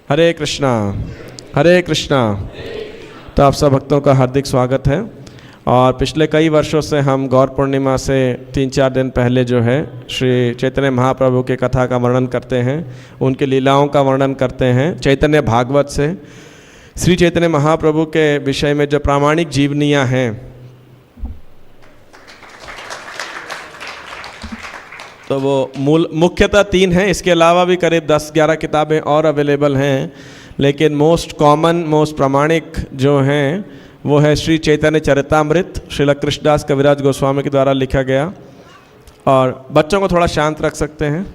हरे कृष्णा हरे कृष्णा। तो आप सब भक्तों का हार्दिक स्वागत है। और पिछले कई वर्षों से हम गौर पूर्णिमा से 3-4 दिन पहले जो है श्री चैतन्य महाप्रभु के कथा का वर्णन करते हैं, उनकी लीलाओं का वर्णन करते हैं चैतन्य भागवत से। श्री चैतन्य महाप्रभु के विषय में जो प्रामाणिक जीवनियाँ हैं तो वो मुख्यतः 3 हैं। इसके अलावा भी करीब 10-11 किताबें और अवेलेबल हैं, लेकिन मोस्ट कॉमन मोस्ट प्रामाणिक जो हैं वो है श्री चैतन्य चरितामृत, श्रील कृष्णदास कविराज गोस्वामी के द्वारा लिखा गया। और बच्चों को थोड़ा शांत रख सकते हैं।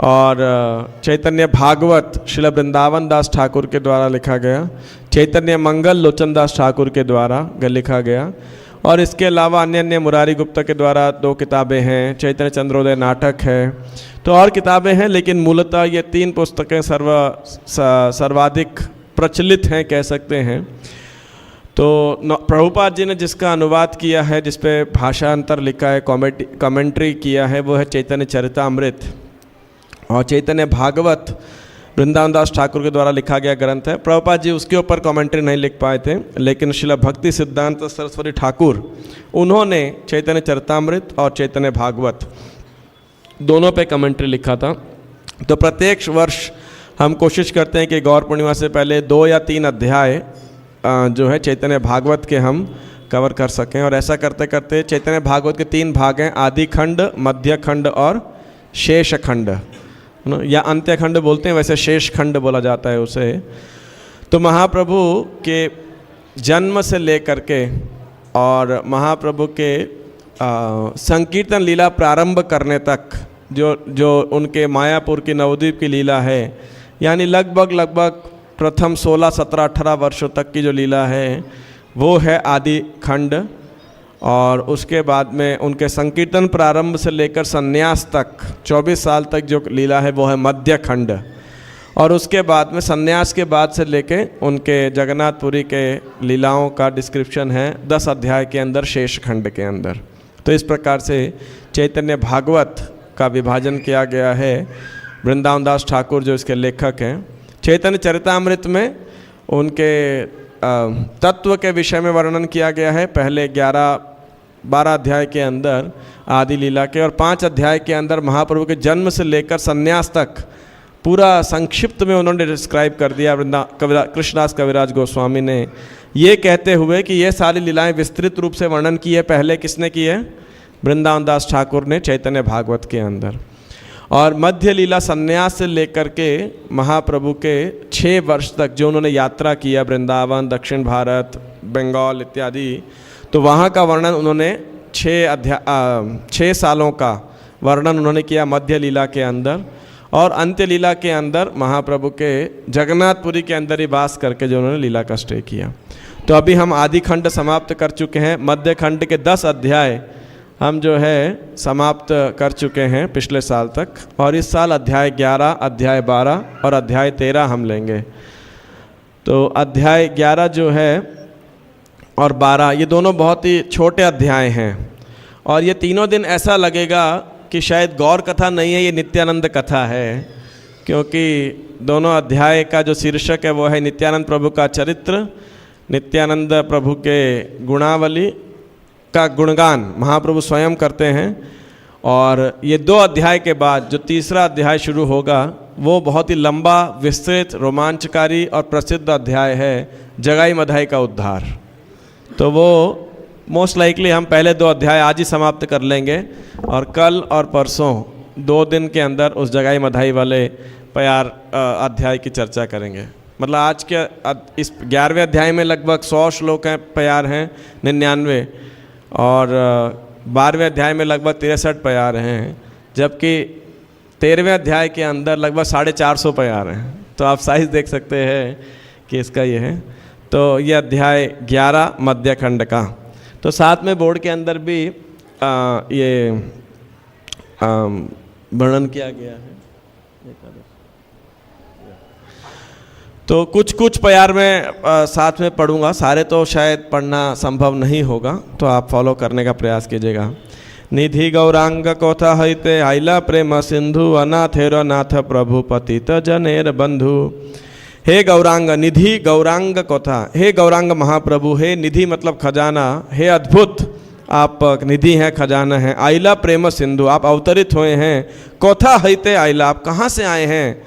और चैतन्य भागवत श्रील वृंदावन दास ठाकुर के द्वारा लिखा गया, चैतन्य मंगल लोचन दास ठाकुर के द्वारा लिखा गया। और इसके अलावा अन्य मुरारी गुप्ता के द्वारा 2 किताबें हैं, चैतन्य चंद्रोदय नाटक है, तो और किताबें हैं, लेकिन मूलतः ये 3 पुस्तकें सर्वाधिक प्रचलित हैं कह सकते हैं। तो प्रभुपाद जी ने जिसका अनुवाद किया है, जिस पे भाषांतर लिखा है, कमेंट्री किया है, वो है चैतन्य चरितामृत। और चैतन्य भागवत वृंदावन दास ठाकुर के द्वारा लिखा गया ग्रंथ है। प्रभुपाद जी उसके ऊपर कमेंट्री नहीं लिख पाए थे, लेकिन श्रील भक्ति सिद्धांत सरस्वती ठाकुर उन्होंने चैतन्य चरितामृत और चैतन्य भागवत दोनों पे कमेंट्री लिखा था। तो प्रत्येक वर्ष हम कोशिश करते हैं कि गौर पूर्णिमा से पहले 2 या 3 अध्याय जो है चैतन्य भागवत के हम कवर कर सकें। और ऐसा करते करते चैतन्य भागवत के 3 भाग हैं, आदि खंड, मध्य खंड और शेष खंड, या अंत्य खंड बोलते हैं, वैसे शेष खंड बोला जाता है उसे। तो महाप्रभु के जन्म से लेकर के और महाप्रभु के संकीर्तन लीला प्रारंभ करने तक जो उनके मायापुर की नवद्वीप की लीला है, यानी लगभग प्रथम 16, 17, 18 वर्षों तक की जो लीला है वो है आदि खंड। और उसके बाद में उनके संकीर्तन प्रारंभ से लेकर संन्यास तक 24 साल तक जो लीला है वो है मध्य खंड। और उसके बाद में संन्यास के बाद से लेके उनके जगन्नाथपुरी के लीलाओं का डिस्क्रिप्शन है 10 अध्याय के अंदर, शेष खंड के अंदर। तो इस प्रकार से चैतन्य भागवत का विभाजन किया गया है। वृंदावन दास ठाकुर जो इसके लेखक हैं, चैतन्य चरितामृत में उनके तत्व के विषय में वर्णन किया गया है पहले 12 अध्याय के अंदर आदि लीला के, और 5 अध्याय के अंदर महाप्रभु के जन्म से लेकर संन्यास तक पूरा संक्षिप्त में उन्होंने डिस्क्राइब कर दिया कृष्णदास कविराज गोस्वामी ने, ये कहते हुए कि ये सारी लीलाएं विस्तृत रूप से वर्णन की है। पहले किसने की है? वृंदावन दास ठाकुर ने चैतन्य भागवत के अंदर। और मध्य लीला संन्यास से लेकर के महाप्रभु के 6 वर्ष तक जो उन्होंने यात्रा किया, वृंदावन, दक्षिण भारत, बंगाल इत्यादि, तो वहाँ का वर्णन उन्होंने 6 सालों का वर्णन उन्होंने किया मध्य लीला के अंदर। और अंत्य लीला के अंदर महाप्रभु के जगन्नाथपुरी के अंदर ही वास करके जो उन्होंने लीला का स्टे किया। तो अभी हम आदि खंड समाप्त कर चुके हैं, मध्य खंड के 10 अध्याय हम जो है समाप्त कर चुके हैं पिछले साल तक। और इस साल अध्याय 11, अध्याय 12 और अध्याय 13 हम लेंगे। तो अध्याय 11 जो है और 12 ये दोनों बहुत ही छोटे अध्याय हैं। और ये तीनों दिन ऐसा लगेगा कि शायद गौर कथा नहीं है, ये नित्यानंद कथा है, क्योंकि दोनों अध्याय का जो शीर्षक है वो है नित्यानंद प्रभु का चरित्र, नित्यानंद प्रभु के गुणावली का गुणगान महाप्रभु स्वयं करते हैं। और ये 2 अध्याय के बाद जो तीसरा अध्याय शुरू होगा वो बहुत ही लंबा, विस्तृत, रोमांचकारी और प्रसिद्ध अध्याय है, जगाई मधाई का उद्धार। तो वो मोस्ट लाइकली हम पहले 2 अध्याय आज ही समाप्त कर लेंगे और कल और परसों 2 दिन के अंदर उस जगाई मधाई वाले प्यार अध्याय की चर्चा करेंगे। मतलब आज के इस 11वें अध्याय में लगभग 100 श्लोक हैं, प्यार हैं 99, और 12वें अध्याय में लगभग 63 प्यार हैं, जबकि 13वें अध्याय के अंदर लगभग 450 प्यार हैं। तो आप साइज देख सकते हैं कि इसका ये है। तो ये अध्याय 11 मध्य खंड का। तो साथ में बोर्ड के अंदर भी ये वर्णन किया गया है। तो कुछ प्यार में साथ में पढ़ूंगा, सारे तो शायद पढ़ना संभव नहीं होगा, तो आप फॉलो करने का प्रयास कीजिएगा। निधि गौरांग कथा हईते आइला प्रेम सिंधु अनाथेर नाथ प्रभु पतित जनेर बंधु। हे गौरांग, निधि गौरांग कथा, हे गौरांग महाप्रभु, हे निधि मतलब खजाना, हे अद्भुत आप निधि हैं, खजाना हैं। आइला प्रेम सिंधु, आप अवतरित हुए हैं। कथा हईते आइला, आप कहाँ से आए हैं?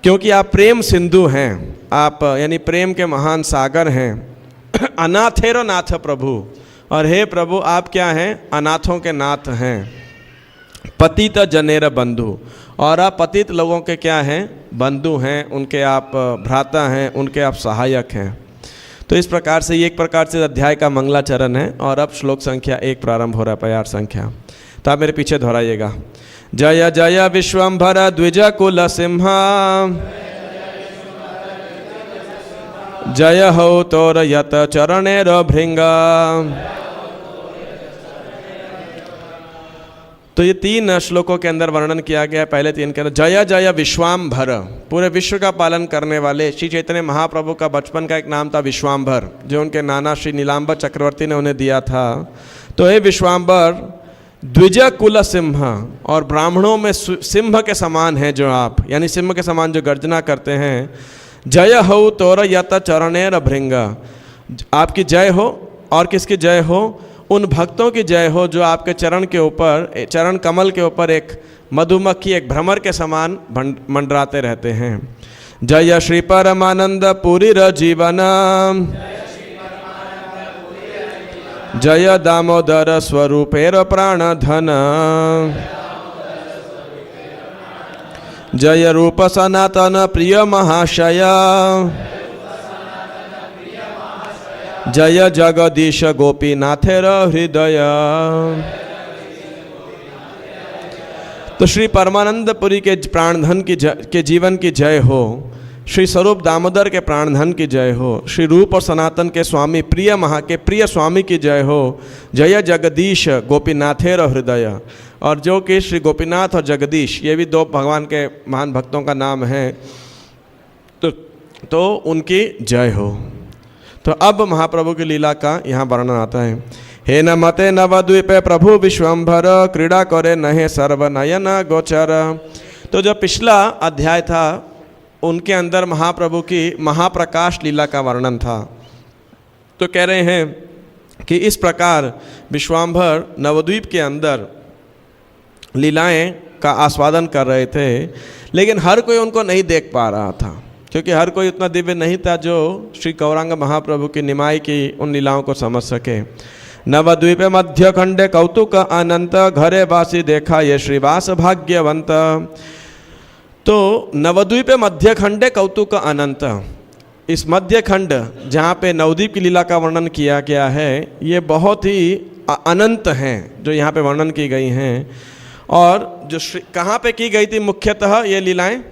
क्योंकि आप प्रेम सिंधु हैं, आप यानी प्रेम के महान सागर हैं। अनाथेरो नाथ प्रभु, और हे प्रभु आप क्या हैं? अनाथों के नाथ हैं। पतित जनेर बंधु, और आप पतित लोगों के क्या हैं? बंधु हैं, उनके आप भ्राता हैं, उनके आप सहायक हैं। तो इस प्रकार से ये एक प्रकार से अध्याय का मंगलाचरण है। और अब श्लोक संख्या 1 प्रारंभ हो रहा है, प्यार संख्या। तो आप मेरे पीछे दोहराइएगा। जय जय विश्वम्भर द्विज कुल सिंह, जय हो तोर यत चरणेर भृंग। तो ये 3 श्लोकों के अंदर वर्णन किया गया है। पहले 3 के अंदर जय जय विश्वाम्भर, पूरे विश्व का पालन करने वाले श्री चैतन्य महाप्रभु का बचपन का एक नाम था विश्वाम्भर, जो उनके नाना श्री नीलांबर चक्रवर्ती ने उन्हें दिया था। तो हे विश्वाम्भर, द्विज कुल सिंह, और ब्राह्मणों में सिंह के समान हैं जो आप, यानी सिंह के समान जो गर्जना करते हैं। जय हो तोर यत चरणेर भृंग, आपकी जय हो, और किसकी जय हो? उन भक्तों की जय हो जो आपके चरण के ऊपर, चरण कमल के ऊपर एक मधुमक्खी, एक भ्रमर के समान मंडराते रहते हैं। जय श्री परमानंद पुरी र जीवन, जय दामोदर स्वरूपेर प्राण धन, जय रूप सनातन प्रिय महाशय, जय जगदीश गोपीनाथेर हृदय। तो श्री परमानंदपुरी के प्राणधन के जीवन की जय हो, श्री स्वरूप दामोदर के प्राणधन की जय हो, श्री रूप और सनातन के स्वामी प्रिय महा के प्रिय स्वामी की जय हो। जय जगदीश गोपीनाथेर हृदय, और जो कि श्री गोपीनाथ और जगदीश, ये भी 2 भगवान के महान भक्तों का नाम है, तो उनकी जय हो। तो अब महाप्रभु की लीला का यहाँ वर्णन आता है। हे न मते नवद्वीपे प्रभु विश्वम्भर, क्रीड़ा करे नहे सर्वनयन गोचर। तो जो पिछला अध्याय था उनके अंदर महाप्रभु की महाप्रकाश लीला का वर्णन था। तो कह रहे हैं कि इस प्रकार विश्वाम्भर नवद्वीप के अंदर लीलाएं का आस्वादन कर रहे थे, लेकिन हर कोई उनको नहीं देख पा रहा था, क्योंकि हर कोई उतना दिव्य नहीं था जो श्री गौरांग महाप्रभु की निमाई की उन लीलाओं को समझ सके। नवद्वीपे मध्य खंडे कौतुक अनंत, घरे बासी देखा ये श्रीवास भाग्यवंत। तो नवद्वीपे मध्य खंडे कौतुक अनंत, इस मध्य खंड जहाँ पे नवद्वीप की लीला का वर्णन किया गया है, ये बहुत ही अनंत हैं जो यहाँ पे वर्णन की गई हैं। और जो कहाँ पे की गई थी मुख्यतः ये लीलाएं?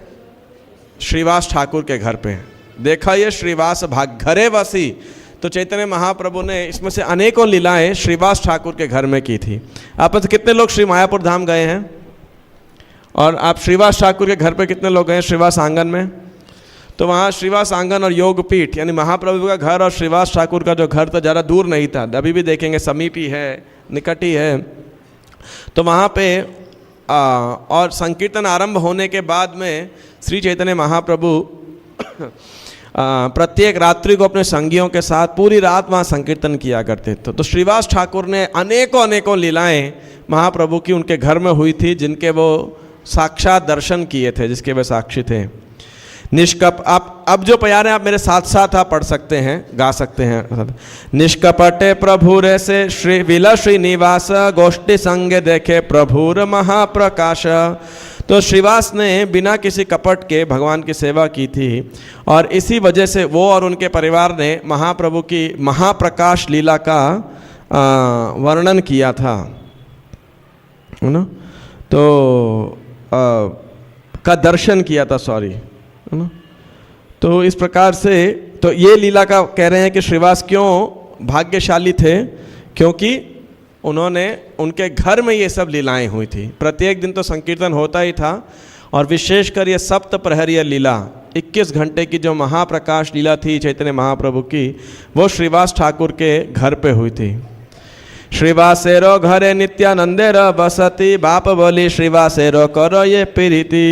श्रीवास ठाकुर के घर पे। देखा ये श्रीवास घरे वासी, तो चैतन्य महाप्रभु ने इसमें से अनेकों लीलाएं श्रीवास ठाकुर के घर में की थी। आप में से कितने लोग श्री मायापुर धाम गए हैं? और आप श्रीवास ठाकुर के घर पे कितने लोग गए श्रीवास आंगन में? तो वहाँ श्रीवास आंगन और योगपीठ, यानी महाप्रभु का घर और श्रीवास ठाकुर का जो घर था ज़्यादा दूर नहीं था, अभी भी देखेंगे समीप ही है, निकट ही है। तो वहाँ पे और संकीर्तन आरंभ होने के बाद में श्री चैतन्य महाप्रभु प्रत्येक रात्रि को अपने संगियों के साथ पूरी रात वहाँ संकीर्तन किया करते थे। तो श्रीवास ठाकुर ने अनेकों लीलाएं महाप्रभु की उनके घर में हुई थी, जिनके वो साक्षात दर्शन किए थे, जिसके वे साक्षी थे। निष्कप आप अब जो प्यारे आप मेरे साथ साथ आप पढ़ सकते हैं, गा सकते हैं। निष्कपटे प्रभुरे से श्री विला श्रीनिवास, गोष्ठी संगे देखे प्रभुर महाप्रकाश। तो श्रीवास ने बिना किसी कपट के भगवान की सेवा की थी, और इसी वजह से वो और उनके परिवार ने महाप्रभु की महाप्रकाश लीला का वर्णन किया था, है ना? तो का दर्शन किया था, सॉरी, है ना? तो इस प्रकार से तो ये लीला का कह रहे हैं कि श्रीवास क्यों भाग्यशाली थे, क्योंकि उन्होंने उनके घर में ये सब लीलाएं हुई थी। प्रत्येक दिन तो संकीर्तन होता ही था, और विशेषकर ये सप्त प्रहरीय लीला 21 घंटे की जो महाप्रकाश लीला थी चैतन्य महाप्रभु की, वो श्रीवास ठाकुर के घर पे हुई थी। श्रीवासेरो घरे नित्यानंदेर बसती, बाप बोली श्रीवासेरो करो ये प्रीति,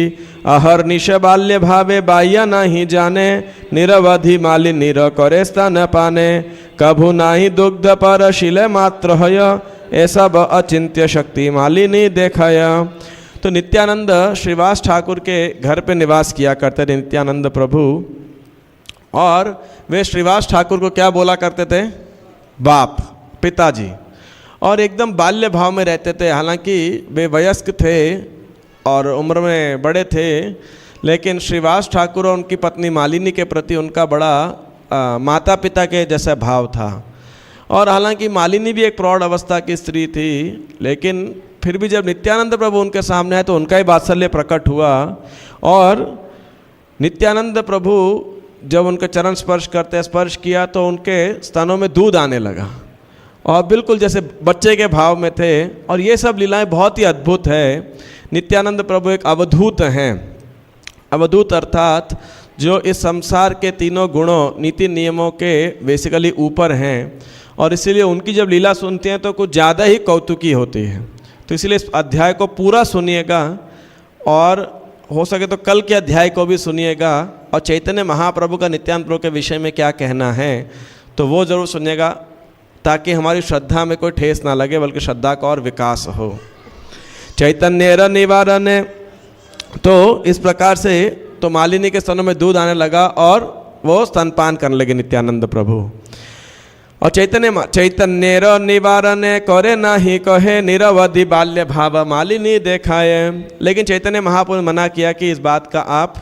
अहर्निश बाल्य भावे बाह्य नहीं जाने, निरवधि माली निर करे स्तन पाने, कभु नाही दुग्ध पर शिले मात्र हय, ऐसा अचिंत्य शक्ति मालिनी देखय। तो नित्यानंद श्रीवास ठाकुर के घर पे निवास किया करते थे नित्यानंद प्रभु, और वे श्रीवास ठाकुर को क्या बोला करते थे? बाप, पिताजी, और एकदम बाल्य भाव में रहते थे। हालांकि वे वयस्क थे और उम्र में बड़े थे, लेकिन श्रीवास ठाकुर और उनकी पत्नी मालिनी के प्रति उनका बड़ा माता पिता के जैसा भाव था। और हालांकि मालिनी भी एक प्रौढ़ अवस्था की स्त्री थी, लेकिन फिर भी जब नित्यानंद प्रभु उनके सामने आए तो उनका ही वात्सल्य प्रकट हुआ। और नित्यानंद प्रभु जब उनके चरण स्पर्श किया तो उनके स्तनों में दूध आने लगा और बिल्कुल जैसे बच्चे के भाव में थे। और ये सब लीलाएं बहुत ही अद्भुत है। नित्यानंद प्रभु एक अवधूत हैं। अवधूत अर्थात जो इस संसार के तीनों गुणों नीति नियमों के बेसिकली ऊपर हैं, और इसीलिए उनकी जब लीला सुनते हैं तो कुछ ज़्यादा ही कौतुकी होती है। तो इसलिए इस अध्याय को पूरा सुनिएगा, और हो सके तो कल के अध्याय को भी सुनिएगा, और चैतन्य महाप्रभु का नित्यानंद प्रभु के विषय में क्या कहना है तो वो ज़रूर सुनिएगा, ताकि हमारी श्रद्धा में कोई ठेस ना लगे, बल्कि श्रद्धा का और विकास हो। चैतन्य निवारण। तो इस प्रकार से तो मालिनी के स्तनों में दूध आने लगा और वो स्तनपान करने लगे नित्यानंद प्रभु। और चैतन्य निवारण करे नाही कहे, निरवधि बाल्य भाव मालिनी देखाए। लेकिन चैतन्य महाप्रभु ने मना किया कि इस बात का आप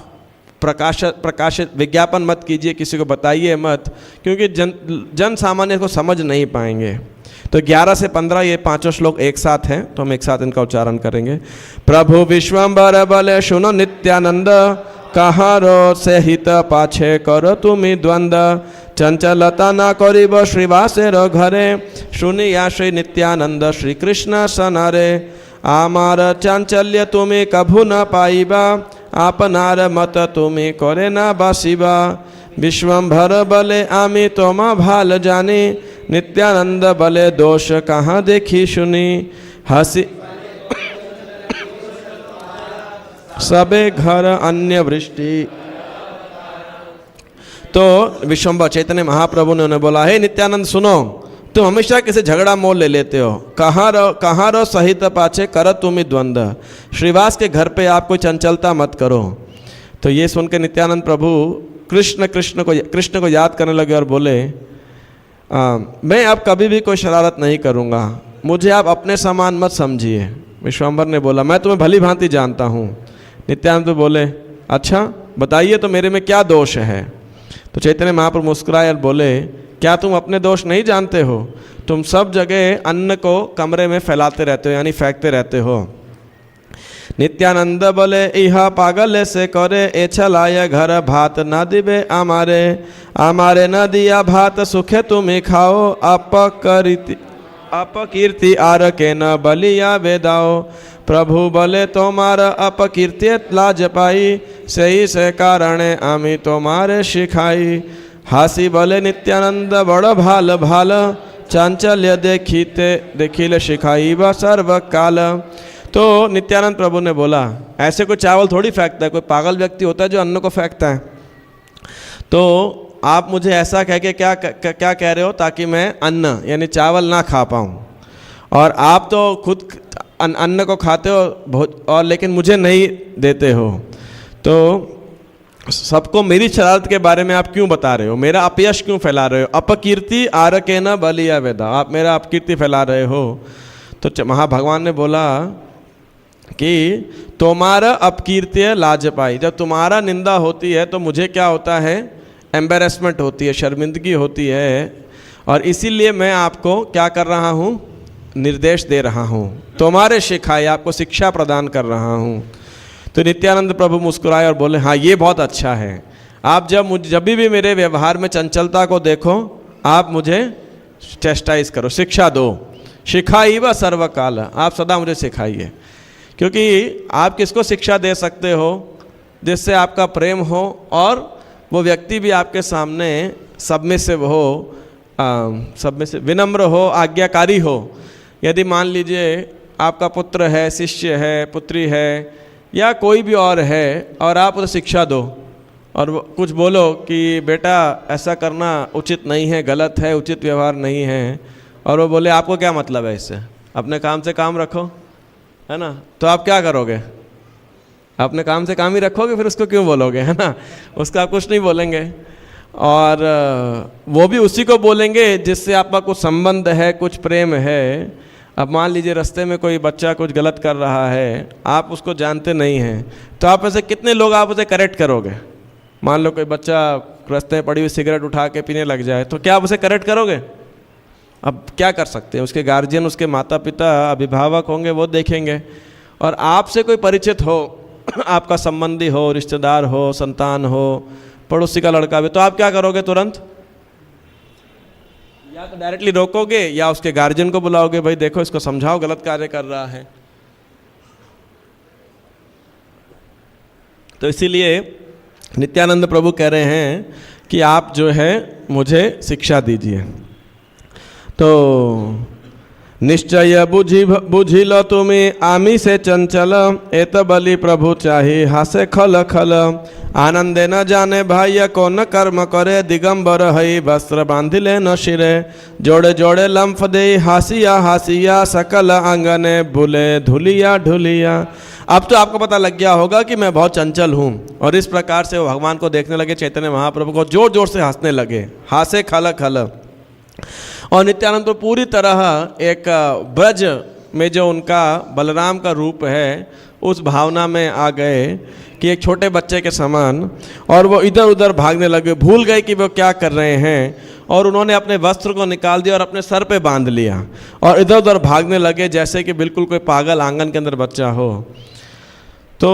प्रकाशित विज्ञापन मत कीजिए, किसी को बताइए मत, क्योंकि जन सामान्य को समझ नहीं पाएंगे। तो 11 से 15 ये पांचों श्लोक एक साथ हैं, तो हम एक साथ इनका उच्चारण करेंगे। प्रभु विश्वम्बर बले सुनो नित्यानंद, कहारो से हित पाछे करो तुम्ही द्वंद, चंचलता न करिब श्रीवासेर घरे, सुनिया श्री नित्यानंद श्री कृष्ण सनारे, आमार चांचल्य तुम्हें कभु न पाइबा, आपनार मत तुम्हें करे न बासिबा, विश्वम्भर बले आमी तोमा भाल जानी, नित्यानंद बले दोष कहाँ देखी सुनी, हसी सबे घर अन्य वृष्टि। तो विश्वम्भर चैतन्य महाप्रभु ने उन्हें बोला, हे नित्यानंद सुनो, तुम हमेशा किसी झगड़ा मोल ले लेते हो, कहाँ रहो सहित पाछे कर तुम द्वंद, श्रीवास के घर पे आप कोई चंचलता मत करो। तो ये सुन के नित्यानंद प्रभु कृष्ण को याद करने लगे और बोले, मैं अब कभी भी कोई शरारत नहीं करूँगा, मुझे आप अपने समान मत समझिए। विश्वम्भर ने बोला, मैं तुम्हें भली भांति जानता हूँ। नित्यानंद बोले, अच्छा बताइए तो मेरे में क्या दोष है। तो चैतन्य महाप्रभु मुस्कुराए और बोले, क्या तुम अपने दोष नहीं जानते हो? तुम सब जगह अन्न को कमरे में फैलाते रहते हो, यानी फेंकते रहते हो। नित्यानंद बोले, इहा पागल से करे, ए छलाय घर भात न दिबे आमारे न दिया भात, सुखे तुम्हें खाओ, अपकीर्ति आर के न बलिया वेदाओ। प्रभु बोले, तोमार अपकीर्ति लाज पाई, सही से कारणे आमी तोमारे शिखाई। हासी बोले नित्यानंद बड़ भाल भाल, चांचल्य देखिले शिखाई व सर्व काल। तो नित्यानंद प्रभु ने बोला, ऐसे कोई चावल थोड़ी फेंकता है, कोई पागल व्यक्ति होता है जो अन्न को फेंकता है। तो आप मुझे ऐसा कह के क्या कह रहे हो ताकि मैं अन्न यानी चावल ना खा पाऊँ, और आप तो खुद अन्न को खाते हो और लेकिन मुझे नहीं देते हो। तो सबको मेरी शरारत के बारे में आप क्यों बता रहे हो, मेरा अपयश क्यों फैला रहे हो? अपकीर्ति आर के न बलिया वेदा, आप मेरा अपकीर्ति फैला रहे हो। तो महाभगवान ने बोला कि तुम्हारा अपकीर्ति लाज पाई, जब तुम्हारा निंदा होती है तो मुझे क्या होता है? एम्बेरसमेंट होती है, शर्मिंदगी होती है। और इसीलिए मैं आपको क्या कर रहा हूँ? निर्देश दे रहा हूँ, तुम्हारे शिखाई, आपको शिक्षा प्रदान कर रहा हूँ। तो नित्यानंद प्रभु मुस्कुराए और बोले, हाँ ये बहुत अच्छा है। आप जब भी मेरे व्यवहार में चंचलता को देखो, आप मुझे चेस्टाइज करो, शिक्षा दो। शिखाई व सर्वकाल, आप सदा मुझे सिखाइए। क्योंकि आप किसको शिक्षा दे सकते हो? जिससे आपका प्रेम हो और वो व्यक्ति भी आपके सामने सबमिसिव हो, विनम्र हो, आज्ञाकारी हो। यदि मान लीजिए आपका पुत्र है, शिष्य है, पुत्री है या कोई भी और है और आप उसे शिक्षा दो और कुछ बोलो कि बेटा ऐसा करना उचित नहीं है, गलत है, उचित व्यवहार नहीं है, और वो बोले आपको क्या मतलब है इससे, अपने काम से काम रखो, है ना, तो आप क्या करोगे? अपने काम से काम ही रखोगे, फिर उसको क्यों बोलोगे, है ना, उसका आप कुछ नहीं बोलेंगे। और वो भी उसी को बोलेंगे जिससे आपका कुछ संबंध है, कुछ प्रेम है। अब मान लीजिए रास्ते में कोई बच्चा कुछ गलत कर रहा है, आप उसको जानते नहीं हैं, तो आप ऐसे कितने लोग आप उसे करेक्ट करोगे? मान लो कोई बच्चा रास्ते में पड़ी हुई सिगरेट उठा के पीने लग जाए, तो क्या आप उसे करेक्ट करोगे? अब क्या कर सकते हैं? उसके गार्जियन, उसके माता पिता, अभिभावक होंगे, वो देखेंगे। और आपसे कोई परिचित हो, आपका संबंधी हो, रिश्तेदार हो, संतान हो, पड़ोसी का लड़का भी, तो आप क्या करोगे? तुरंत या तो डायरेक्टली रोकोगे या उसके गार्जियन को बुलाओगे, भाई देखो इसको समझाओ, गलत कार्य कर रहा है। तो इसीलिए नित्यानंद प्रभु कह रहे हैं कि आप जो है मुझे शिक्षा दीजिए। तो निश्चय बुझिल तुम्हें आमी से चंचल, एत बलि प्रभु चाही हासे खल खल, आनंदे न जाने भाई कौन कर्म करे, दिगंबर हई वस्त्र बांधिले न शिरे, जोड़े जोड़े लम्फ दे हासिया हासिया, सकल आंगने भूले धुलिया ढुलिया। अब तो आपको पता लग गया होगा कि मैं बहुत चंचल हूँ, और इस प्रकार से वो भगवान को देखने लगे, चैतन्य महाप्रभु को जोर जोर से हंसने लगे, हासे खल खल। और नित्यानंद तो पूरी तरह एक ब्रज में जो उनका बलराम का रूप है उस भावना में आ गए कि एक छोटे बच्चे के समान, और वो इधर उधर भागने लगे, भूल गए कि वो क्या कर रहे हैं, और उन्होंने अपने वस्त्र को निकाल दिया और अपने सर पे बांध लिया और इधर उधर भागने लगे जैसे कि बिल्कुल कोई पागल आंगन के अंदर बच्चा हो। तो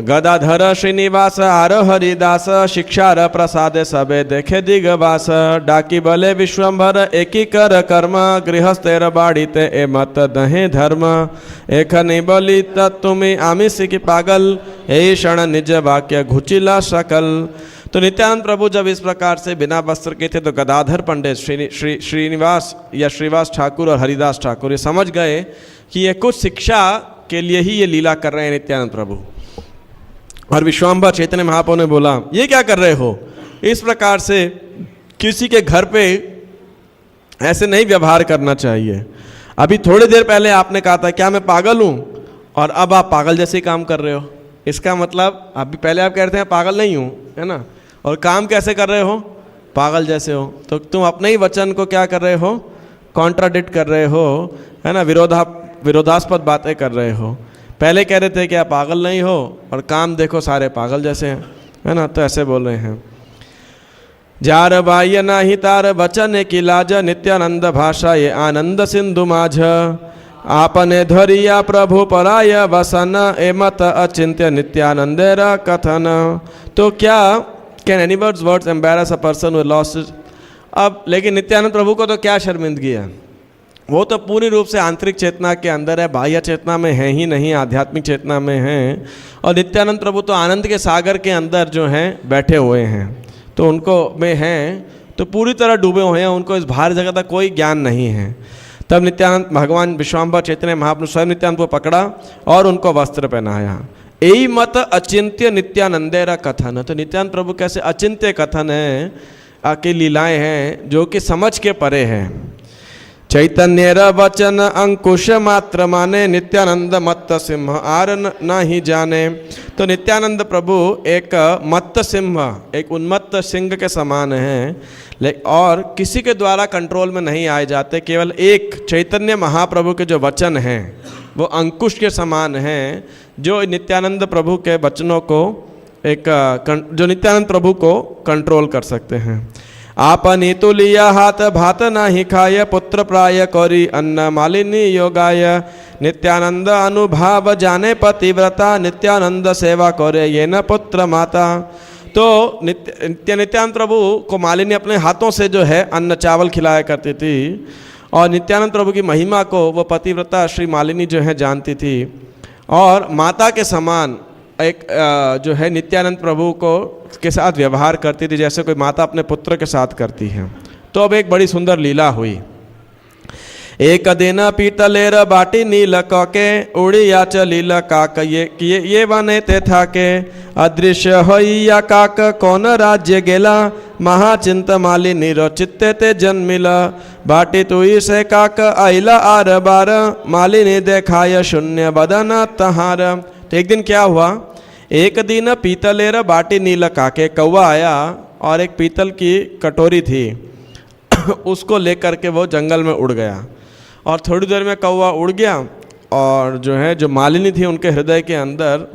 गदाधर श्रीनिवास आर हरिदास, शिक्षार प्रसादे सबे देखे दिगवास, डाकी बले विश्वम्भर एकी कर कर्म, गृहस्थेर बाड़ीते ए मत दहे धर्म, एक निबली तुम्हें आमिष की पागल, ए क्षण निज वाक्य घुचिला सकल। तो नित्यानंद प्रभु जब इस प्रकार से बिना वस्त्र के थे तो गदाधर पंडित, श्रीनिवास या श्रीवास ठाकुर और हरिदास ठाकुर ये समझ गए कि ये कुछ शिक्षा के लिए ही ये लीला कर रहे हैं नित्यानंद प्रभु। और विश्वाम्बर चैतन्य महाप्रभु ने बोला, ये क्या कर रहे हो? इस प्रकार से किसी के घर पे ऐसे नहीं व्यवहार करना चाहिए। अभी थोड़ी देर पहले आपने कहा था क्या मैं पागल हूँ, और अब आप पागल जैसे काम कर रहे हो। इसका मतलब अभी पहले आप कह रहे थे पागल नहीं हूँ, है ना, और काम कैसे कर रहे हो? पागल जैसे हो। तो तुम अपने ही वचन को क्या कर रहे हो? कॉन्ट्राडिक्ट कर रहे हो, है ना, विरोधास्पद बातें कर रहे हो। पहले कह रहे थे कि आप पागल नहीं हो और काम देखो सारे पागल जैसे हैं, है ना, तो ऐसे बोल रहे हैं। जार बाह्य नाही तार वचन की लाज, नित्यानंद भाषा ये आनंद सिंधु माझ, आपने धरिया प्रभु पराय वसन, एमत अचिंत्य नित्यानंदेर कथन। तो क्या can any words embarrass a person who lost? अब लेकिन नित्यानंद प्रभु को तो क्या शर्मिंदगी है, वो तो पूरी रूप से आंतरिक चेतना के अंदर है, बाह्य चेतना में है ही नहीं, आध्यात्मिक चेतना में है। और नित्यानंद प्रभु तो आनंद के सागर के अंदर जो हैं बैठे हुए हैं, तो उनको में हैं तो पूरी तरह डूबे हुए हैं, उनको इस बाहर जगत का कोई ज्ञान नहीं है। तब नित्यानंद भगवान विश्वाम्बर चैतन्य महाप्रभु स्वयं नित्यानंद को पकड़ा और उनको वस्त्र पहनाया। यही मत अचिंत्य नित्यानंदेरा कथन। तो नित्यानंद प्रभु कैसे अचिंत्य कथन है, की लीलाएं हैं जो कि समझ के परे हैं। चैतन्य वचन अंकुश मात्र माने, नित्यानंद मत्त सिंह आर नहीं जाने। तो नित्यानंद प्रभु एक मत्त सिंह, एक उन्मत्त सिंह के समान हैं, और किसी के द्वारा कंट्रोल में नहीं आए जाते। केवल एक चैतन्य महाप्रभु के जो वचन हैं वो अंकुश के समान हैं, जो नित्यानंद प्रभु के वचनों को जो नित्यानंद प्रभु को कंट्रोल कर सकते हैं। आपनी तुलिया हाथ भात नाही खाय, पुत्र प्राय करी अन्न मालिनी योगाय, नित्यानंद अनुभाव जाने पतिव्रता, नित्यानंद सेवा करे ये न पुत्र माता। तो नित्यानंद प्रभु को मालिनी अपने हाथों से जो है अन्न चावल खिलाया करती थी, और नित्यानंद प्रभु की महिमा को वो पतिव्रता श्री मालिनी जो है जानती थी, और माता के समान एक जो है नित्यानंद प्रभु को के साथ व्यवहार करती थी, जैसे कोई माता अपने पुत्र के साथ करती है। तो अब एक बड़ी सुंदर लीला हुई। एक दिन पीतलेर बाटी नील कके उड़िया चलील काक ये बने ते थाके अदृश्य होइया काक कौन राज्य गेला महाचिंत मालिनी रो चित्ते ते जन्मिला बाटी तुई से काक आइला आर बार मालिनी देखाय शून्य बदन तहार। तो एक दिन क्या हुआ, एक दिन पीतलेर बाटी नील काके, कौवा आया और एक पीतल की कटोरी थी उसको लेकर के वो जंगल में उड़ गया और थोड़ी देर में कौवा उड़ गया और जो मालिनी थी उनके हृदय के अंदर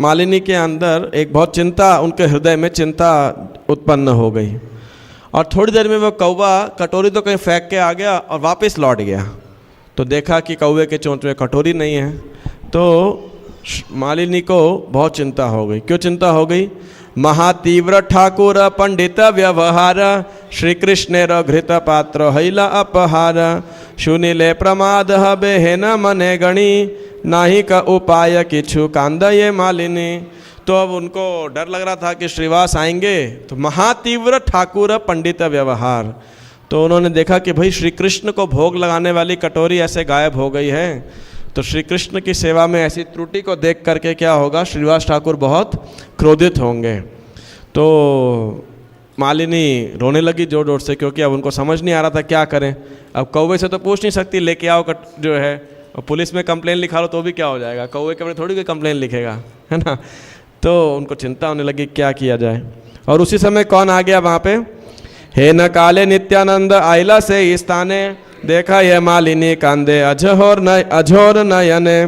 मालिनी के अंदर एक बहुत चिंता, उनके हृदय में चिंता उत्पन्न हो गई और थोड़ी देर में वो कौवा कटोरी तो कहीं फेंक के आ गया और वापस लौट गया। तो देखा कि कौवे के चोंच में कटोरी नहीं है, तो मालिनी को बहुत चिंता हो गई। क्यों चिंता हो गई? महातीव्र ठाकुर पंडित व्यवहार श्री कृष्णेर घृत पात्र हैला अपहार सुनिले प्रमाद हबे न मने गणी नाही का उपाय किछु कांद ये मालिनी। तो अब उनको डर लग रहा था कि श्रीवास आएंगे, तो महातीव्र ठाकुर पंडित व्यवहार, तो उन्होंने देखा कि भाई श्री कृष्ण को भोग लगाने वाली कटोरी ऐसे गायब हो गई है, तो श्री कृष्ण की सेवा में ऐसी त्रुटि को देख करके क्या होगा, श्रीवास ठाकुर बहुत क्रोधित होंगे। तो मालिनी रोने लगी जोर जोर से, क्योंकि अब उनको समझ नहीं आ रहा था क्या करें। अब कौवे से तो पूछ नहीं सकती, लेके आओ और पुलिस में कंप्लेन लिखा लो तो भी क्या हो जाएगा, कौवे के अपने थोड़ी कोई कंप्लेन लिखेगा, है ना। तो उनको चिंता होने लगी क्या किया जाए। और उसी समय कौन आ गया वहाँ पे, हे न काले नित्यानंद आइला से स्थाने देखा ये मालिनी कांदे अझोर नयने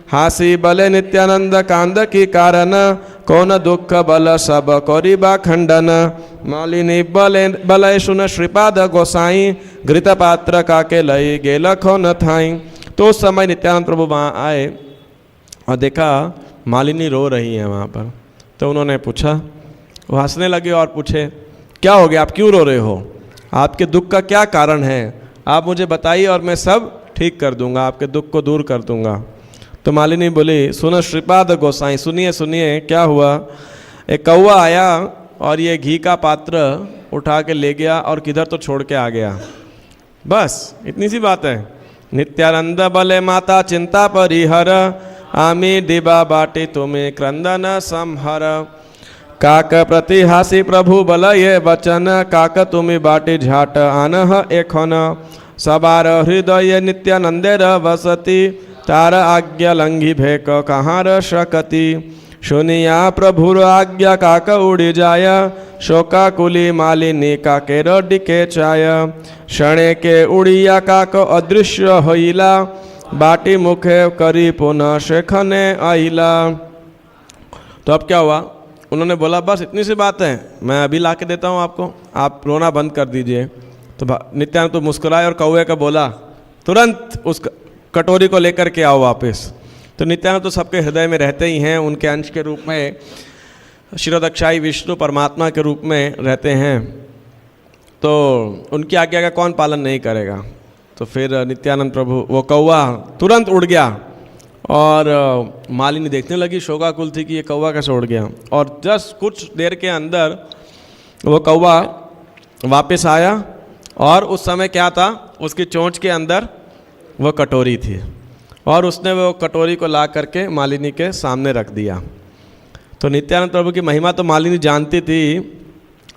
हासी बले नित्यानंद कांद की कारण कौन दुख बल सब करिबा खंडन मालिनी बले सुन श्रीपाद गोसाई घृत पात्र काके लई गेल खो थाई। तो उस समय नित्यानंद प्रभु वहाँ आए और देखा मालिनी रो रही है वहाँ पर। तो उन्होंने पूछा, वो हंसने लगे और पूछे, क्या हो गया, आप क्यों रो रहे हो, आपके दुख का क्या कारण है, आप मुझे बताइए और मैं सब ठीक कर दूंगा, आपके दुख को दूर कर दूंगा। तो मालिनी बोली, सुनो श्रीपाद गोसाई, सुनिए सुनिए क्या हुआ। एक कौवा आया और ये घी का पात्र उठा के ले गया और किधर तो छोड़ के आ गया, बस इतनी सी बात है। नित्यानंद बले माता चिंता परिहर आमी डिबा बाटी तुम्हें क्रंदन संहर काक प्रतिहासी प्रभु बल ये वचन काक तुम्हें बाटी झाट आनह एखन सबार हृदय नित्यानंदेर वसती तार आज्ञा लंघी भेक कहाँ शकति सुनिया प्रभुर आज्ञा काक उड़ी जाय शोकाकुली मालिनी काकेर डिके चाय क्षणे के उड़िया काक अदृश्य होइला बाटी मुखे करी पुनः शेखने आइला। तो अब क्या हुआ, उन्होंने बोला बस इतनी सी बात है, मैं अभी ला के देता हूँ आपको, आप रोना बंद कर दीजिए। तो नित्यानंद तो मुस्कुराए और कौवे का बोला, तुरंत उस कटोरी को लेकर के आओ वापस। तो नित्यानंद तो सबके हृदय में रहते ही हैं, उनके अंश के रूप में शिरोदक्षाई विष्णु परमात्मा के रूप में रहते हैं, तो उनकी आज्ञा का कौन पालन नहीं करेगा। तो फिर नित्यानंद प्रभु, वो कौवा तुरंत उड़ गया और मालिनी देखने लगी, शोकाकुल थी कि ये कौवा कैसे उड़ गया। और जस्ट कुछ देर के अंदर वो कौवा वापस आया और उस समय क्या था, उसकी चोंच के अंदर वो कटोरी थी और उसने वो कटोरी को ला करके मालिनी के सामने रख दिया। तो नित्यानंद प्रभु की महिमा तो मालिनी जानती थी,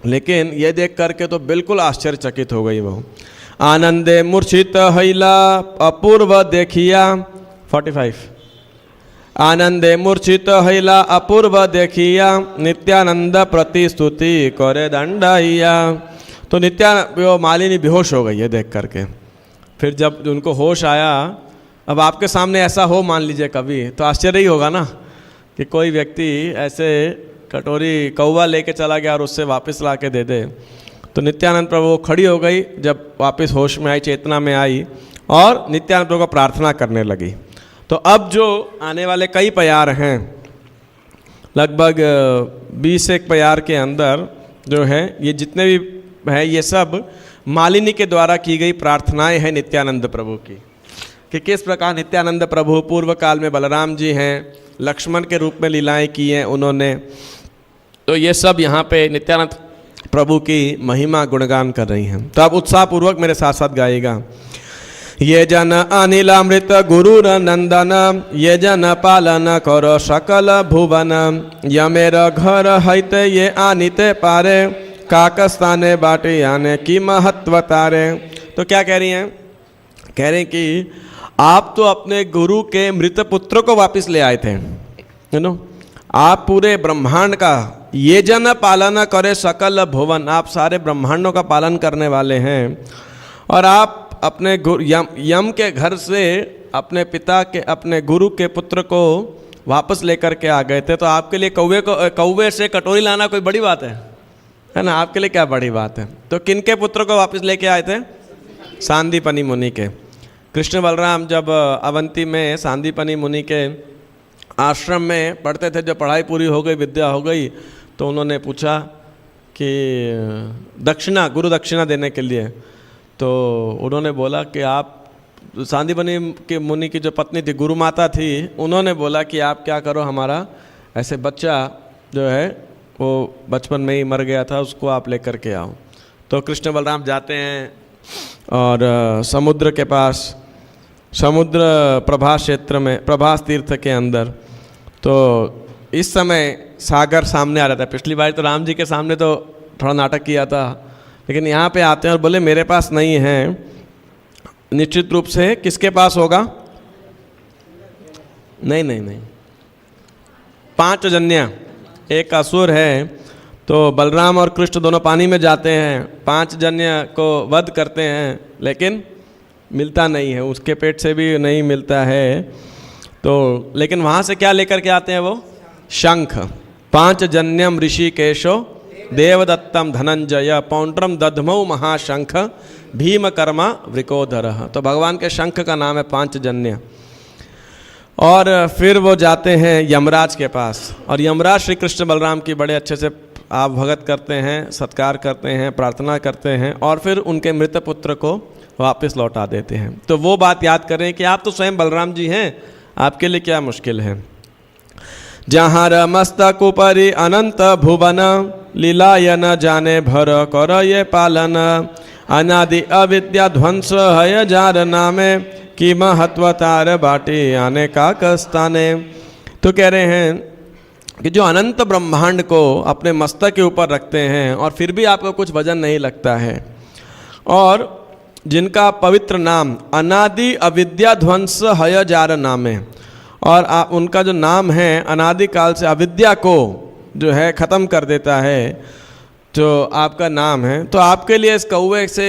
लेकिन ये देख करके तो बिल्कुल आश्चर्यचकित हो गई वो। आनंदे मूर्छित हैला अपूर्व देखिया 45 आनंदे मूर्छित हैला अपूर्व देखिया नित्यानंद प्रतिस्तुति करे दंडाइया। तो वो मालिनी बेहोश हो गई है देख करके। फिर जब उनको होश आया, अब आपके सामने ऐसा हो मान लीजिए कभी, तो आश्चर्य ही होगा ना कि कोई व्यक्ति ऐसे कटोरी कौवा लेके चला गया और उससे वापस ला के दे दे। तो नित्यानंद प्रभु खड़ी हो गई, जब वापस होश में आई, चेतना में आई और नित्यानंद प्रभु को प्रार्थना करने लगी। तो अब जो आने वाले कई प्यार हैं, लगभग 20 एक प्यार के अंदर जो है, ये जितने भी हैं ये सब मालिनी के द्वारा की गई प्रार्थनाएं हैं नित्यानंद प्रभु की, कि किस प्रकार नित्यानंद प्रभु पूर्व काल में बलराम जी हैं, लक्ष्मण के रूप में लीलाएं की हैं उन्होंने। तो ये सब यहाँ पे नित्यानंद प्रभु की महिमा गुणगान कर रही हैं। तो आप उत्साहपूर्वक मेरे साथ साथ गाइएगा। ये जन अनिलामृत गुरुर नंदन, ये जन पालन करो सकल भुवन, यमेर घर हैते ये आनिते पारे, काकस्ताने बाटे आने की महत्व तारे। तो क्या कह रही हैं? कह रहे हैं कि आप तो अपने गुरु के मृत पुत्र को वापस ले आए थे, यू नो, आप पूरे ब्रह्मांड का, ये जन पालन करे सकल भुवन, आप सारे ब्रह्मांडों का पालन करने वाले हैं, और आप अपने यम के घर से अपने पिता के, अपने गुरु के पुत्र को वापस लेकर के आ गए थे। तो आपके लिए कौवे से कटोरी लाना कोई बड़ी बात है ना? आपके लिए क्या बड़ी बात है? तो किनके पुत्र को वापस लेके आए थे? सांदीपनी मुनि के। कृष्ण बलराम जब अवंती में सांदीपनी मुनि के आश्रम में पढ़ते थे, जब पढ़ाई पूरी हो गई, विद्या हो गई, तो उन्होंने पूछा कि दक्षिणा, गुरु दक्षिणा देने के लिए। तो उन्होंने बोला कि आप, सांदीपनी के मुनि की जो पत्नी थी, गुरु माता थी, उन्होंने बोला कि आप क्या करो, हमारा ऐसे बच्चा जो है वो बचपन में ही मर गया था, उसको आप लेकर के आओ। तो कृष्ण बलराम जाते हैं और समुद्र के पास, समुद्र प्रभास क्षेत्र में, प्रभास तीर्थ के अंदर, तो इस समय सागर सामने आ रहा था। पिछली बार तो राम जी के सामने तो थोड़ा नाटक किया था, लेकिन यहाँ पे आते हैं और बोले मेरे पास नहीं है। निश्चित रूप से किसके पास होगा? नहीं, 5 जन्य, एक असुर है। तो बलराम और कृष्ण दोनों पानी में जाते हैं, 5 जन्य को वध करते हैं, लेकिन मिलता नहीं है, उसके पेट से भी नहीं मिलता है। तो लेकिन वहाँ से क्या लेकर के आते हैं वो? शंख। 5 जन्यम ऋषिकेशो देवदत्तम धनंजय पौंड्रम दधमौ महाशंख भीम कर्मा वृकोधर। तो भगवान के शंख का नाम है 5 जन्य। और फिर वो जाते हैं यमराज के पास, और यमराज श्री कृष्ण बलराम की बड़े अच्छे से आप भगत करते हैं, सत्कार करते हैं, प्रार्थना करते हैं, और फिर उनके मृत पुत्र को वापस लौटा देते हैं। तो वो बात याद करें कि आप तो स्वयं बलराम जी हैं, आपके लिए क्या मुश्किल है। जहाँ मस्तक उपरि अनंत भुवन, लीलाय न जाने भर कर ये पालन, अनादि अविद्या ध्वंस है जार नामे, की महत्व तार बाटी आने का कस्ताने। तो कह रहे हैं कि जो अनंत ब्रह्मांड को अपने मस्तक के ऊपर रखते हैं और फिर भी आपको कुछ वजन नहीं लगता है, और जिनका पवित्र नाम अनादि अविद्या ध्वंस हय जार नामे, और उनका जो नाम है अनादि काल से अविद्या को जो है ख़त्म कर देता है, जो आपका नाम है। तो आपके लिए इस कौवे से,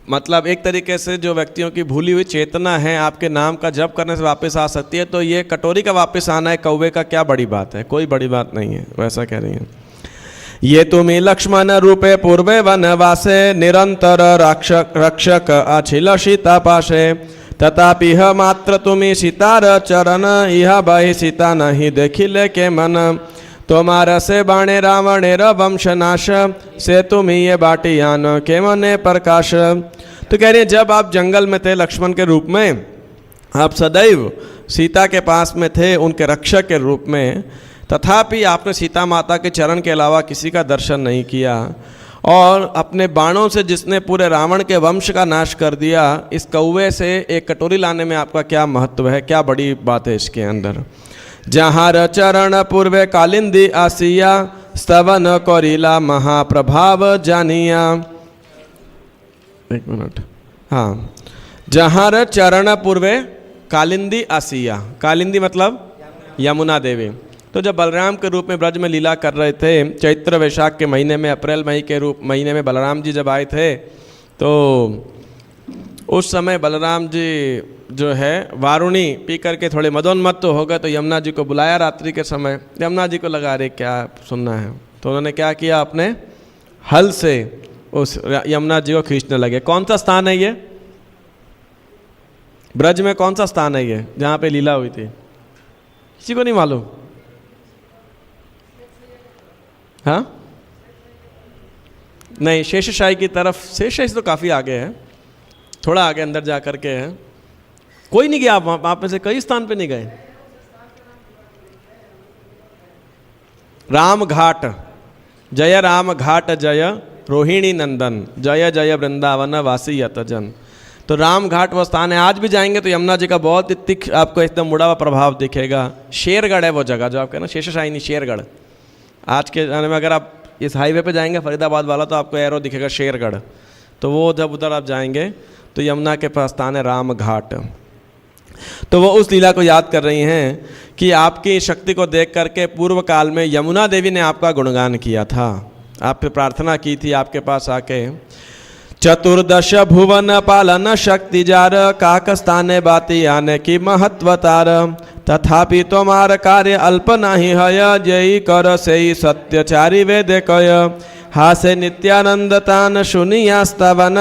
मतलब एक तरीके से जो व्यक्तियों की भूली हुई चेतना है आपके नाम का जप करने से वापस आ सकती है। तो ये कटोरी का वापस आना है कौवे का क्या बड़ी बात है? कोई बड़ी बात नहीं है, वैसा कह रही हैं। ये तुम्हें लक्ष्मण रूपे पूर्वे वनवासे, निरंतर रक्षक अछिल सीता पाशे, तथापि मात्र तुम्हें सीतार चरण, यह बहि सीता नहीं देखिले के मन, तुम्हारा से बाणे रावणेर वंशनाश, से तुम ये बाटियान के मने प्रकाश। तो कह रही है जब आप जंगल में थे लक्ष्मण के रूप में, आप सदैव सीता के पास में थे उनके रक्षक के रूप में, तथापि आपने सीता माता के चरण के अलावा किसी का दर्शन नहीं किया, और अपने बाणों से जिसने पूरे रावण के वंश का नाश कर दिया, इस कौवे से एक कटोरी लाने में आपका क्या महत्व है, क्या बड़ी बात है इसके अंदर। जहाँ चरण पूर्वे कालिंदी आसिया, स्तवन कौरिला महाप्रभाव जानिया। एक मिनट, हाँ। जहाँ चरण पूर्वे कालिंदी आसिया, कालिंदी मतलब यमुना देवी। तो जब बलराम के रूप में ब्रज में लीला कर रहे थे, चैत्र वैशाख के महीने में, अप्रैल महीने में बलराम जी जब आए थे, तो उस समय बलराम जी जो है वारुणी पी करके थोड़े मदोन्मत्त तो हो गए, तो यमुना जी को बुलाया रात्रि के समय। यमुना जी को लगा रहे क्या सुनना है, तो उन्होंने क्या किया, अपने हल से उस यमुना जी को खींचने लगे। कौन सा स्थान है ये? ब्रज में कौन सा स्थान है ये जहाँ पे लीला हुई थी? किसी को नहीं मालूम? हाँ नहीं, शेषशाही की तरफ। शेषशाही तो काफ़ी आगे है, थोड़ा आगे अंदर जा कर के है। कोई नहीं गया आप में से? कई स्थान पे नहीं गए? राम घाट, जय राम घाट जय रोहिणी नंदन, जय जय वृंदावन वासी यतजन। तो राम घाट वो स्थान है, आज भी जाएंगे तो यमुना जी का बहुत ही तिख आपको एकदम मुड़ा हुआ प्रभाव दिखेगा। शेरगढ़ है वो जगह जो आप कहना शेषशायिनी शेरगढ़। आज के जाने में अगर आप इस हाईवे पे जाएंगे फरीदाबाद वाला तो आपको एरो दिखेगा शेरगढ़, तो वो जब उधर आप जाएंगे तो यमुना के पास स्थान है राम घाट। तो वो उस लीला को याद कर रही हैं कि आपकी शक्ति को देख करके पूर्व काल में यमुना देवी ने आपका गुणगान किया था, आप पे प्रार्थना की थी आपके पास आके। चतुर्दश भुवन पालन शक्ति जार, काक स्थाने बाती आने की महत्वतार। तथापि तुम्हार कार्य अल्प नहीं है, जयी कर से सत्यचारी वेद कय। हासे नित्यानंद तान सुनियास्तवन,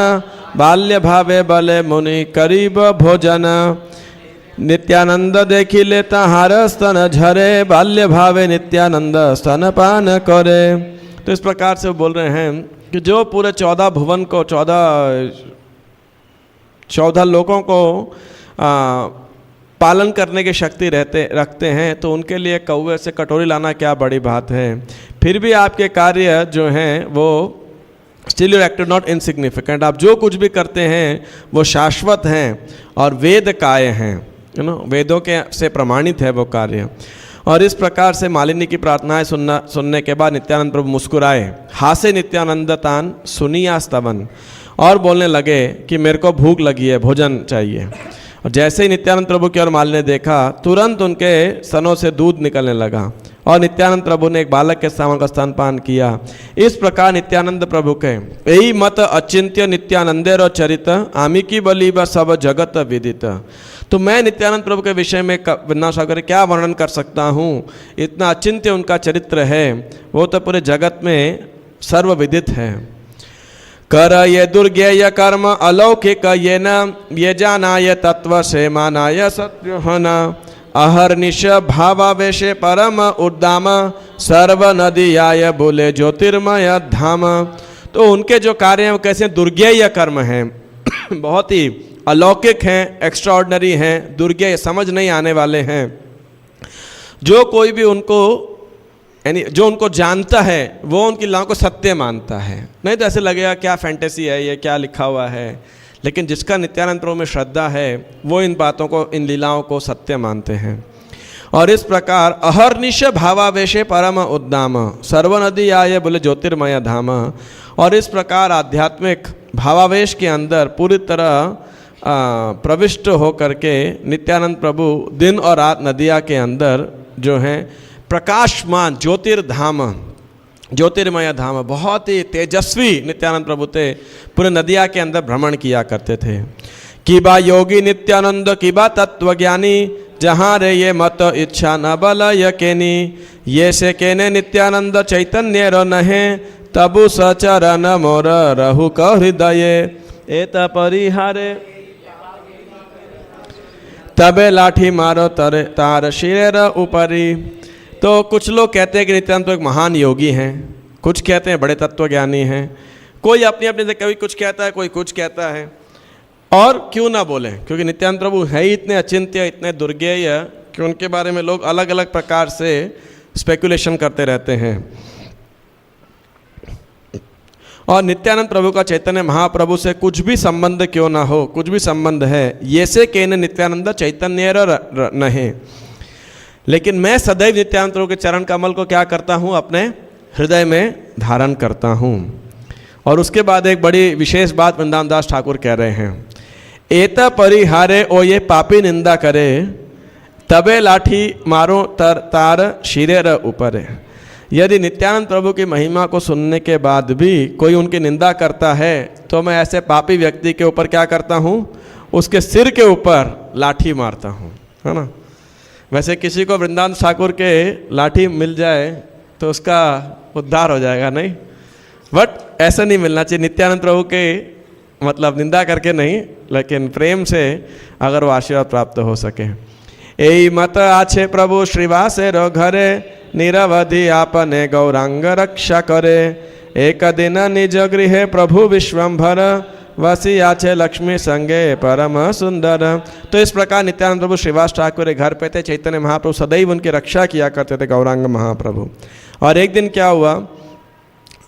बाल्य भावे बले मुनि करीब भोजन। नित्यानंद देखी ले तहार स्तन झरे, बाल्य भावे नित्यानंद स्तन पान करे। तो इस प्रकार से वो बोल रहे हैं कि जो पूरे 14 भुवन को 14 लोगों को पालन करने की शक्ति रखते हैं, तो उनके लिए कौवे से कटोरी लाना क्या बड़ी बात है। फिर भी आपके कार्य जो हैं वो still you acted not insignificant, आप जो कुछ भी करते हैं वो शाश्वत हैं और वेद काय हैं, वेदों के से प्रमाणित है वो कार्य। और इस प्रकार से मालिनी की प्रार्थनाएं सुनने के बाद नित्यानंद प्रभु मुस्कुराए। हासे नित्यानंद तान सुनिया स्तवन, और बोलने लगे कि मेरे को भूख लगी है, भोजन चाहिए। और जैसे ही नित्यानंद प्रभु की ओर मालिनी ने देखा, तुरंत उनके स्तनों से दूध निकलने लगा और नित्यानंद प्रभु ने एक बालक के सामने का स्तनपान किया। इस प्रकार नित्यानंद प्रभु के यही मत अचिंत्य नित्यानंदेर चरित, आमी की बली व सब जगत विदित। तो मैं नित्यानंद प्रभु के विषय में वृंदावन सागर क्या वर्णन कर सकता हूँ, इतना अचिंत्य उनका चरित्र है, वो तो पूरे जगत में सर्वविदित है। कर ये दुर्गेय कर्म अलौकिक ये न, ये जानाय तत्व से मानाय सत्य न। अहर्निश भावावेशे परम उद्दाम, सर्व नदी आय बोले ज्योतिर्मय धाम। तो उनके जो कार्य हैं वो कैसे दुर्गेय कर्म हैं, बहुत ही अलौकिक हैं, एक्स्ट्राऑर्डिनरी हैं, दुर्गेय समझ नहीं आने वाले हैं। जो कोई भी उनको यानी जो उनको जानता है वो उनकी लीलाओं को सत्य मानता है। नहीं तो ऐसे लगेगा क्या फैंटेसी है ये, क्या लिखा हुआ है। लेकिन जिसका नित्यानंद प्रभु में श्रद्धा है वो इन बातों को, इन लीलाओं को सत्य मानते हैं। और इस प्रकार अहर्निश भावावेशे परम उद्दाम, सर्व नदी आये बोले ज्योतिर्मय धाम। और इस प्रकार आध्यात्मिक भावावेश के अंदर पूरी तरह प्रविष्ट होकर के नित्यानंद प्रभु दिन और रात नदिया के अंदर जो हैं प्रकाशमान ज्योतिर्धाम, ज्योतिर्मय धाम, बहुत ही तेजस्वी नित्यानंद प्रभु थे, पूरे नदिया के अंदर भ्रमण किया करते थे। किबा योगी नित्यानंद किबा तत्वज्ञानी, जहाँ रे ये मत इच्छा न बल यकेनी। ये से केने नित्यानंद चैतन्य रो नहे, तबु सचरन मोर रहु क हृदय। एत परिहारे तबे लाठी मारो तरे तार शिरेर ऊपरी। तो कुछ लोग कहते हैं कि नित्यानंद तो एक महान योगी हैं, कुछ कहते हैं बड़े तत्वज्ञानी हैं, कोई अपनी अपनी कभी कुछ कहता है, कोई कुछ कहता है। और क्यों ना बोलें, क्योंकि नित्यानंद प्रभु है ही इतने अचिंत्य, इतने दुर्गेय कि उनके बारे में लोग अलग अलग प्रकार से स्पेकुलेशन करते रहते हैं। और नित्यानंद प्रभु का चैतन्य महाप्रभु से कुछ भी संबंध क्यों ना हो, कुछ भी संबंध है, ये से कहने नित्यानंद चैतन्य नहीं। लेकिन मैं सदैव नित्यानंद प्रभु के चरण कमल को क्या करता हूँ, अपने हृदय में धारण करता हूँ। और उसके बाद एक बड़ी विशेष बात वृंदावन दास ठाकुर कह रहे हैं, एता परिहारे ओ ये पापी निंदा करे, तबे लाठी मारो तार शिरेर ऊपर। यदि नित्यानंद प्रभु की महिमा को सुनने के बाद भी कोई उनकी निंदा करता है तो मैं ऐसे पापी व्यक्ति के ऊपर क्या करता हूँ, उसके सिर के ऊपर लाठी मारता हूँ, है ना। वैसे किसी को वृंदावन ठाकुर के लाठी मिल जाए तो उसका उद्धार हो जाएगा, नहीं, बट ऐसा नहीं मिलना चाहिए। नित्यानंद प्रभु के मतलब निंदा करके नहीं, लेकिन प्रेम से अगर वो आशीर्वाद प्राप्त हो सके। एई मत आछे प्रभु श्रीवासे रो घरे, निरवधि आपने गौरांग रक्षा करे। एक दिन निज गृहे प्रभु विश्वम्भर, वसी आछे लक्ष्मी संगे परम सुंदर। तो इस प्रकार नित्यानंद प्रभु श्रीवास ठाकुर घर पे थे, चैतन्य महाप्रभु सदैव उनकी रक्षा किया करते थे, गौरांग महाप्रभु। और एक दिन क्या हुआ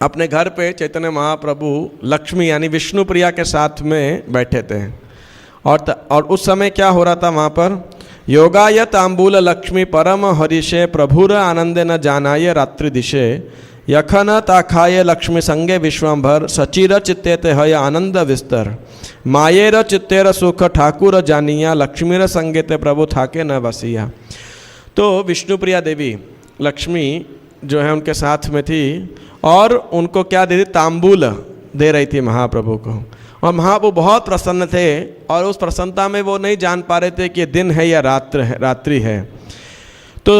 अपने घर पे चैतन्य महाप्रभु लक्ष्मी यानी विष्णु प्रिया के साथ में बैठे थे। और उस समय क्या हो रहा था वहाँ पर, योगाय तांबूल लक्ष्मी परम हरिषे प्रभुर आनंदे न जानाय रात्रि दिशे यखन ताखाय लक्ष्मी संगे विश्वंभर सचिर चित्ते ते हय आनंद विस्तर मायेर चित्तेर सुख ठाकुर जानिया लक्ष्मीर संगे ते प्रभु थाके न बसिया। तो विष्णुप्रिया देवी लक्ष्मी जो है उनके साथ में थी और उनको क्या दे रही, तांबूल दे रही थी महाप्रभु को। और महाप्रभु बहुत प्रसन्न थे और उस प्रसन्नता में वो नहीं जान पा रहे थे कि दिन है या रात्रि है। तो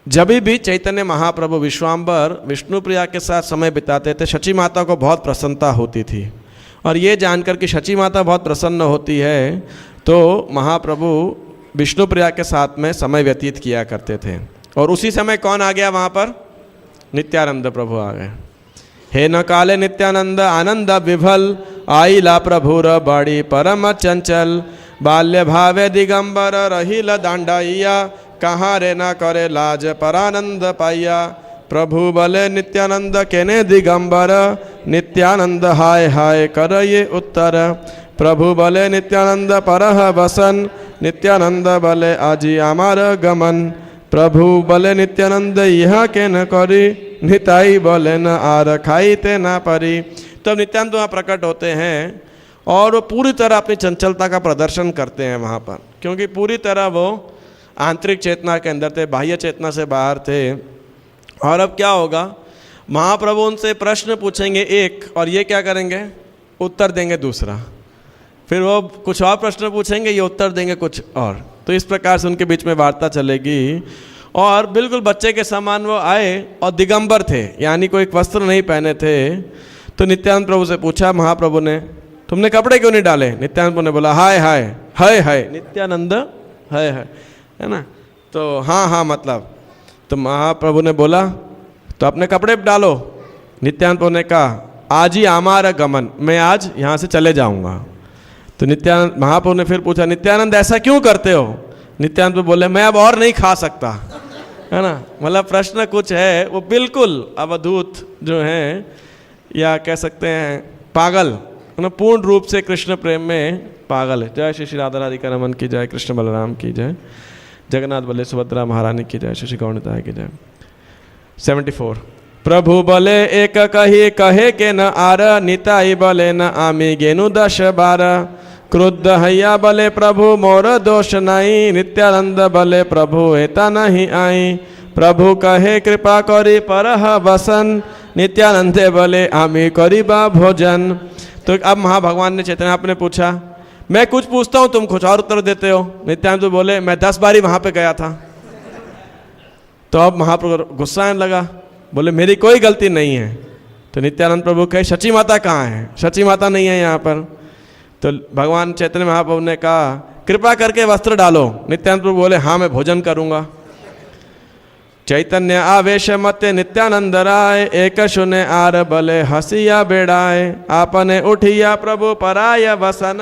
जब भी चैतन्य महाप्रभु विश्वाम्बर विष्णुप्रिया के साथ समय बिताते थे, शची माता को बहुत प्रसन्नता होती थी। और ये जानकर कि शची माता बहुत प्रसन्न होती है तो महाप्रभु विष्णुप्रिया के साथ में समय व्यतीत किया करते थे। और उसी समय कौन आ गया वहाँ पर, नित्यानंद प्रभु आ गए। हे न काले नित्यानंद आनंद विभल आईला प्रभुर बड़ी परम चंचल बाल्य भावे दिगंबर रहिल दांडाइया कहाँ रे न करे लाज परानंद पाइया प्रभु बले नित्यानंद केने दिगंबर नित्यानंद हाय हाय कर ये उत्तर प्रभु बले नित्यानंद परह बसन नित्यानंद बले आजी आमार गमन प्रभु बले नित्यानंद यह के न करी निताई बोले न आर खाई ते ना परी। तब नित्यानंद वहाँ प्रकट होते हैं और वो पूरी तरह अपनी चंचलता का प्रदर्शन करते हैं वहाँ पर, क्योंकि पूरी तरह वो आंतरिक चेतना के अंदर थे, बाह्य चेतना से बाहर थे। और अब क्या होगा, महाप्रभु उनसे प्रश्न पूछेंगे एक और ये क्या करेंगे, उत्तर देंगे दूसरा, फिर वो कुछ और प्रश्न पूछेंगे, ये उत्तर देंगे कुछ और। तो इस प्रकार से उनके बीच में वार्ता चलेगी। और बिल्कुल बच्चे के समान वो आए और दिगंबर थे, यानी कोई वस्त्र नहीं पहने थे। तो नित्यानंद प्रभु से पूछा महाप्रभु ने, तुमने कपड़े क्यों नहीं डाले? नित्यानंद प्रभु ने बोला हाय हाय हाय हाय नित्यानंद हाय हाय, है ना। तो हाँ हाँ मतलब, तो महाप्रभु ने बोला तो अपने कपड़े डालो। नित्यानंद प्रभु ने कहा आज ही हमारा गमन, मैं आज यहाँ से चले जाऊँगा। तो नित्यानंद महाप्रभु ने फिर पूछा नित्यानंद ऐसा क्यों करते हो? नित्यानंद प्रभु बोले मैं अब और नहीं खा सकता, है ना। मतलब प्रश्न कुछ है, वो बिल्कुल अवधूत जो हैं या कह सकते हैं पागल, है ना, पूर्ण रूप से कृष्ण प्रेम में पागल है। जय श्री श्री राधा राधिका रमन की जय, कृष्ण बलराम की जय, जगन्नाथ बल्ले सुभद्रा महारानी की जय, श्री गौणताय की जय। 74 प्रभु बले एक कही कहे के न आर निताई बले न आमी गेनु 10 12 क्रुद्ध हैया बले प्रभु मोर दोष नहीं नित्यानंद बले प्रभु एता नहीं आई प्रभु कहे कृपा करी परह बसन नित्यानंदे बले आमी करीबा भोजन। तो अब महाभगवान ने चैतन्य आपने पूछा, मैं कुछ पूछता हूँ तुम कुछ और उत्तर देते हो। नित्यानंद बोले मैं 10 बारी वहाँ पे गया था। तो अब महाप्रभु गुस्सा आने लगा, बोले मेरी कोई गलती नहीं है। तो नित्यानंद प्रभु कहे शची माता कहाँ है? शची माता नहीं है यहाँ पर। तो भगवान चैतन्य महाप्रभु ने कहा कृपा करके वस्त्र डालो। नित्यानंद प्रभु बोले हाँ मैं भोजन करूँगा। चैतन्य आवेश मते नित्यानंद राय एक शुने आर बले हसिया बेड़ाए आपने उठिया प्रभु पराय वसन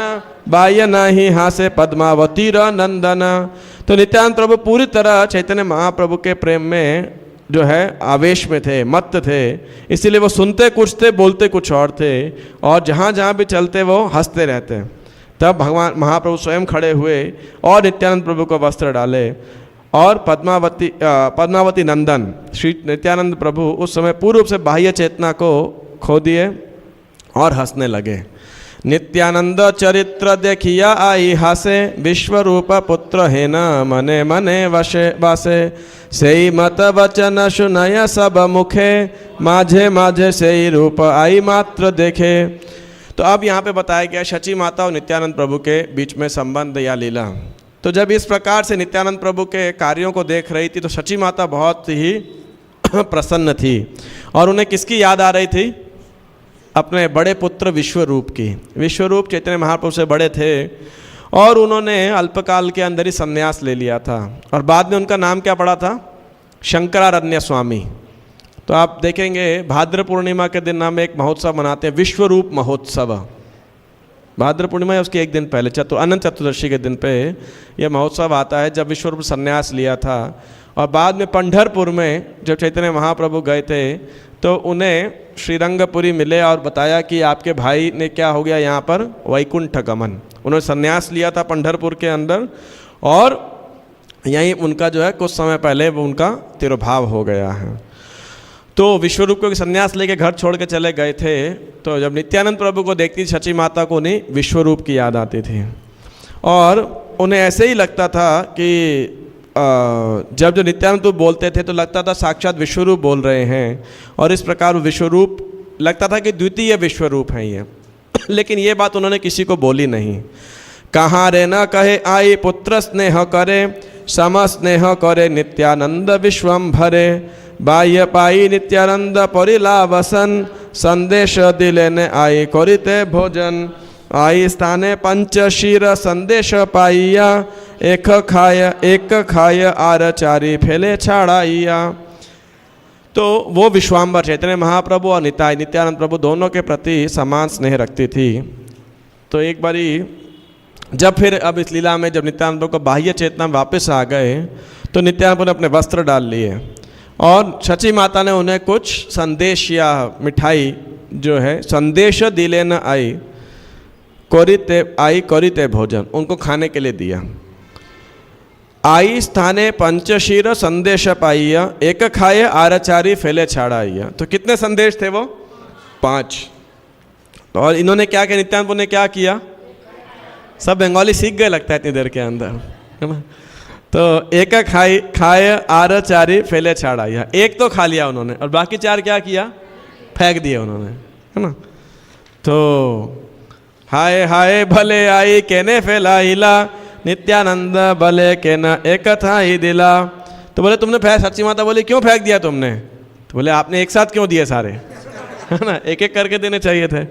बाह्य नहीं हासे पद्मावती र नंदन। तो नित्यानंद प्रभु पूरी तरह चैतन्य महाप्रभु के प्रेम में जो है आवेश में थे, मत्त थे, इसीलिए वो सुनते कुछ थे बोलते कुछ और थे और जहाँ जहाँ भी चलते वो हंसते रहते। तब भगवान महाप्रभु स्वयं खड़े हुए और नित्यानंद प्रभु को वस्त्र डाले और पद्मावती नंदन श्री नित्यानंद प्रभु उस समय पूर्ण रूप से बाह्य चेतना को खो दिए और हंसने लगे। नित्यानंद चरित्र देखिया आई हासे विश्व रूप पुत्र है न मने मने वशे वासे सेई मत वचन सुनय सब मुखे माझे माझे सेई रूप आई मात्र देखे। तो अब यहाँ पे बताया गया शची माता और नित्यानंद प्रभु के बीच में संबंध या लीला। तो जब इस प्रकार से नित्यानंद प्रभु के कार्यों को देख रही थी तो शची माता बहुत ही प्रसन्न थी और उन्हें किसकी याद आ रही थी? अपने बड़े पुत्र विश्वरूप की। विश्वरूप चैतन्य महाप्रभु से बड़े थे और उन्होंने अल्पकाल के अंदर ही संन्यास ले लिया था और बाद में उनका नाम क्या पड़ा था? शंकरारण्य स्वामी। तो आप देखेंगे भाद्र पूर्णिमा के दिन हम एक महोत्सव मनाते हैं, विश्वरूप महोत्सव। भाद्र पूर्णिमा है उसके एक दिन पहले अनंत चतुर्दशी के दिन पे यह महोत्सव आता है जब विश्वरूप संन्यास लिया था। और बाद में पंढरपुर में जब चैतन्य महाप्रभु गए थे तो उन्हें श्रीरंगपुरी मिले और बताया कि आपके भाई ने क्या हो गया यहाँ पर वैकुंठ गमन। उन्होंने संन्यास लिया था पंढरपुर के अंदर और यहीं उनका जो है कुछ समय पहले वो उनका तिरोभाव हो गया है। तो विश्वरूप को संन्यास लेके घर छोड़ के चले गए थे। तो जब नित्यानंद प्रभु को देखती सची माता को उन्हें विश्वरूप की याद आती थी और उन्हें ऐसे ही लगता था कि जब जो नित्यानंद प्रभु बोलते थे तो लगता था साक्षात विश्वरूप बोल रहे हैं और इस प्रकार विश्वरूप लगता था कि द्वितीय विश्वरूप हैं ये। लेकिन ये बात उन्होंने किसी को बोली नहीं। कहाँ रे न कहे आई पुत्र स्नेह करे, सम स्नेह करे नित्यानंद विश्वम भरे, बाह्य पाई नित्यानंद परिलावसन, संदेश दिले ने आई करिते भोजन, आई स्थाने पंचशीर संदेश पाइया, एक खाय आर चारी फैले छाड़ाइया। तो वो विश्वाम्बर चैतन्य महाप्रभु और नित्यानंद प्रभु दोनों के प्रति समान स्नेह रखती थी। तो एक बारी जब फिर अब इस लीला में जब नित्यानंद प्रभु को बाह्य चेतना में वापस आ गए तो नित्यानंद प्रभु ने अपने वस्त्र डाल लिए और शची माता ने उन्हें कुछ संदेश या मिठाई जो है संदेश दिले न आई करिते भोजन उनको खाने के लिए दिया। आई स्थाने पंचशीर संदेश पाइया, एक खाए आरचारी फैले छाड़ाइया। तो कितने संदेश थे वो? 5। और इन्होंने क्या किया, नित्यानंद ने क्या किया? सब बंगाली सीख गए लगता है इतनी देर के अंदर, है ना। तो एक खाए आरचारी फैले छाड़ाइया, एक तो खा लिया उन्होंने और बाकी 4 क्या किया? फेंक दिए उन्होंने, है ना। तो हाय हाय भले आई केने फैलाइला, नित्यानंद भले के न एक था ही दिला। तो बोले तुमने फेंक, सच्ची माता बोली क्यों फेंक दिया तुमने? तो बोले आपने एक साथ क्यों दिए सारे, है ना, एक एक करके देने चाहिए थे।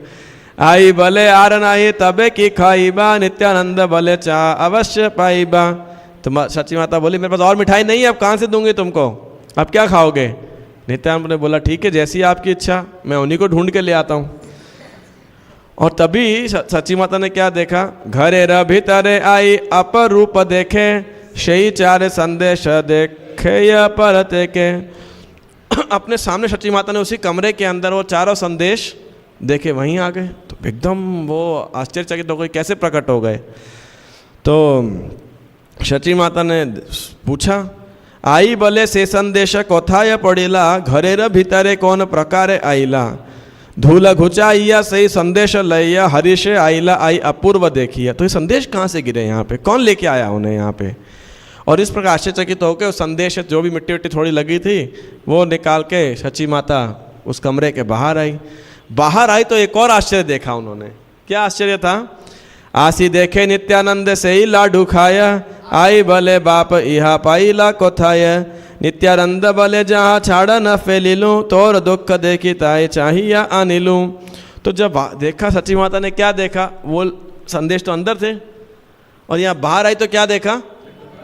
आई भले आर नाही तबे की खाईबा, नित्यानंद भले चाह अवश्य पाईबा। तो सच्ची माता बोली मेरे पास और मिठाई नहीं है, अब कहाँ से दूंगी तुमको, अब क्या खाओगे? नित्यानंद ने बोला ठीक है जैसी आपकी इच्छा, मैं उन्हीं को ढूंढ के ले आता हूँ। और तभी सच्ची माता ने क्या देखा? घरे र भीतरे आई अपरूप देखे, शही 4 संदेश देखे या परते के। अपने सामने सच्ची माता ने उसी कमरे के अंदर वो 4 संदेश देखे, वहीं आ गए। तो एकदम वो आश्चर्यचकित हो गए, कैसे प्रकट हो गए? तो सच्ची माता ने पूछा आई भले से संदेश कोथाय पड़ेला, घरे र भीतरे कौन प्रकारे आईला, धूल घुचाइया सही संदेश लैया, हरीश आईला आई अपूर्व देखिया। तो ये संदेश कहाँ से गिरे यहाँ पे, कौन लेके आया उन्हें यहाँ पे? और इस प्रकार आश्चर्यचकित होकर उस संदेश जो भी मिट्टी विट्टी थोड़ी लगी थी वो निकाल के सच्ची माता उस कमरे के बाहर आई। तो एक और आश्चर्य देखा उन्होंने। क्या आश्चर्य था? आसी देखे नित्यानंद से ही लाडू खाया, आई भले बाप इहा पाईला कोथाया, नित्यानंद भले जहाँ छाड़ा न फैलिलूँ, तोर दुख देखी ताई चाहिया अनिलूँ। तो जब देखा सच्ची माता ने क्या देखा, वो संदेश तो अंदर थे और यहाँ बाहर आई तो क्या देखा?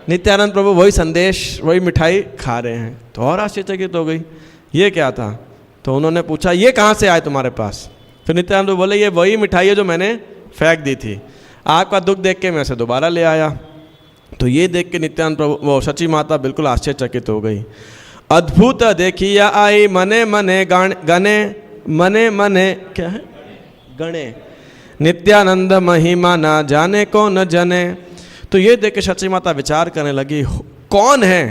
नित्यानंद प्रभु वही संदेश वही मिठाई खा रहे हैं। तो और आश्चर्यचकित हो गई, ये क्या था? तो उन्होंने पूछा ये कहाँ से आए तुम्हारे पास? फिर नित्यानंद प्रभु बोले ये वही मिठाई है जो मैंने फेंक दी थी, आपका दुख देख के मैं इसे दोबारा ले आया। तो ये देख के नित्यानंद प्रभु वो सच्ची माता बिल्कुल आश्चर्यचकित हो गई। अद्भुत देखिया आई मने मने गणे, मने मने क्या है गणे, नित्यानंद महिमा ना जाने को न जने। तो ये देख के सच्ची माता विचार करने लगी कौन है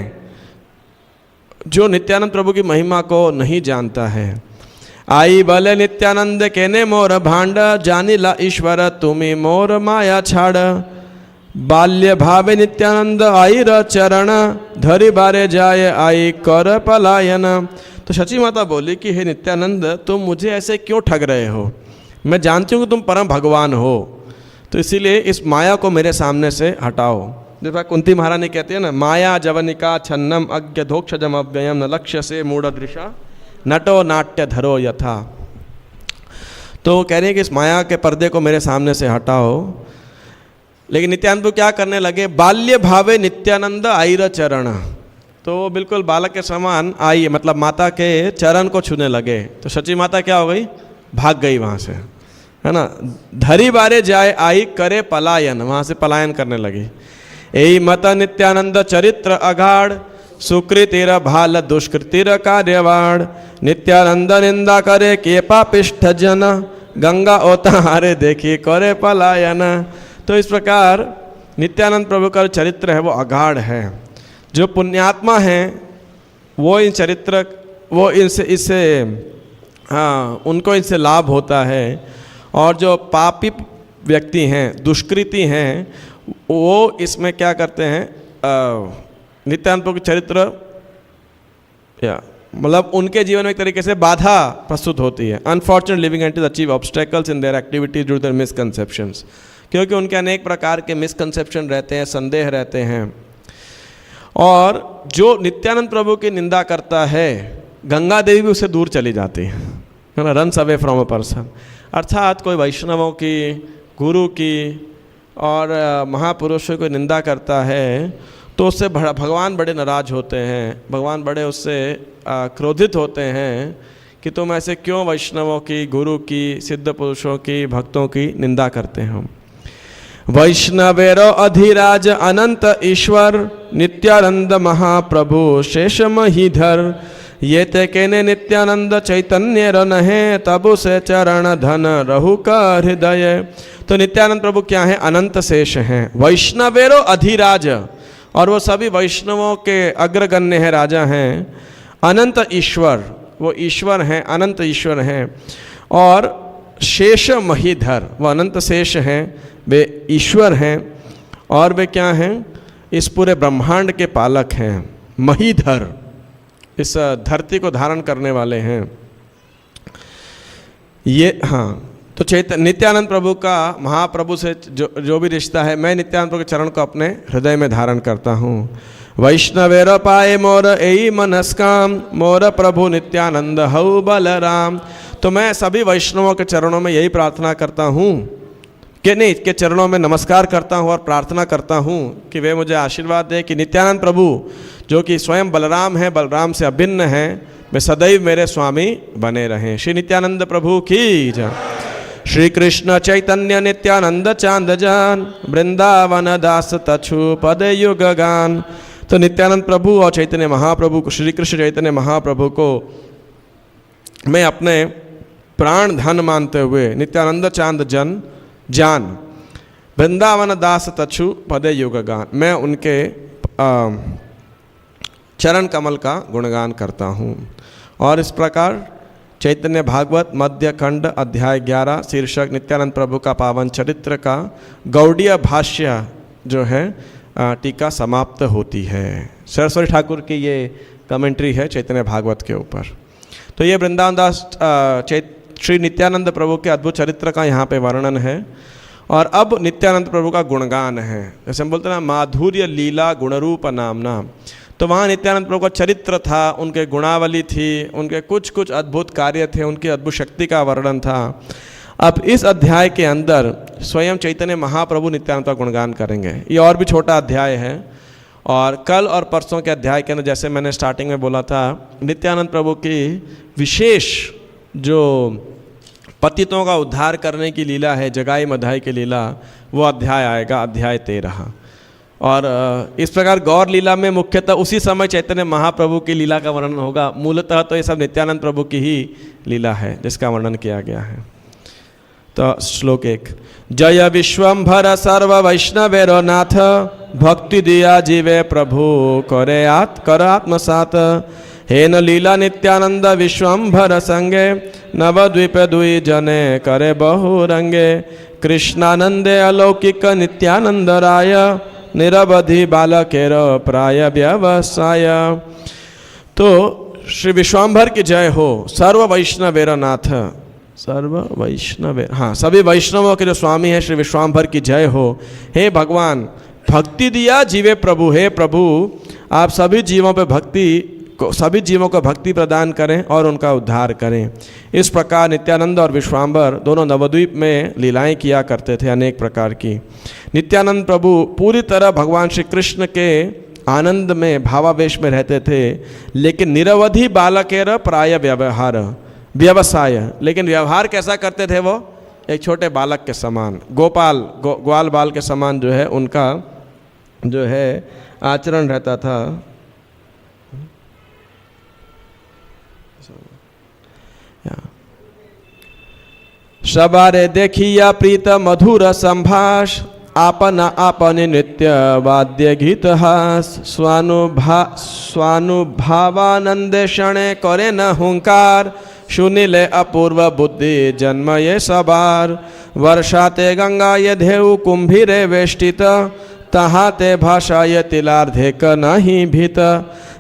जो नित्यानंद प्रभु की महिमा को नहीं जानता है। आई भले नित्यानंद केने मोर भांड, जानिला ईश्वर तुम्हें मोर माया छाड़, बाल्य भावे नित्यानंद आई र चरण, धरी बारे जाए आई कर पलायन। तो सच्ची माता बोली कि हे नित्यानंद तुम मुझे ऐसे क्यों ठग रहे हो, मैं जानती हूँ कि तुम परम भगवान हो, तो इसीलिए इस माया को मेरे सामने से हटाओ। जैसा कुंती महारानी कहती है ना, माया जवनिका छन्नम अज्ञ धोक्षजम अव्ययम न लक्ष्य से मूढ़ दृशा नटो नाट्य धरो यथा। तो कह रही है कि इस माया के पर्दे को मेरे सामने से हटाओ। लेकिन नित्यानंद क्या करने लगे? बाल्य भावे नित्यानंद आईर चरण, तो वो बिल्कुल बालक के समान आई, मतलब माता के चरण को छूने लगे। तो सच्ची माता क्या हो गई? भाग गई वहाँ से, है ना। धरी बारे जाए आई करे पलायन, वहाँ से पलायन करने लगी। यही मत नित्यानंद चरित्र अगाढ़, सुकृतिर भाल दुष्कृतिर कार्यवाण, नित्यानंद निंदा करे के पापिष्ठ जन, गंगा ओतारे देखी करे पलायन। तो इस प्रकार नित्यानंद प्रभु का चरित्र है वो अगाढ़ है। जो पुण्यात्मा हैं वो इन चरित्र वो इससे उनको इनसे लाभ होता है, और जो पापी व्यक्ति हैं, दुष्कृति हैं, वो इसमें क्या करते हैं, नित्यानंद प्रभु के चरित्र मतलब उनके जीवन में एक तरीके से बाधा प्रस्तुत होती है। Unfortunate living entities achieve obstacles in their activities due to their misconceptions, क्योंकि उनके अनेक प्रकार के मिसकंसेप्शन रहते हैं, संदेह रहते हैं। और जो नित्यानंद प्रभु की निंदा करता है, गंगा देवी भी उससे दूर चली जाती है ना, runs away from a person. अर्थात कोई वैष्णवों की, गुरु की और महापुरुषों की निंदा करता है तो उससे भगवान बड़े नाराज होते हैं, भगवान बड़े उससे क्रोधित होते हैं कि तुम ऐसे क्यों वैष्णवों की, गुरु की, सिद्ध पुरुषों की, भक्तों की निंदा करते हो। वैष्णवेरो अधिराज अनंत ईश्वर, नित्यानंद महाप्रभु शेष महीधर, ये ते केने नित्यानंद चैतन्य रन है, तबु से चरण धन रहु का हृदय। तो नित्यानंद प्रभु क्या है, अनंत शेष हैं। वैष्णवेरो अधिराज, और वो सभी वैष्णवों के अग्रगण्य है, राजा हैं। अनंत ईश्वर, वो ईश्वर हैं, अनंत ईश्वर हैं। और शेष महीधर, वो अनंत शेष हैं, वे ईश्वर हैं। और वे क्या हैं, इस पूरे ब्रह्मांड के पालक हैं। महीधर, इस धरती को धारण करने वाले हैं ये। हाँ, तो नित्यानंद प्रभु का महाप्रभु से जो भी रिश्ता है, मैं नित्यानंद प्रभु के चरण को अपने हृदय में धारण करता हूँ। वैष्णवेर पाए मोर एई मनस्काम, मोर प्रभु नित्यानंद हऊ बलराम। तो मैं सभी वैष्णवों के चरणों में यही प्रार्थना करता हूँ कि नहीं, के चरणों में नमस्कार करता हूँ और प्रार्थना करता हूँ कि वे मुझे आशीर्वाद दे कि नित्यानंद प्रभु जो कि स्वयं बलराम हैं, बलराम से अभिन्न हैं, वे सदैव मेरे स्वामी बने रहें। श्री नित्यानंद प्रभु की जय। श्री कृष्ण चैतन्य नित्यानंद चांद जान, वृंदावन दास तछु पद युग गान। तो नित्यानंद प्रभु और चैतन्य महाप्रभु को, श्री कृष्ण चैतन्य महाप्रभु को मैं अपने प्राण धन मानते हुए, नित्यानंद चांद जन जान, वृंदावन दास तछु पद युग गान, मैं उनके चरण कमल का गुणगान करता हूँ। और इस प्रकार चैतन्य भागवत मध्य खंड अध्याय 11 शीर्षक नित्यानंद प्रभु का पावन चरित्र का गौड़ीय भाष्य जो है टीका समाप्त होती है। सरस्वती ठाकुर की ये कमेंट्री है चैतन्य भागवत के ऊपर। तो ये वृंदावन दास श्री नित्यानंद प्रभु के अद्भुत चरित्र का यहाँ पे वर्णन है। और अब नित्यानंद प्रभु का गुणगान है। जैसे हम बोलते हैं ना, माधुर्य लीला गुणरूप नामना, तो वहाँ नित्यानंद प्रभु का चरित्र था, उनके गुणावली थी, उनके कुछ कुछ अद्भुत कार्य थे, उनकी अद्भुत शक्ति का वर्णन था। अब इस अध्याय के अंदर स्वयं चैतन्य महाप्रभु नित्यानंद का गुणगान करेंगे। ये और भी छोटा अध्याय है, और कल और परसों के अध्याय के अंदर जैसे मैंने स्टार्टिंग में बोला था, नित्यानंद प्रभु की विशेष जो पतितों का उद्धार करने की लीला है, जगाई मधाई की लीला, वो अध्याय आएगा, अध्याय 13। और इस प्रकार गौर लीला में मुख्यतः उसी समय चैतन्य महाप्रभु की लीला का वर्णन होगा। मूलतः तो ये सब नित्यानंद प्रभु की ही लीला है जिसका वर्णन किया गया है। तो श्लोक 1, जय विश्वम्भर सर्व वैष्णवेरो नाथ, भक्ति दिया जीवे प्रभु करे कर आत्मसात। हेन लीला नित्यानंद विश्वम्भर संगे, नवद्वीप दुई जने करे बहु रंगे। कृष्णानंदे अलौकिक नित्यानंद राय, निरवधि बालकेर प्राय व्यवसाय। तो श्री विश्वम्भर की जय हो, सर्व वैष्णवेर नाथ, सर्व वैष्णव, हाँ सभी वैष्णवों के जो स्वामी हैं श्री विश्वम्भर की जय हो। हे भगवान, भक्ति दिया जीवे प्रभु, हे प्रभु आप सभी जीवों पे सभी जीवों को भक्ति प्रदान करें और उनका उद्धार करें। इस प्रकार नित्यानंद और विश्वाम्बर दोनों नवद्वीप में लीलाएं किया करते थे अनेक प्रकार की। नित्यानंद प्रभु पूरी तरह भगवान श्री कृष्ण के आनंद में भावावेश में रहते थे, लेकिन निरवधि बालकेर प्राय व्यवसाय, लेकिन व्यवहार कैसा करते थे वो, एक छोटे बालक के समान, ग्वाल बाल के समान जो है उनका जो है आचरण रहता था। सबारे देखिया प्रीत मधुर संभाष, आपना आपने नृत्य वाद्य गीत हास, स्वानुभावानंद क्षणे करे न हुंकार, सुनिले अपूर्व बुद्धि जन्म ये सबार, वर्षाते गंगा ये धेउ कुंभीरे वेष्टित, तहाते भाषा ये तिलार्धे क नहीं भीत,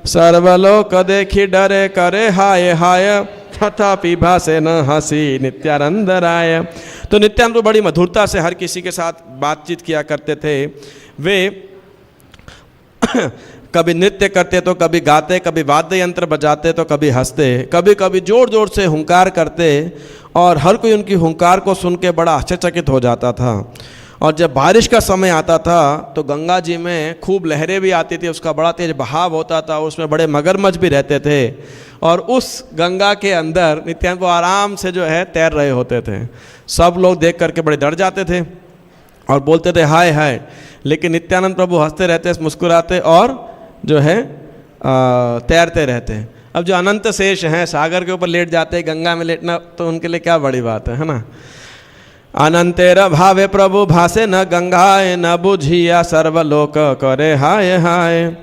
सर्वलोक देखी डरे करे हाय हाय, तथापि भासे न हंसी नित्यानंद राय। तो नित्यानंद बड़ी मधुरता से हर किसी के साथ बातचीत किया करते थे। वे कभी नृत्य करते तो कभी गाते, कभी वाद्य यंत्र बजाते तो कभी हंसते, कभी कभी जोर जोर से हुंकार करते और हर कोई उनकी हुंकार को सुन के बड़ा आश्चर्यचकित हो जाता था। और जब बारिश का समय आता था तो गंगा जी में खूब लहरें भी आती थी, उसका बड़ा तेज बहाव होता था, उसमें बड़े मगरमच्छ भी रहते थे और उस गंगा के अंदर नित्यानंद वो आराम से जो है तैर रहे होते थे। सब लोग देख करके बड़े डर जाते थे और बोलते थे हाय हाय, लेकिन नित्यानंद प्रभु हंसते रहते, मुस्कुराते और जो है तैरते रहते। अब जो अनंत शेष हैं सागर के ऊपर लेट जाते, गंगा में लेटना तो उनके लिए क्या बड़ी बात है ना। अनंतेर भावे प्रभु भासे न गंगाए, न बुझिया सर्वलोक करे हाय हाय।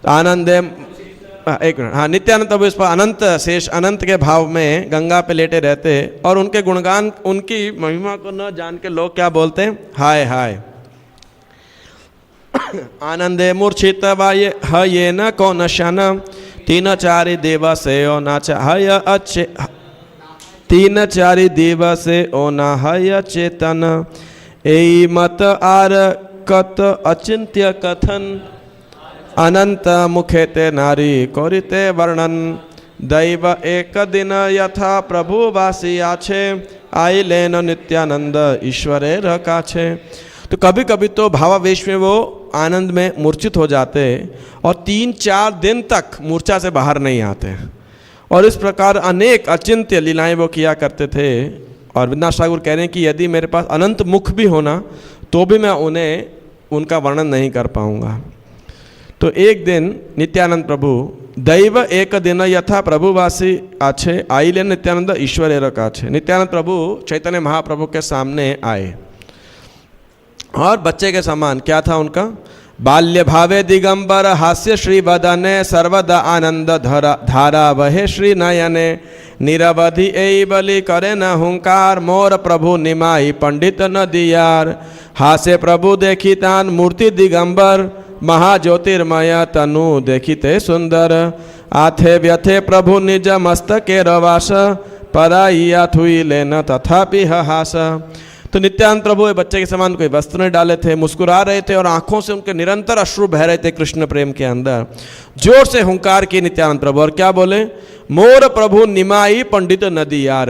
आनंदे एक मिनट, हाँ, नित्यानंद प्रभु इस पर अनंत शेष अनंत के भाव में गंगा पे लेटे रहते और उनके गुणगान, उनकी महिमा को न जान के लोग क्या बोलते हैं, हाय हाय। आनंदे मूर्छित वाये हये न कौन शन, तीन चारि दिवसे ओ नाच हय अच्छे, तीन चारि दिवसे ओ न हय चेतन, एई मत आर कत अचिंत्य कथन, अनंत मुखे ते नारी करिते वर्णन, दैव एक दिन यथा प्रभु वासी आछे, आइलेन नित्यानंद ईश्वरे रकाछे। तो कभी कभी तो भावावेश में वो आनंद में मूर्छित हो जाते और 3-4 दिन तक मूर्छा से बाहर नहीं आते और इस प्रकार अनेक अचिंत्य लीलाएं वो किया करते थे। और विद्यानाथ ठाकुर कह रहे हैं कि यदि मेरे पास अनंत मुख भी होना तो भी मैं उन्हें उनका वर्णन नहीं कर पाऊंगा। तो एक दिन नित्यानंद प्रभु दैव एक दिन यथा प्रभुवासी आछे, आइले नित्यानंद ईश्वर एरक आछे। नित्यानंद प्रभु चैतन्य महाप्रभु के सामने आए और बच्चे के समान, क्या था उनका, बाल्य भावे दिगंबर हास्य श्री वदने, सर्वदा आनंद धारा वहे श्री नयने, निरवधि एई बलि करे न हुंकार, मोर प्रभु निमाई पंडित न दियार, हास्य प्रभु देखी तान मूर्ति दिगंबर, महाज्योतिर्मय तनु देखिते सुंदर, आथे व्यथे प्रभु निज मस्तके रवास, पराइया थुई लेन तथापि हास। तो नित्यानंद प्रभु बच्चे के समान कोई वस्त्र नहीं डाले थे, मुस्कुरा रहे थे और आंखों से उनके निरंतर अश्रु बह रहे थे कृष्ण प्रेम के अंदर। जोर से हुंकार की नित्यानंद प्रभु और क्या बोले, मोर प्रभु निमाई पंडित नदियार।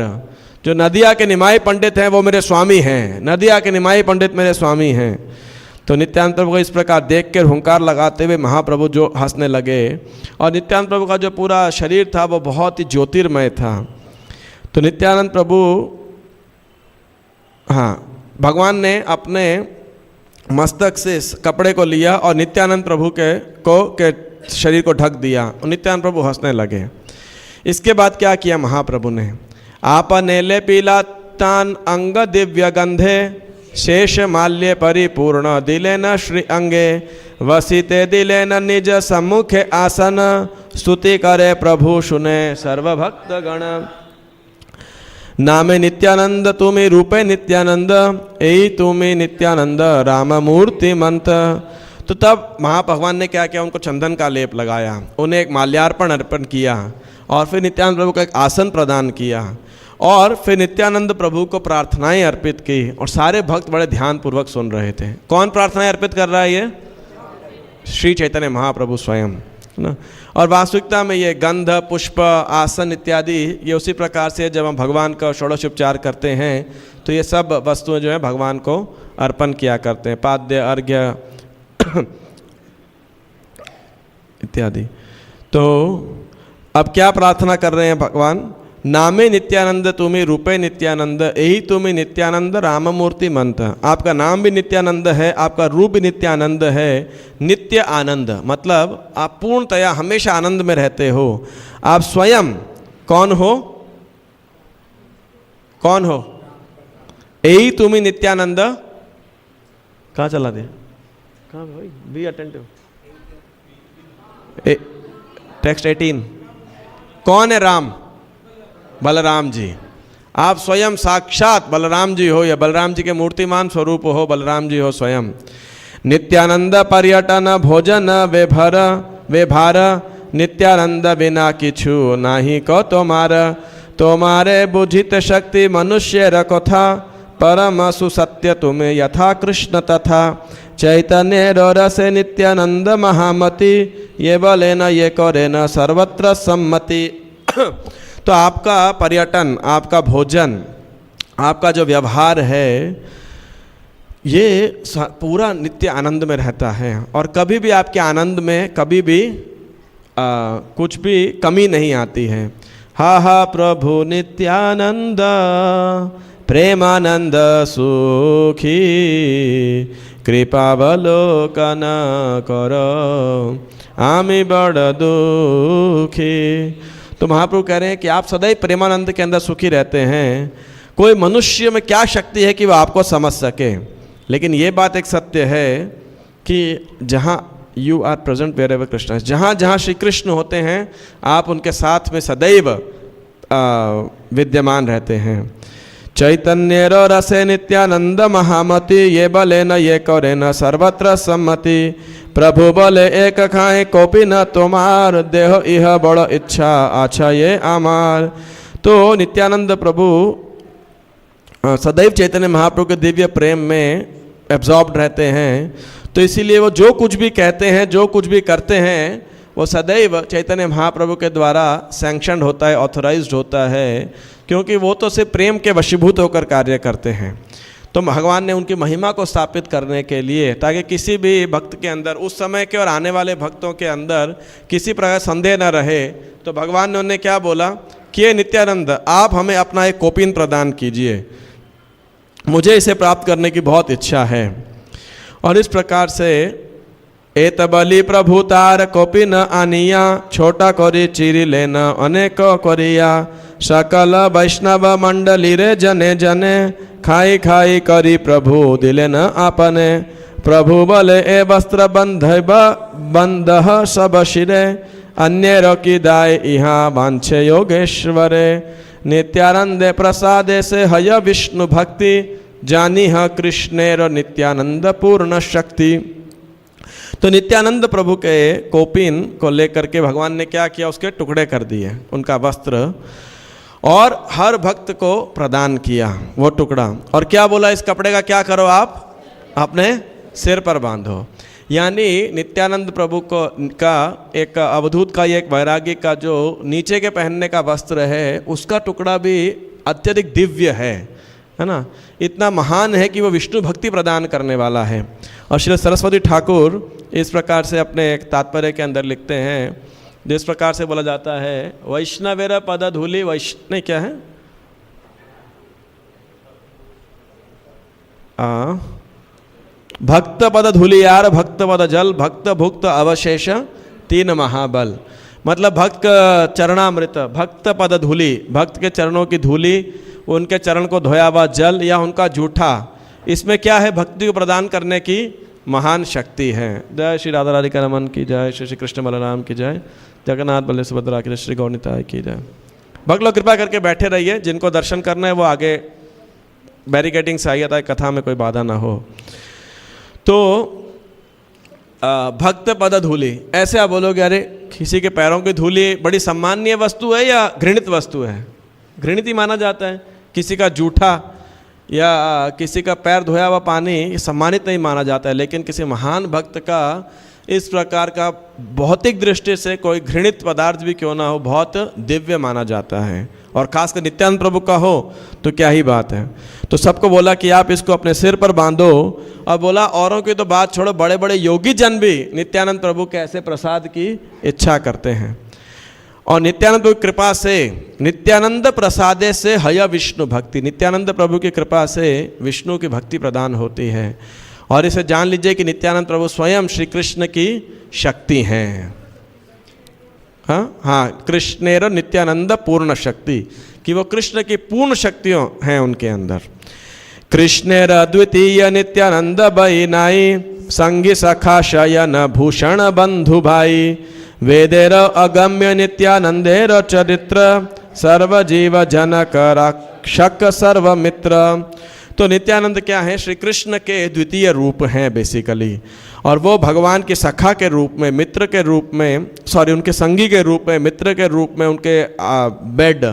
जो नदिया के निमाई पंडित हैं वो मेरे स्वामी हैं, नदिया के निमाई पंडित मेरे स्वामी हैं। तो नित्यानंद प्रभु को इस प्रकार देख कर हुंकार लगाते हुए महाप्रभु जो हंसने लगे और नित्यानंद प्रभु का जो पूरा शरीर था वो बहुत ही ज्योतिर्मय था। तो नित्यानंद प्रभु, हाँ, भगवान ने अपने मस्तक से इस कपड़े को लिया और नित्यानंद प्रभु के शरीर को ढक दिया और नित्यानंद प्रभु हंसने लगे। इसके बाद क्या किया महाप्रभु ने, आपने ले पीला तान अंग दिव्य गंधे, शेष माल्य परिपूर्ण दिले न श्री अंगे, वसिते दिले न निज सम्मुखे आसन, स्तुति करे प्रभु सुने सर्वभक्त गण, नामे नित्यानंद तुम्हें रूपे नित्यानंद, यही तुम्हें नित्यानंद राम मूर्ति मंत। तो तब महाभगवान ने क्या किया, उनको चंदन का लेप लगाया, उन्हें एक माल्यार्पण अर्पण किया और फिर नित्यानंद प्रभु को एक आसन प्रदान किया और फिर नित्यानंद प्रभु को प्रार्थनाएं अर्पित की और सारे भक्त बड़े ध्यानपूर्वक सुन रहे थे। कौन प्रार्थनाएं अर्पित कर रहा है, ये श्री चैतन्य महाप्रभु स्वयं ना। और वास्तविकता में ये गंध, पुष्प, आसन इत्यादि ये उसी प्रकार से जब हम भगवान का षोडशोपचार करते हैं तो ये सब वस्तुएं जो है भगवान को अर्पण किया करते हैं, पाद्य, अर्घ्य इत्यादि। तो अब क्या प्रार्थना कर रहे हैं भगवान, नामे नित्यानंद तुम्हें रूपे नित्यानंद, यही तुम्हें नित्यानंद राम मूर्ति मंत। आपका नाम भी नित्यानंद है, आपका रूप भी नित्यानंद है। नित्य आनंद मतलब आप पूर्णतया हमेशा आनंद में रहते हो। आप स्वयं कौन हो? कौन हो? यही तुम्ही नित्यानंद। कहाँ चला दिया? कहाँ भाई? Be attentive. टेक्स्ट 18। कौन है राम? बलराम जी। आप स्वयं साक्षात बलराम जी हो, या बलराम जी के मूर्तिमान स्वरूप हो, बलराम जी हो स्वयं। नित्यानंद पर्यटन भोजन वे भार, नित्यानंद बिना किछु नाही को तुम्हारे बुझित शक्ति मनुष्य रखोथा, परम सुसत्य तुम्हें यथा कृष्ण तथा, चैतन्य रसे नित्यानंद महामति, ये बोले न ये करे न सर्वत्र सम्मति। तो आपका पर्यटन, आपका भोजन, आपका जो व्यवहार है, ये पूरा नित्य आनंद में रहता है, और कभी भी आपके आनंद में कभी भी कुछ भी कमी नहीं आती है। हा हा प्रभु नित्यानंद प्रेमानंद सुखी, कृपावलोकन करो आमी बड़ दुखी। तो महाप्रभु कह रहे हैं कि आप सदैव प्रेमानंद के अंदर सुखी रहते हैं। कोई मनुष्य में क्या शक्ति है कि वह आपको समझ सके, लेकिन ये बात एक सत्य है कि जहाँ you are present wherever Krishna, जहाँ जहाँ श्री कृष्ण होते हैं आप उनके साथ में सदैव विद्यमान रहते हैं। चैतन्य रसे नित्यानंद महामति, ये बले न ये करे न सर्वत्र सम्मति, प्रभु बोले एक खाए कोपी न तुम्हार, देह इह बड़ इच्छा आछा ये आमार। तो नित्यानंद प्रभु सदैव चैतन्य महाप्रभु के दिव्य प्रेम में एब्जॉर्ब्ड रहते हैं, तो इसीलिए वो जो कुछ भी कहते हैं, जो कुछ भी करते हैं, वो सदैव चैतन्य महाप्रभु के द्वारा सैंक्शनड होता है, ऑथोराइज्ड होता है, क्योंकि वो तो सिर्फ प्रेम के वशीभूत होकर कार्य करते हैं। तो भगवान ने उनकी महिमा को स्थापित करने के लिए, ताकि किसी भी भक्त के अंदर, उस समय के और आने वाले भक्तों के अंदर किसी प्रकार संदेह न रहे, तो भगवान ने उन्हें क्या बोला कि नित्यानंद आप हमें अपना एक कोपिन प्रदान कीजिए, मुझे इसे प्राप्त करने की बहुत इच्छा है। और इस प्रकार से एत बलि प्रभुतार कोपिन आनिया, छोटा कोरी चीरी लेना अनेक कोरिया, सकल वैष्णव मंडली रे जने जने, खाई खाई करी प्रभु दिले न आपने, प्रभु बोले ए वस्त्र बंध सब शिरे, अन्य रकी दाय इहाँ वांछे योगेश्वरे, नित्यानंदे प्रसादे से हय विष्णु भक्ति, जानी ह कृष्णेर नित्यानंद पूर्ण शक्ति। तो नित्यानंद प्रभु के कोपिन को लेकर के भगवान ने क्या किया, उसके टुकड़े कर दिए, उनका वस्त्र, और हर भक्त को प्रदान किया वो टुकड़ा, और क्या बोला, इस कपड़े का क्या करो, आप अपने सिर पर बांधो। यानी नित्यानंद प्रभु को का एक अवधूत का, एक वैरागी का जो नीचे के पहनने का वस्त्र है, उसका टुकड़ा भी अत्यधिक दिव्य है ना, इतना महान है कि वो विष्णु भक्ति प्रदान करने वाला है। और श्री सरस्वती ठाकुर इस प्रकार से अपने एक तात्पर्य के अंदर लिखते हैं, जिस प्रकार से बोला जाता है, वैष्णवेर पद धूलि नहीं क्या है, भक्त पद धूलि यार, भक्त पद जल, भक्त भुक्त अवशेष तीन महाबल। मतलब भक्त चरणामृत, भक्त पद धूलि, भक्त के चरणों की धूलि, उनके चरण को धोया हुआ जल या उनका जूठा, इसमें क्या है, भक्ति को प्रदान करने की महान शक्ति है। जय श्री राधा राधिका रमन की जय, श्री कृष्ण बलराम की जय, जगन्नाथ बलदेव सुभद्रा की जय, श्री गौरनिताय की जय। भक्त लोग कृपा करके बैठे रहिए, जिनको दर्शन करना है वो आगे बैरिकेडिंग से आइए, ताकि कथा में कोई बाधा ना हो। तो भक्त पद धूलि, ऐसे आप बोलोगे अरे किसी के पैरों की धूलि बड़ी सम्माननीय वस्तु है या घृणित वस्तु है? घृणित ही माना जाता है। किसी का जूठा या किसी का पैर धोया हुआ पानी सम्मानित नहीं माना जाता है, लेकिन किसी महान भक्त का इस प्रकार का भौतिक दृष्टि से कोई घृणित पदार्थ भी क्यों ना हो, बहुत दिव्य माना जाता है, और खासकर नित्यानंद प्रभु का हो तो क्या ही बात है। तो सबको बोला कि आप इसको अपने सिर पर बांधो, और बोला औरों की तो बात छोड़ो, बड़े बड़े योगी जन भी नित्यानंद प्रभु के ऐसे प्रसाद की इच्छा करते हैं। और नित्यानंद प्रभु की कृपा से, नित्यानंद प्रसादे से हय विष्णु भक्ति, नित्यानंद प्रभु की कृपा से विष्णु की भक्ति प्रदान होती है। और इसे जान लीजिए कि नित्यानंद प्रभु स्वयं श्री कृष्ण की शक्ति हैं। हाँ, कृष्णेर नित्यानंद पूर्ण शक्ति, कि वो कृष्ण की पूर्ण शक्तियों हैं उनके अंदर। कृष्णेर अद्वितीय नित्यानंद बहिनाई, संगी सखा शयन भूषण बंधु भाई, वेदेर अगम्य नित्यानंदेर चरित्र, सर्वजीव जनक रक्षक सर्वमित्र। तो नित्यानंद क्या है? श्री कृष्ण के द्वितीय रूप हैं बेसिकली, और वो भगवान के सखा के रूप में, मित्र के रूप में, उनके संगी के रूप में, मित्र के रूप में, उनके बेड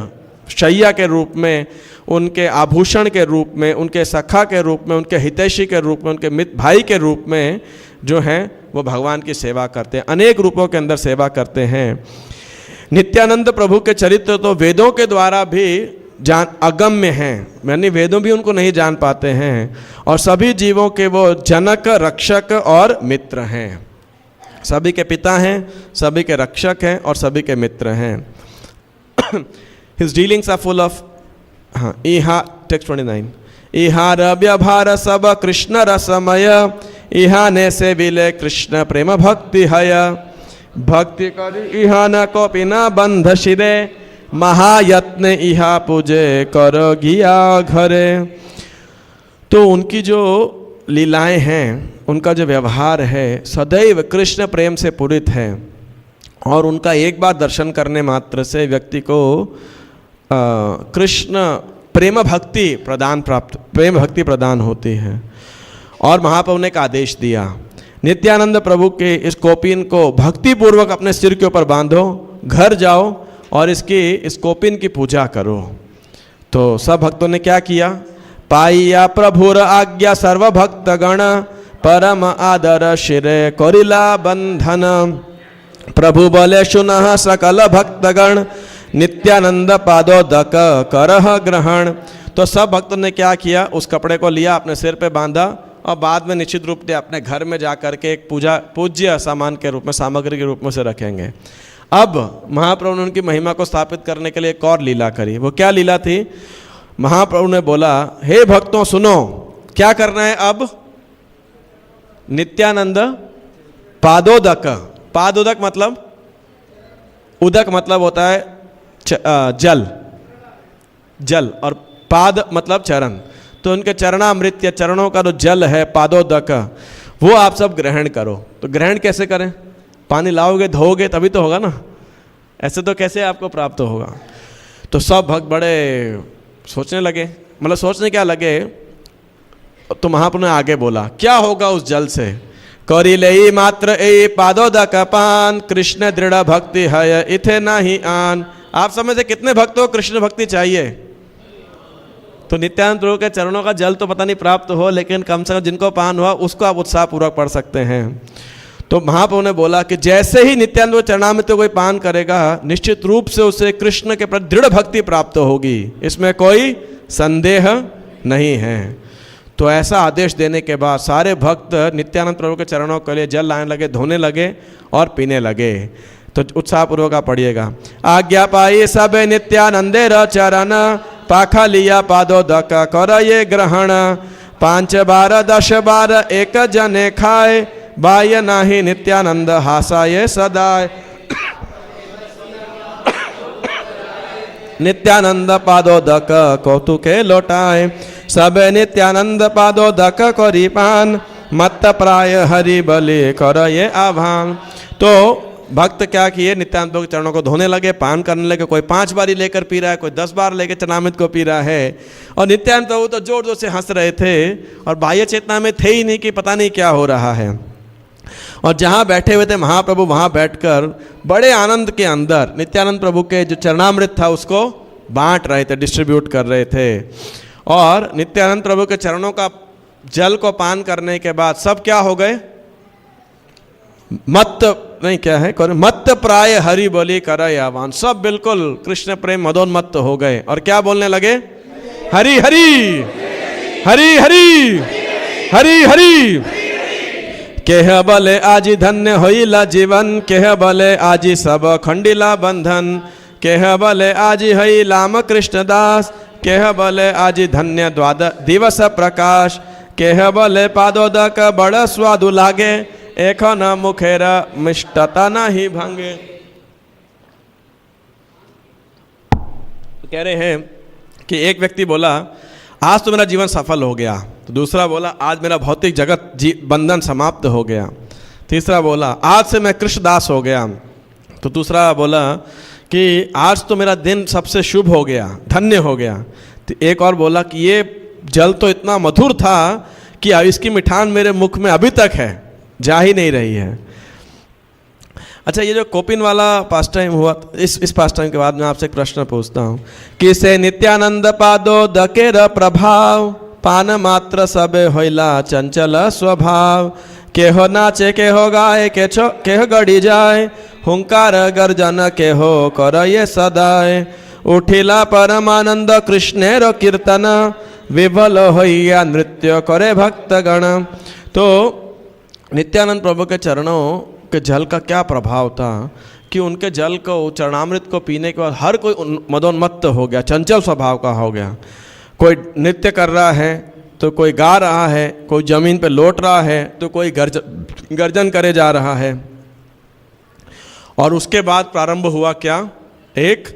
शैया के रूप में, उनके आभूषण के रूप में, उनके सखा के रूप में, उनके हितैषी के रूप में, उनके मित्र भाई के रूप में जो हैं वो भगवान की सेवा करते हैं, अनेक रूपों के अंदर सेवा करते हैं। नित्यानंद प्रभु के चरित्र तो वेदों के द्वारा भी अगम्य हैं, यानी वेदों भी उनको नहीं जान पाते हैं, और सभी जीवों के वो जनक, रक्षक और मित्र हैं। सभी के पिता हैं, सभी के रक्षक हैं और सभी के मित्र हैं। His dealings are full of इहा टेक्स्ट 29, इहा व्यवहार सब कृष्ण रसमय, इहा ने से विले कृष्ण प्रेम भक्ति हय, भक्ति करी इहा न कोपि न बंध शिरे, महायत्न इहा पूजे कर गिया घरे। तो उनकी जो लीलाएं हैं, उनका जो व्यवहार है सदैव कृष्ण प्रेम से पूरित है, और उनका एक बार दर्शन करने मात्र से व्यक्ति को कृष्ण प्रेम भक्ति प्रदान होती है। और महाप्रभु ने एक आदेश दिया, नित्यानंद प्रभु के इस कोपिन को भक्ति पूर्वक अपने सिर के ऊपर बांधो, घर जाओ और इस कोपिन की पूजा करो। तो सब भक्तों ने क्या किया? पाइया प्रभुर आज्ञा सर्व भक्तगण, परम आदर शिरे कोरिला बंधन, प्रभु बोले सुनः सकल भक्तगण, नित्यानंद पादोदक करह ग्रहण। तो सब भक्तों ने क्या किया? उस कपड़े को लिया, अपने सिर पे बांधा, और बाद में निश्चित रूप से अपने घर में जा करके एक पूज्य सामान के रूप में, सामग्री के रूप में से रखेंगे। अब महाप्रभु ने उनकी महिमा को स्थापित करने के लिए एक और लीला करी। वो क्या लीला थी? महाप्रभु ने बोला, हे भक्तों सुनो, क्या करना है अब? नित्यानंद पादोदक, पादोदक मतलब, उदक मतलब होता है जल, और पाद मतलब चरण। तो उनके चरणामृत या चरणों का जो जल है पादोदक, वो आप सब ग्रहण करो। तो ग्रहण कैसे करें? पानी लाओगे, धोओगे तभी तो होगा ना, ऐसे तो कैसे आपको प्राप्त होगा? तो सब भक्त बड़े सोचने लगे, मतलब सोचने क्या लगे, तो महाप्रभु ने आगे बोला क्या होगा उस जल से? करिले मात्र ए पादोदक पान, कृष्ण दृढ़ भक्ति है इथे नहीं आन। आप समझ से कितने भक्तों को कृष्ण भक्ति चाहिए? तो नित्यानंद प्रभु के चरणों का जल तो पता नहीं प्राप्त हो, लेकिन कम से कम जिनको पान हुआ उसको आप उत्साह पूर्वक पढ़ सकते हैं। तो महाप्रभु ने बोला कि जैसे ही नित्यानंद चरणामृत कोई पान करेगा, निश्चित रूप से उसे कृष्ण के प्रति दृढ़ भक्ति प्राप्त होगी, इसमें कोई संदेह नहीं है। तो ऐसा आदेश देने के बाद सारे भक्त नित्यानंद प्रभु के चरणों के लिए जल लाने लगे, धोने लगे और पीने लगे। तो उत्साहपूर्वक आप पढ़िएगा। आज्ञा पाई सब नित्यानंदे र चरण, पाखा लिया पादोदक कर ये ग्रहण, 5 बार 10 बार एक जने खाए, बाह्य नाही नित्यानंद हासाये सदाय। नित्यानंद पादोदक कौतुके लौटाए, सब नित्यानंद पादोदक करी पान, मत प्राय हरि बलि कर ये आभान। तो भक्त क्या किए? नित्यानंद प्रभु के चरणों को धोने लगे, पान करने लगे। कोई 5 बारी लेकर पी रहा है, कोई 10 बार लेकर चरणामृत को पी रहा है। और नित्यानंद प्रभु तो जोर जोर से हंस रहे थे और बाह्य चेतना में थे ही नहीं कि पता नहीं क्या हो रहा है। और जहाँ बैठे हुए थे महाप्रभु, वहाँ बैठकर बड़े आनंद के अंदर नित्यानंद प्रभु के जो चरणामृत था उसको बांट रहे थे, डिस्ट्रीब्यूट कर रहे थे। और नित्यानंद प्रभु के चरणों का जल को पान करने के बाद सब क्या हो गए? मत प्राय हरि बोली करय आह्वान। सब बिल्कुल कृष्ण प्रेम मदोन्मत्त हो गए और क्या बोलने लगे? हरि हरि हरि हरि हरि हरि। केह बले आजी धन्य होइला जीवन, केह बले आजी सब खंडिला बंधन, केह बले आजी हई लाम कृष्ण दास, केह बले आजी धन्य दिवस प्रकाश, केह बले पादोदक बड़ स्वादु लागे, एक न मुखेर मिष्टता नहीं भंगे। कह रहे हैं कि एक व्यक्ति बोला आज तो मेरा जीवन सफल हो गया, तो दूसरा बोला आज मेरा भौतिक जगत बंधन समाप्त हो गया, तीसरा बोला आज से मैं कृष्णदास हो गया, तो दूसरा बोला कि आज तो मेरा दिन सबसे शुभ हो गया, धन्य हो गया। तो एक और बोला कि ये जल तो इतना मधुर था कि इसकी मिठान मेरे मुख में अभी तक है, जा ही नहीं रही है। अच्छा, ये जो कोपिन वाला पास टाइम हुआ, इस पास टाइम के बाद मैं आपसे एक प्रश्न पूछता हूँ कि से नित्यानंद पादो दकेर प्रभाव पान मात्र सबे होइला चंचल स्वभाव, केहो नाचे केहो गाए केहो गड़ी जाए, हुंकार गर्जन केहो कर ये सदाए, उठिला परमानंद कृष्णेर कीर्तन विभल होइया नृत्य करे भक्तगण। तो नित्यानंद प्रभु के चरणों के जल का क्या प्रभाव था कि उनके जल को, चरणामृत को पीने के बाद हर कोई मदोन्मत्त हो गया, चंचल स्वभाव का हो गया। कोई नृत्य कर रहा है तो कोई गा रहा है, कोई जमीन पे लौट रहा है तो कोई गर्जन करे जा रहा है। और उसके बाद प्रारंभ हुआ क्या, एक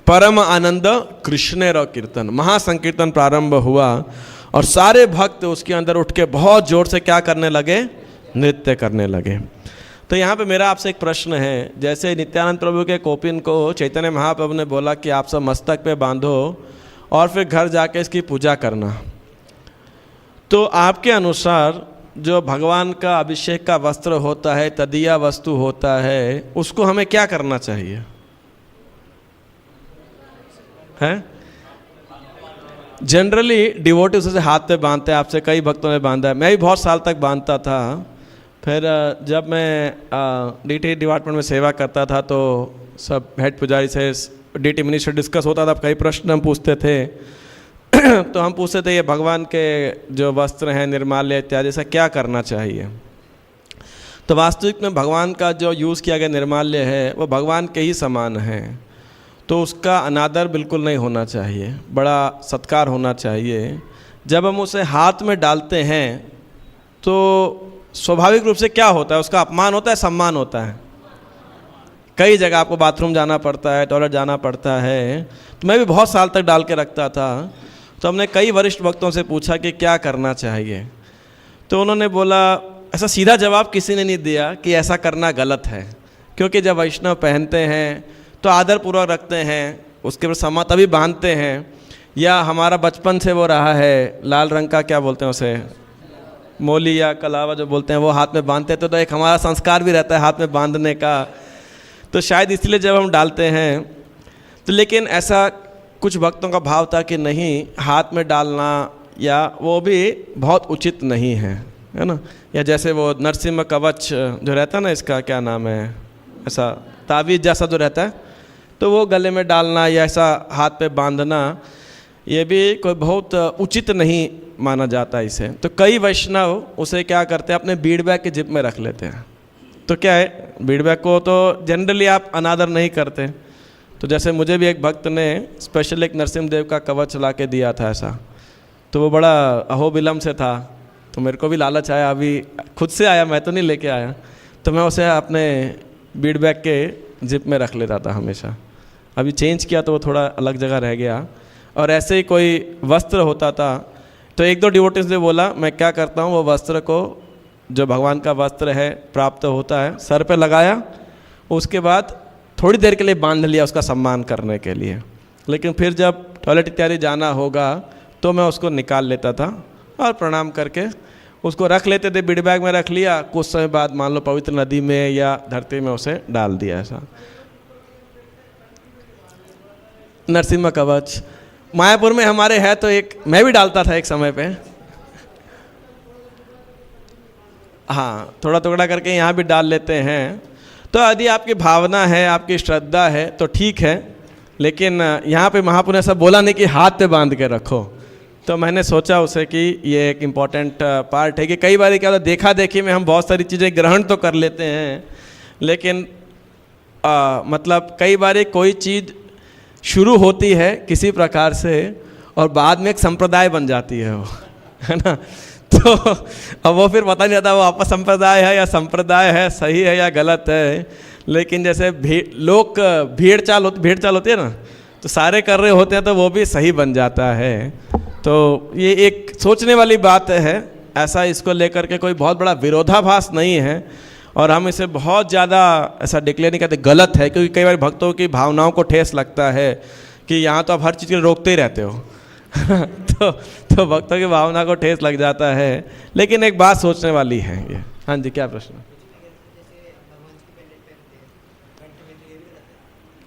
परम आनंद कृष्णेर कीर्तन, महासंकीर्तन प्रारंभ हुआ और सारे भक्त उसके अंदर उठ के बहुत जोर से क्या करने लगे, नृत्य करने लगे। तो यहाँ पे मेरा आपसे एक प्रश्न है, जैसे नित्यानंद प्रभु के कोपिन को चैतन्य महाप्रभु ने बोला कि आप सब मस्तक पे बांधो और फिर घर जाके इसकी पूजा करना, तो आपके अनुसार जो भगवान का अभिषेक का वस्त्र होता है, तदीया वस्तु होता है, उसको हमें क्या करना चाहिए है? जनरली डिवोटीज उसे हाथ पे बांधते हैं, आपसे कई भक्तों ने बांधा है, मैं भी बहुत साल तक बांधता था। फिर जब मैं डीटी डिपार्टमेंट में सेवा करता था तो सब हेड पुजारी से डीटी मिनिस्टर डिस्कस होता था, कई प्रश्न हम पूछते थे तो हम पूछते थे ये भगवान के जो वस्त्र हैं निर्माल्य इत्यादि से क्या करना चाहिए। तो वास्तविक में भगवान का जो यूज़ किया गया निर्माल्य है वो भगवान के ही समान है, तो उसका अनादर बिल्कुल नहीं होना चाहिए, बड़ा सत्कार होना चाहिए। जब हम उसे हाथ में डालते हैं तो स्वाभाविक रूप से क्या होता है, उसका अपमान होता है, सम्मान होता है। कई जगह आपको बाथरूम जाना पड़ता है, टॉयलेट जाना पड़ता है, तो मैं भी बहुत साल तक डाल के रखता था। तो हमने कई वरिष्ठ भक्तों से पूछा कि क्या करना चाहिए, तो उन्होंने बोला, ऐसा सीधा जवाब किसी ने नहीं दिया कि ऐसा करना गलत है, क्योंकि जब वैष्णव पहनते हैं तो आदरपूर्वक रखते हैं, उसके बाद समा तभी बांधते हैं, या हमारा बचपन से वो रहा है, लाल रंग का क्या बोलते हैं उसे, मोली या कलावा जो बोलते हैं, वो हाथ में बांधते तो एक हमारा संस्कार भी रहता है हाथ में बांधने का, तो शायद इसलिए जब हम डालते हैं तो। लेकिन ऐसा कुछ भक्तों का भाव था कि नहीं, हाथ में डालना या वो भी बहुत उचित नहीं है ना। या जैसे वो नरसिम्हा कवच जो रहता है ना, इसका क्या नाम है, ऐसा तावीज़ जैसा जो रहता है, तो वो गले में डालना या ऐसा हाथ पे बांधना, ये भी कोई बहुत उचित नहीं माना जाता इसे। तो कई वैष्णव उसे क्या करते हैं, अपने बीड़ बैग के जिप में रख लेते हैं। तो क्या है, बीड़ बैग को तो जनरली आप अनादर नहीं करते। तो जैसे मुझे भी एक भक्त ने स्पेशल एक नरसिम्हदेव का कवच ला के दिया था ऐसा, तो वो बड़ा अहोबिलम से था, तो मेरे को भी लालच आया, अभी खुद से आया, मैं तो नहीं लेके आया, तो मैं उसे अपने बीड़ बैग के जिप में रख लेता था हमेशा। अभी चेंज किया तो वो थोड़ा अलग जगह रह गया। और ऐसे ही कोई वस्त्र होता था, तो एक दो डिवोटीज ने बोला, मैं क्या करता हूँ, वो वस्त्र को, जो भगवान का वस्त्र है प्राप्त होता है, सर पे लगाया, उसके बाद थोड़ी देर के लिए बांध लिया उसका सम्मान करने के लिए। लेकिन फिर जब टॉयलेट इत्यादि जाना होगा तो मैं उसको निकाल लेता था और प्रणाम करके उसको रख लेते थे, बीड़ बैग में रख लिया, कुछ समय बाद मान लो पवित्र नदी में या धरती में उसे डाल दिया। ऐसा नरसिम्हा कवच मायापुर में हमारे है, तो एक मैं भी डालता था एक समय पे, हाँ, थोड़ा टुकड़ा करके यहाँ भी डाल लेते हैं। तो यदि आपकी भावना है, आपकी श्रद्धा है तो ठीक है, लेकिन यहाँ पे महापुर ने ऐसा बोला नहीं कि हाथ पे बांध के रखो। तो मैंने सोचा उसे कि ये एक इम्पॉर्टेंट पार्ट है कि कई बार क्या होता है, देखा देखी में हम बहुत सारी चीज़ें ग्रहण तो कर लेते हैं, लेकिन मतलब कई बार कोई चीज़ शुरू होती है किसी प्रकार से और बाद में एक संप्रदाय बन जाती है वो, है ना। तो अब वो फिर पता नहीं आता वो आपका संप्रदाय है या संप्रदाय है, सही है या गलत है। लेकिन जैसे भीड़ चाल होती है ना, तो सारे कर रहे होते हैं तो वो भी सही बन जाता है। तो ये एक सोचने वाली बात है, ऐसा इसको लेकर के कोई बहुत बड़ा विरोधाभास नहीं है और हम इसे बहुत ज़्यादा ऐसा डिक्लेयर नहीं करते गलत है, क्योंकि कई बार भक्तों की भावनाओं को ठेस लगता है कि यहाँ तो आप हर चीज़ के रोकते ही रहते हो तो भक्तों की भावना को ठेस लग जाता है। लेकिन एक बात सोचने वाली है ये। हाँ जी, क्या प्रश्न?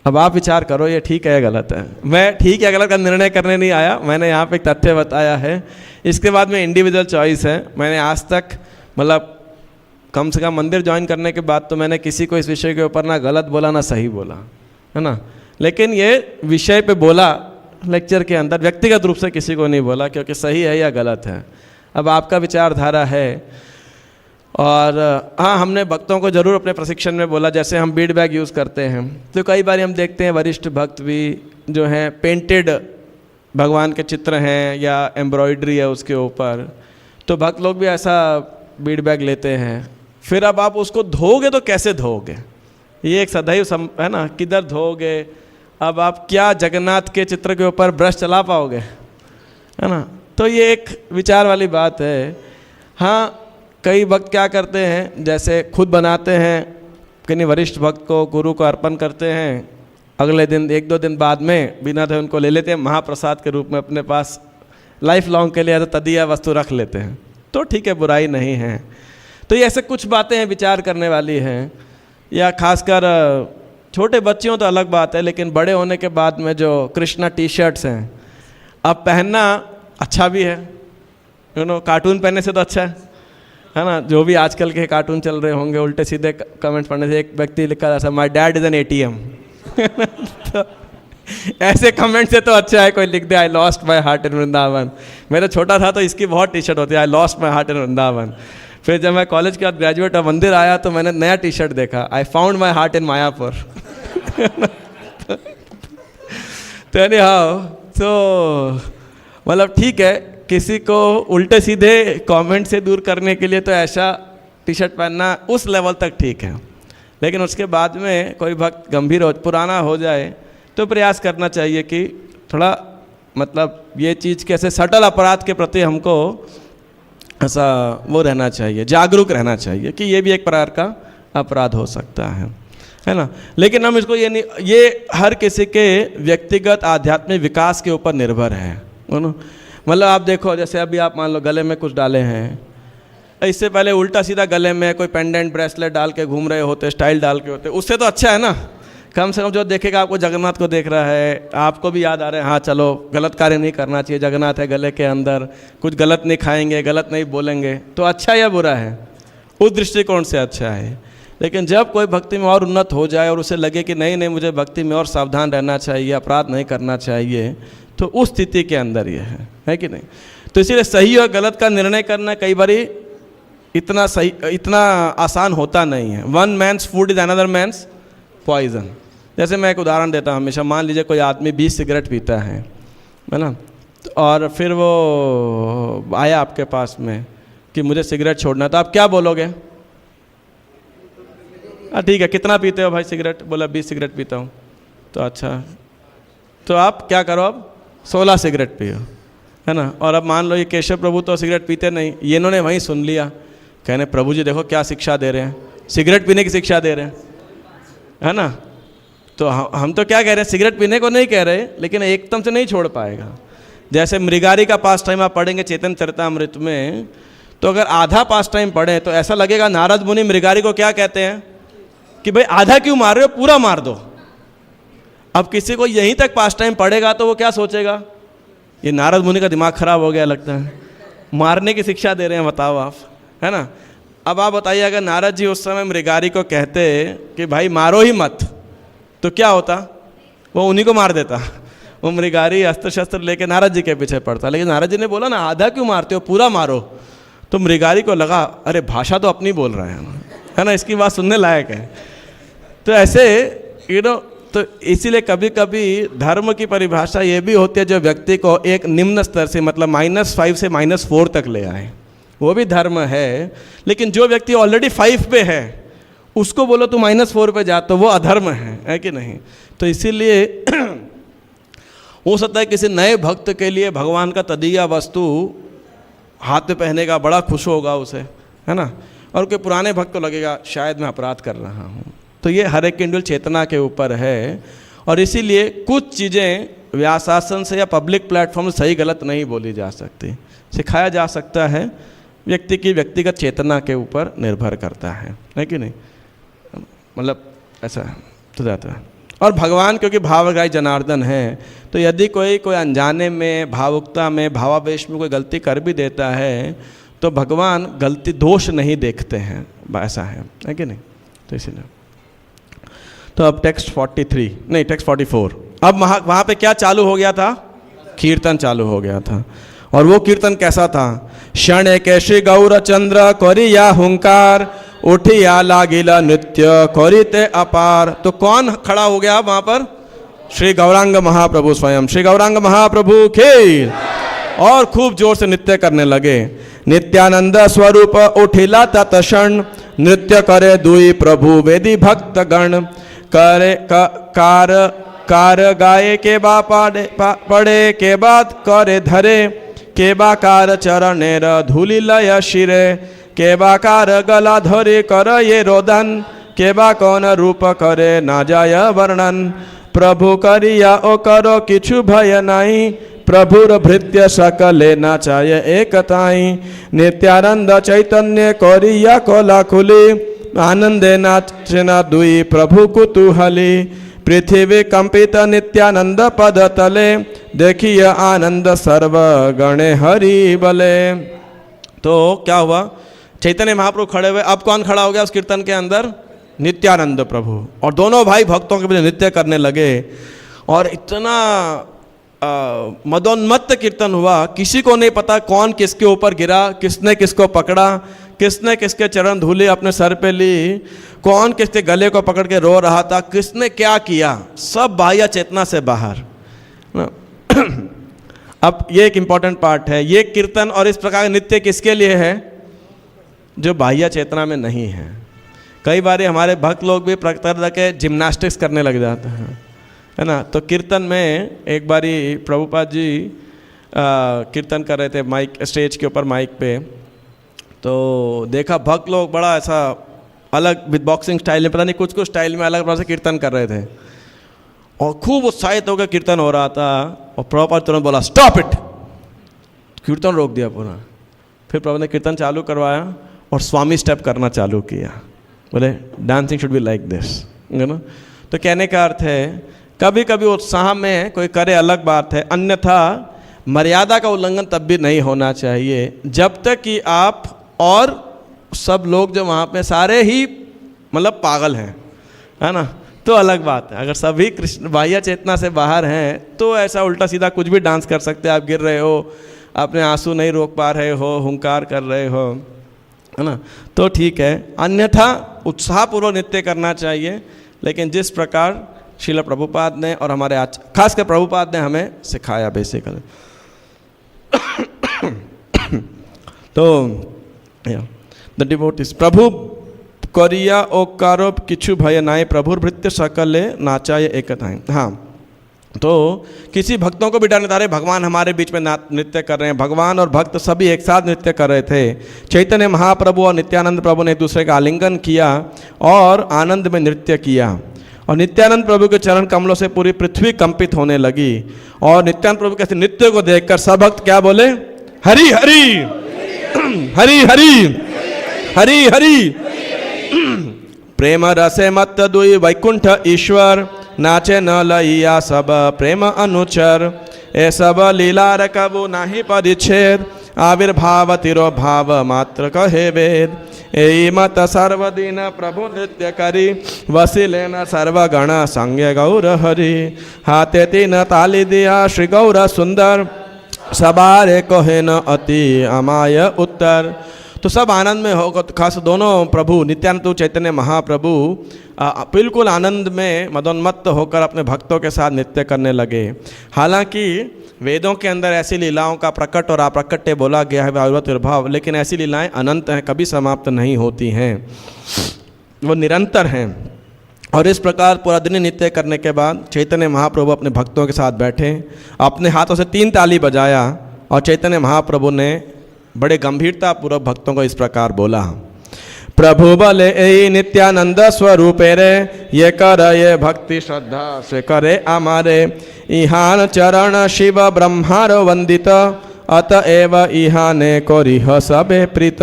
अब आप विचार करो ये ठीक है या गलत है। मैं ठीक या गलत का निर्णय करने नहीं आया, मैंने यहाँ पे एक तथ्य बताया है, इसके बाद में इंडिविजुअल चॉइस है। मैंने आज तक मतलब कम से कम मंदिर ज्वाइन करने के बाद तो मैंने किसी को इस विषय के ऊपर ना गलत बोला ना सही बोला, है ना। लेकिन ये विषय पे बोला लेक्चर के अंदर, व्यक्तिगत रूप से किसी को नहीं बोला, क्योंकि सही है या गलत है अब आपका विचारधारा है। और हाँ, हमने भक्तों को ज़रूर अपने प्रशिक्षण में बोला, जैसे हम बीड बैग यूज़ करते हैं तो कई बार हम देखते हैं वरिष्ठ भक्त भी जो हैं पेंटेड भगवान के चित्र हैं या एम्ब्रॉयडरी है उसके ऊपर, तो भक्त लोग भी ऐसा बीड बैग लेते हैं। फिर अब आप उसको धोओगे तो कैसे धोओगे, ये एक सदैव है ना, किधर धोओगे। अब आप क्या जगन्नाथ के चित्र के ऊपर ब्रश चला पाओगे, है ना। तो ये एक विचार वाली बात है। हाँ, कई भक्त क्या करते हैं, जैसे खुद बनाते हैं, किन्हीं वरिष्ठ भक्त को गुरु को अर्पण करते हैं, अगले दिन 1-2 दिन बाद में बिना धोए उनको ले लेते हैं महाप्रसाद के रूप में अपने पास, लाइफ लॉन्ग के लिए तो तदीय वस्तु रख लेते हैं, तो ठीक है, बुराई नहीं है। तो ये ऐसे कुछ बातें हैं विचार करने वाली हैं। या खासकर छोटे बच्चे हों तो अलग बात है, लेकिन बड़े होने के बाद में जो कृष्णा टी शर्ट्स हैं अब पहनना अच्छा भी है, कार्टून पहनने से तो अच्छा है ना। जो भी आजकल के कार्टून चल रहे होंगे, उल्टे सीधे कमेंट्स पढ़ने से, एक व्यक्ति लिखा था my dad is an ATM तो ऐसे कमेंट से तो अच्छा है कोई लिख दे I lost my heart in Vrindavan. मैं तो छोटा था तो इसकी बहुत टी शर्ट होती है, आई lost my heart in Vrindavan. फिर जब मैं कॉलेज के बाद ग्रेजुएट और मंदिर आया तो मैंने नया टी शर्ट देखा, I found my heart in Mayapur तो यानी हाँ, तो मतलब ठीक है, किसी को उल्टे सीधे कमेंट से दूर करने के लिए तो ऐसा टी शर्ट पहनना उस लेवल तक ठीक है। लेकिन उसके बाद में कोई भक्त गंभीर हो, पुराना हो जाए तो प्रयास करना चाहिए कि थोड़ा मतलब ये चीज़ कैसे सटल अपराध के प्रति हमको ऐसा वो रहना चाहिए, जागरूक रहना चाहिए कि ये भी एक प्रकार का अपराध हो सकता है ना। लेकिन हम इसको ये नहीं, ये हर किसी के व्यक्तिगत आध्यात्मिक विकास के ऊपर निर्भर है ना। मतलब आप देखो, जैसे अभी आप मान लो गले में कुछ डाले हैं, इससे पहले उल्टा सीधा गले में कोई पेंडेंट ब्रेसलेट डाल के घूम रहे होते, स्टाइल डाल के होते, उससे तो अच्छा है ना। कम से कम जो देखेगा आपको जगन्नाथ को देख रहा है, आपको भी याद आ रहा है हाँ चलो गलत कार्य नहीं करना चाहिए, जगन्नाथ है गले के अंदर, कुछ गलत नहीं खाएंगे, गलत नहीं बोलेंगे, तो अच्छा या बुरा है, उस दृष्टिकोण से अच्छा है। लेकिन जब कोई भक्ति में और उन्नत हो जाए और उसे लगे कि नहीं नहीं मुझे भक्ति में और सावधान रहना चाहिए, अपराध नहीं करना चाहिए, तो उस स्थिति के अंदर ये है कि नहीं। तो इसीलिए सही और गलत का निर्णय करना कई बार इतना आसान होता नहीं है। One man's food is another man's poison. जैसे मैं एक उदाहरण देता हूँ हमेशा, मान लीजिए कोई आदमी 20 सिगरेट पीता है ना, और फिर वो आया आपके पास में कि मुझे सिगरेट छोड़ना, तो आप क्या बोलोगे? ठीक है, कितना पीते हो भाई सिगरेट? बोला 20 सिगरेट पीता हूँ। तो अच्छा, तो आप क्या करो, अब 16 सिगरेट पियो, है ना। और अब मान लो ये केशव प्रभु तो सिगरेट पीते नहीं, ये इन्होंने वहीं सुन लिया, कहने प्रभु जी देखो क्या शिक्षा दे रहे हैं, सिगरेट पीने की शिक्षा दे रहे हैं, है ना। तो हम तो क्या कह रहे हैं, सिगरेट पीने को नहीं कह रहे, लेकिन एकदम से नहीं छोड़ पाएगा। जैसे मृगारी का पास टाइम आप पढ़ेंगे चैतन्य चरितामृत में, तो अगर आधा पास टाइम पढ़ें तो ऐसा लगेगा नारद मुनि मृगारी को क्या कहते हैं कि भाई आधा क्यों मार रहे हो, पूरा मार दो। अब किसी को यहीं तक पास टाइम पढ़ेगा तो वो क्या सोचेगा, ये नारद मुनि का दिमाग खराब हो गया लगता है, मारने की शिक्षा दे रहे हैं, बताओ आप, है ना। अब आप बताइए अगर नारद जी उस समय मृगारी को कहते कि भाई मारो ही मत, तो क्या होता, वो उन्हीं को मार देता। वो मृगारी अस्त्र शस्त्र लेके नारद जी के पीछे पड़ता, लेकिन नारद जी ने बोला ना आधा क्यों मारते हो, पूरा मारो। तो मृगारी को लगा अरे भाषा तो अपनी बोल रहे हैं, है ना, इसकी बात सुनने लायक है। तो ऐसे तो इसीलिए कभी कभी धर्म की परिभाषा ये भी होती है जो व्यक्ति को एक निम्न स्तर से मतलब -5 से -4 तक ले आए, वो भी धर्म है। लेकिन जो व्यक्ति ऑलरेडी 5 पे है उसको बोलो तो -4 पे जा, तो वो अधर्म है कि नहीं। तो इसीलिए हो सकता है किसी नए भक्त के लिए भगवान का तदीया वस्तु हाथ में पहनेगा, बड़ा खुश होगा उसे, है ना। और कोई पुराने भक्त को लगेगा शायद मैं अपराध कर रहा हूँ। तो ये हर एक इंडिविजुअल चेतना के ऊपर है, और इसीलिए कुछ चीज़ें व्यासासन से या पब्लिक प्लेटफॉर्म से सही गलत नहीं बोली जा सकती, सिखाया जा सकता है, व्यक्ति की व्यक्तिगत चेतना के ऊपर निर्भर करता है कि नहीं, मतलब ऐसा तो जाता है। और भगवान क्योंकि भावग्राही जनार्दन है, तो यदि कोई अनजाने में, भावुकता में, भावावेश में कोई गलती कर भी देता है तो भगवान गलती दोष नहीं देखते हैं, ऐसा है कि नहीं। तो इसीलिए तो अब टेक्स्ट 44, अब वहाँ पे क्या चालू हो गया था, कीर्तन चालू हो गया था। और वो कीर्तन कैसा था, क्षण के श्री गौरचंद्र कोरिया हुंकार, उठिया लागिला नृत्य कोरिते अपार। तो कौन खड़ा हो गया वहाँ पर, श्री गौरांग महाप्रभु स्वयं, श्री गौरांग महाप्रभु के, और खूब जोर से नृत्य करने लगे। नित्यानंद स्वरूप उठिला तत्क्षण, नृत्य करे दुई प्रभु वेदी भक्त गण, करे कार गाये के बा पड़े के बाद करे धरे, के बा कार चरणेर धूलि लय शिरे, के बा कार गला धरे कर ये रोदन, के बा कौन रूप करे ना जाय वर्णन, प्रभु करिया ओ करो किछु भय नहीं, प्रभुर भृत्य सकले नाचाय एकताई, नित्यानंद चैतन्य कोरिया कोला खुली, आनंदे नाचना दुई प्रभु कुतूहली, पृथ्वी कंपित नित्यानंद पद तले, देखिए आनंद सर्व गणे हरि बले। तो क्या हुआ, चैतन्य महाप्रभु खड़े हुए, अब कौन खड़ा हो गया उस कीर्तन के अंदर, नित्यानंद प्रभु, और दोनों भाई भक्तों के बीच नृत्य करने लगे। और इतना मदोन्मत्त कीर्तन हुआ, किसी को नहीं पता कौन किसके ऊपर गिरा, किसने किसको पकड़ा, किसने किसके चरण धूले अपने सर पे ली, कौन किसके गले को पकड़ के रो रहा था, किसने क्या किया, सब बाह्य चेतना से बाहर। अब ये एक इम्पॉर्टेंट पार्ट है, ये कीर्तन और इस प्रकार का नृत्य किसके लिए है, जो बाह्य चेतना में नहीं है। कई बार हमारे भक्त लोग भी तरह के जिम्नास्टिक्स करने लग जाते हैं, है ना। तो कीर्तन में एक बारी प्रभुपाद जी कीर्तन कर रहे थे माइक, स्टेज के ऊपर माइक पे, तो देखा भक्त लोग बड़ा ऐसा अलग विद बॉक्सिंग स्टाइल में, पता नहीं कुछ स्टाइल में अलग प्रकार से कीर्तन कर रहे थे, और खूब उत्साहित होकर कीर्तन हो रहा था। और प्रभुपाद तुरंत बोला स्टॉप इट, कीर्तन रोक दिया पूरा। फिर प्रभु ने कीर्तन चालू करवाया और स्वामी स्टेप करना चालू किया, बोले dancing should be like this, है ना। तो कहने का अर्थ है कभी कभी उत्साह में कोई करे अलग बात है, अन्यथा मर्यादा का उल्लंघन तब भी नहीं होना चाहिए, जब तक कि आप और सब लोग जो वहाँ पे सारे ही मतलब पागल हैं, है ना, तो अलग बात है। अगर सभी कृष्ण बाह्य चेतना से बाहर हैं तो ऐसा उल्टा सीधा कुछ भी डांस कर सकते हैं, आप गिर रहे हो, अपने आंसू नहीं रोक पा रहे हो, हुंकार कर रहे हो, है ना, तो ठीक है। अन्यथा उत्साहपूर्वक नृत्य करना चाहिए, लेकिन जिस प्रकार श्रील प्रभुपाद ने और हमारे खासकर प्रभुपाद ने हमें सिखाया बेसिकली। तो द डिवोटीज प्रभु करिया ओकारो किछु भय नाय, प्रभुर भृत्य सकले नाचाय एकताएं। हाँ, तो किसी भक्तों को भी डर नहीं था, भगवान हमारे बीच में नृत्य कर रहे हैं। भगवान और भक्त सभी एक साथ नृत्य कर रहे थे। चैतन्य महाप्रभु और नित्यानंद प्रभु ने एक दूसरे का आलिंगन किया और आनंद में नृत्य किया, और नित्यानंद प्रभु के चरण कमलों से पूरी पृथ्वी कंपित होने लगी। और नित्यानंद प्रभु के नृत्य को देखकर सब भक्त क्या बोले, हरि हरि हरि हरि हरि हरि। प्रेम रसे मत दुई वैकुंठ ईश्वर, नाचे न लइया सब प्रेम अनुचर। ए सब लीलार कबू नाही परिच्छेद, आविर्भाव तिरोभाव मात्र कहे वेद। एई मत सर्वदिन प्रभु नृत्य करी, वसिले न सर्वगण संज्ञ गौर हरि। हाथे तीन ताली दिया श्री गौर सुंदर, सबारे कहे न अति अमाय उत्तर। तो सब आनंद में होगा, खास दोनों प्रभु नित्यानंद चैतन्य महाप्रभु बिल्कुल आनंद में मदोन्मत्त होकर अपने भक्तों के साथ नृत्य करने लगे। हालांकि वेदों के अंदर ऐसी लीलाओं का प्रकट और अप्रकट्य बोला गया है, आविर्भाव, लेकिन ऐसी लीलाएं अनंत हैं, कभी समाप्त नहीं होती हैं, वो निरंतर हैं। और इस प्रकार पूरा दिन नृत्य करने के बाद चैतन्य महाप्रभु अपने भक्तों के साथ बैठे, अपने हाथों से 3 ताली बजाया और चैतन्य महाप्रभु ने बड़े गंभीरता पूर्वक भक्तों को इस प्रकार बोला, प्रभु बले ए नित्यानंद स्वरूपे रे, ये कर ये भक्ति श्रद्धा से करे हमारे, इहान चरण शिव ब्रह्मार वंदित, अतएव इहाने कोरिह सबे प्रीत,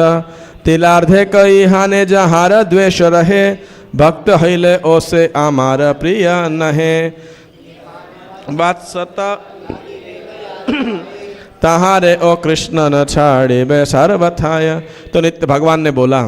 तिलार्धे कइहाने जहार द्वेष रहे, भक्त हईले ओसे आमार प्रिय नहे, बात तहारे ओ कृष्ण न छाड़े बे सर्वथाय। तो नित्य भगवान ने बोला,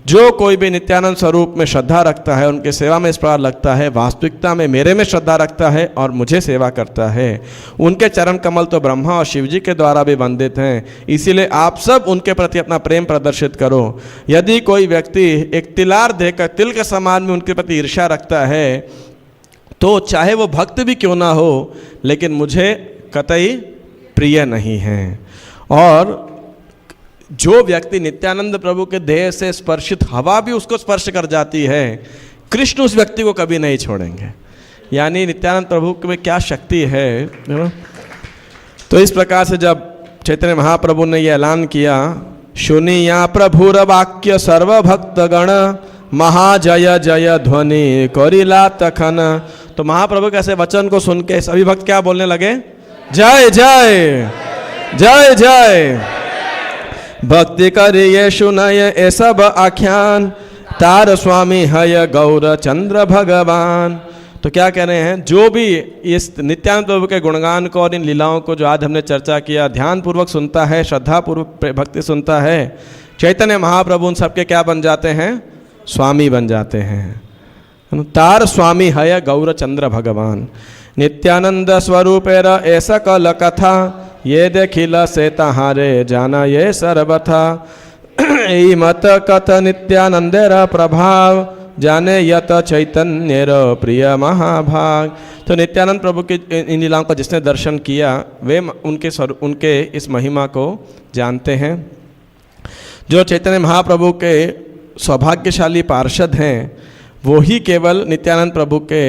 जो कोई भी नित्यानंद स्वरूप में श्रद्धा रखता है, उनके सेवा में इस प्रकार लगता है, वास्तविकता में मेरे में श्रद्धा रखता है और मुझे सेवा करता है, उनके चरण कमल तो ब्रह्मा और शिव जी के द्वारा भी वंदित हैं। इसीलिए आप सब उनके प्रति अपना प्रेम प्रदर्शित करो। यदि कोई व्यक्ति एक तिलार देकर तिल के समान में उनके प्रति ईर्ष्या रखता है, तो चाहे वो भक्त भी क्यों ना हो, लेकिन मुझे कतई प्रिय नहीं है। और जो व्यक्ति नित्यानंद प्रभु के देह से स्पर्शित हवा भी उसको स्पर्श कर जाती है, कृष्ण उस व्यक्ति को कभी नहीं छोड़ेंगे। यानी नित्यानंद प्रभु में क्या शक्ति है ना? तो इस प्रकार से जब चैतन्य महाप्रभु ने यह ऐलान किया, सुनिया प्रभुर वाक्य सर्वभक्त गण, महाजय जय ध्वनि करिला तखन। तो महाप्रभु के ऐसे वचन को सुन के सभी भक्त क्या बोलने लगे, जय जय जय जय। भक्ति करिए सुनय ए सब आख्यान, तार स्वामी हय गौर चंद्र भगवान। तो क्या कह रहे हैं, जो भी इस नित्यानंद प्रभु के गुणगान को और इन लीलाओं को जो आज हमने चर्चा किया, ध्यान पूर्वक सुनता है, श्रद्धा पूर्वक भक्ति सुनता है, चैतन्य महाप्रभु उन सबके क्या बन जाते हैं, स्वामी बन जाते हैं। तार स्वामी हय गौर चंद्र भगवान। नित्यानंद स्वरूपेर ऐसा कल कथा, ये देखिल से तहारे जाना ये सर्वथा, ई मत कथ नित्यानंदेर प्रभाव, जाने यत चैतन्येर प्रिय महाभाग। तो नित्यानंद प्रभु की इन लीलाओं का जिसने दर्शन किया, वे उनके इस महिमा को जानते हैं। जो चैतन्य महाप्रभु के सौभाग्यशाली पार्षद हैं, वो ही केवल नित्यानंद प्रभु के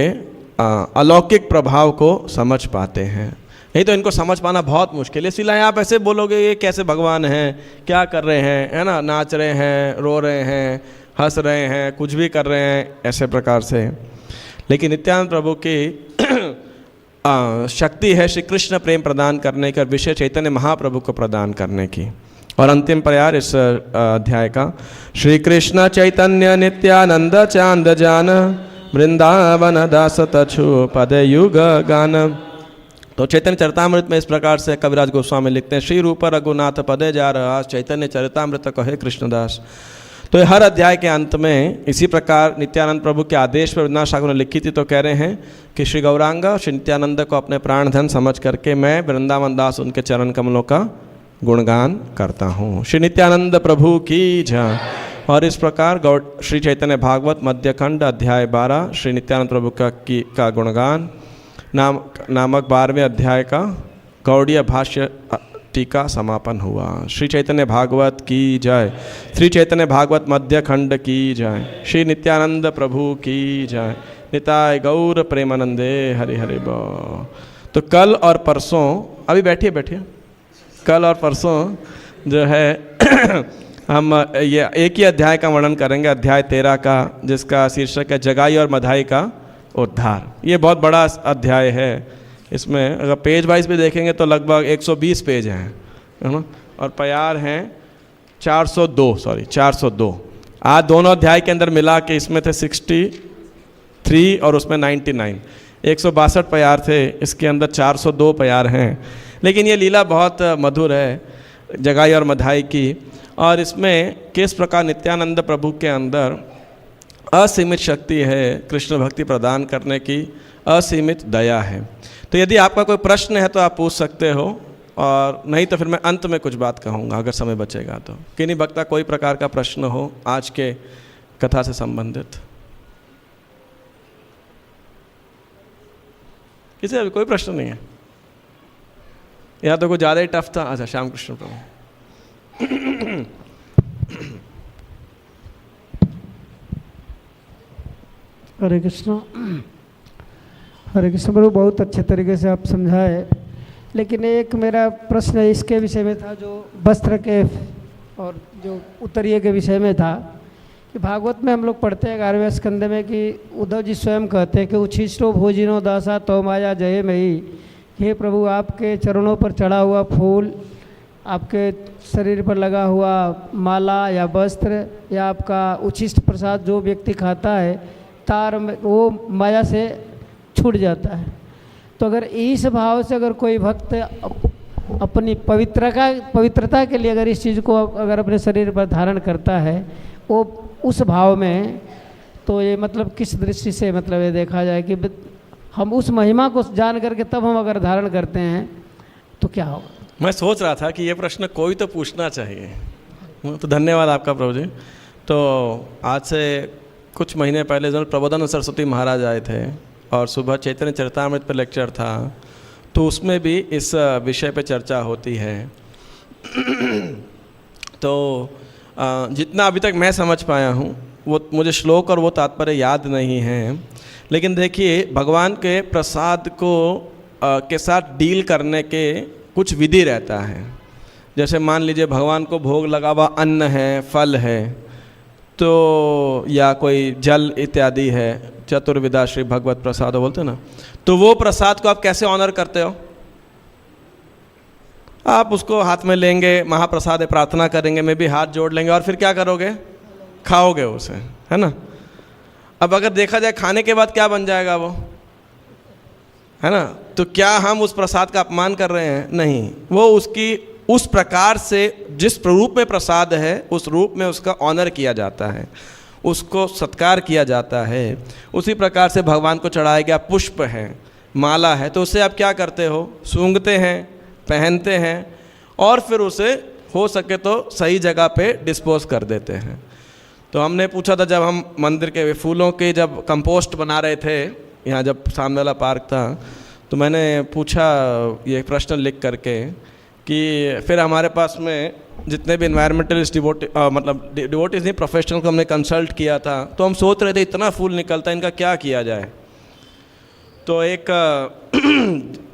अलौकिक प्रभाव को समझ पाते हैं। नहीं तो इनको समझ पाना बहुत मुश्किल है। इसलिए आप ऐसे बोलोगे ये कैसे भगवान हैं, क्या कर रहे हैं, है ना, नाच रहे हैं, रो रहे हैं, हंस रहे हैं, कुछ भी कर रहे हैं, ऐसे प्रकार से। लेकिन नित्यानंद प्रभु की शक्ति है श्री कृष्ण प्रेम प्रदान करने की और विशेष चैतन्य महाप्रभु को प्रदान करने की। और अंतिम प्रयार इस अध्याय का, श्री कृष्ण चैतन्य नित्यानंद चांद जान, वृंदावन दास तछु पद युग गान। तो चैतन्य चरितामृत में इस प्रकार से कविराज गोस्वामी लिखते हैं, श्री रूप रघुनाथ पदे जा रहा, चैतन्य चरितामृत कहे कृष्णदास। तो हर अध्याय के अंत में इसी प्रकार नित्यानंद प्रभु के आदेश पर वृंदावन ठाकुर ने लिखी थी। तो कह रहे हैं कि श्री गौरांग श्री नित्यानंद को अपने प्राण धन समझ करके मैं वृंदावन दास उनके चरण कमलों का गुणगान करता हूँ। श्री नित्यानंद प्रभु की जय। और इस प्रकार श्री चैतन्य भागवत मध्यखंड अध्याय 12 श्री नित्यानंद प्रभु का गुणगान नामक 12वें अध्याय का गौड़ीय भाष्य टीका समापन हुआ। श्री चैतन्य भागवत की जय। श्री चैतन्य भागवत मध्य खंड की जय। श्री नित्यानंद प्रभु की जय। निताय गौर प्रेमानंदे हरि हरि बोल। तो कल और परसों, अभी बैठिए, कल और परसों जो है हम ये एक ही अध्याय का वर्णन करेंगे, अध्याय 13 का, जिसका शीर्षक है जगाई और मधाई का उद्धार। ये बहुत बड़ा अध्याय है। इसमें अगर पेज वाइज भी देखेंगे तो लगभग 120 पेज हैं, है ना, और प्यार हैं 402। आज दोनों अध्याय के अंदर मिला के इसमें थे 63 और उसमें 99, 162 प्यार थे। इसके अंदर 402 प्यार हैं। लेकिन ये लीला बहुत मधुर है जगाई और मधाई की। और इसमें किस प्रकार नित्यानंद प्रभु के अंदर असीमित शक्ति है कृष्ण भक्ति प्रदान करने की, असीमित दया है। तो यदि आपका कोई प्रश्न है तो आप पूछ सकते हो, और नहीं तो फिर मैं अंत में कुछ बात कहूँगा अगर समय बचेगा तो। किन्हीं भक्ता कोई प्रकार का प्रश्न हो आज के कथा से संबंधित? किसी अभी कोई प्रश्न नहीं है? या तो कुछ ज़्यादा ही टफ था? अच्छा, श्याम कृष्ण प्रभु। हरे कृष्ण। हरे कृष्ण प्रभु, बहुत अच्छे तरीके से आप समझाए, लेकिन एक मेरा प्रश्न इसके विषय में था जो वस्त्र के और जो उत्तरीय के विषय में था कि भागवत में हम लोग पढ़ते हैं 11वें स्कंद में कि उद्धव जी स्वयं कहते हैं कि उच्छिष्टो भोजिनो दासा तो माया जय मई। हे प्रभु, आपके चरणों पर चढ़ा हुआ फूल, आपके शरीर पर लगा हुआ माला या वस्त्र या आपका उच्छिष्ट प्रसाद जो व्यक्ति खाता है तार में वो माया से छूट जाता है। तो अगर इस भाव से अगर कोई भक्त अपनी पवित्रता के लिए अगर इस चीज़ को अगर अपने शरीर पर धारण करता है वो उस भाव में, तो ये मतलब किस दृष्टि से मतलब ये देखा जाए कि हम उस महिमा को जान करके तब हम अगर धारण करते हैं तो क्या होगा? मैं सोच रहा था कि ये प्रश्न कोई तो पूछना चाहिए, तो धन्यवाद आपका प्रभु जी। तो आज से कुछ महीने पहले जब प्रबोधानंद सरस्वती महाराज आए थे और सुबह चैतन्य चरितामृत पर लेक्चर था, तो उसमें भी इस विषय पे चर्चा होती है। तो जितना अभी तक मैं समझ पाया हूँ वो मुझे श्लोक और वो तात्पर्य याद नहीं है, लेकिन देखिए भगवान के प्रसाद को के साथ डील करने के कुछ विधि रहता है। जैसे मान लीजिए भगवान को भोग लगा हुआ अन्न है, फल है, तो या कोई जल इत्यादि है, चतुर्विधा श्री भगवत प्रसाद बोलते ना, तो वो प्रसाद को आप कैसे ऑनर करते हो? आप उसको हाथ में लेंगे, महाप्रसाद है, प्रार्थना करेंगे, में भी हाथ जोड़ लेंगे और फिर क्या करोगे? खाओगे उसे, है ना। अब अगर देखा जाए खाने के बाद क्या बन जाएगा वो, है ना, तो क्या हम उस प्रसाद का अपमान कर रहे हैं? नहीं, वो उसकी उस प्रकार से जिस रूप में प्रसाद है उस रूप में उसका ऑनर किया जाता है, उसको सत्कार किया जाता है। उसी प्रकार से भगवान को चढ़ाया गया पुष्प है, माला है, तो उससे आप क्या करते हो? सूंघते हैं, पहनते हैं और फिर उसे हो सके तो सही जगह पे डिस्पोज कर देते हैं। तो हमने पूछा था जब हम मंदिर के फूलों के जब कंपोस्ट बना रहे थे, यहाँ जब सामने वाला पार्क था, तो मैंने पूछा ये प्रश्न लिख करके कि फिर हमारे पास में जितने भी इन्वायरमेंटलिस्ट मतलब डिवोटीज नहीं, प्रोफेशनल को हमने कंसल्ट किया था, तो हम सोच रहे थे इतना फूल निकलता है, इनका क्या किया जाए। तो एक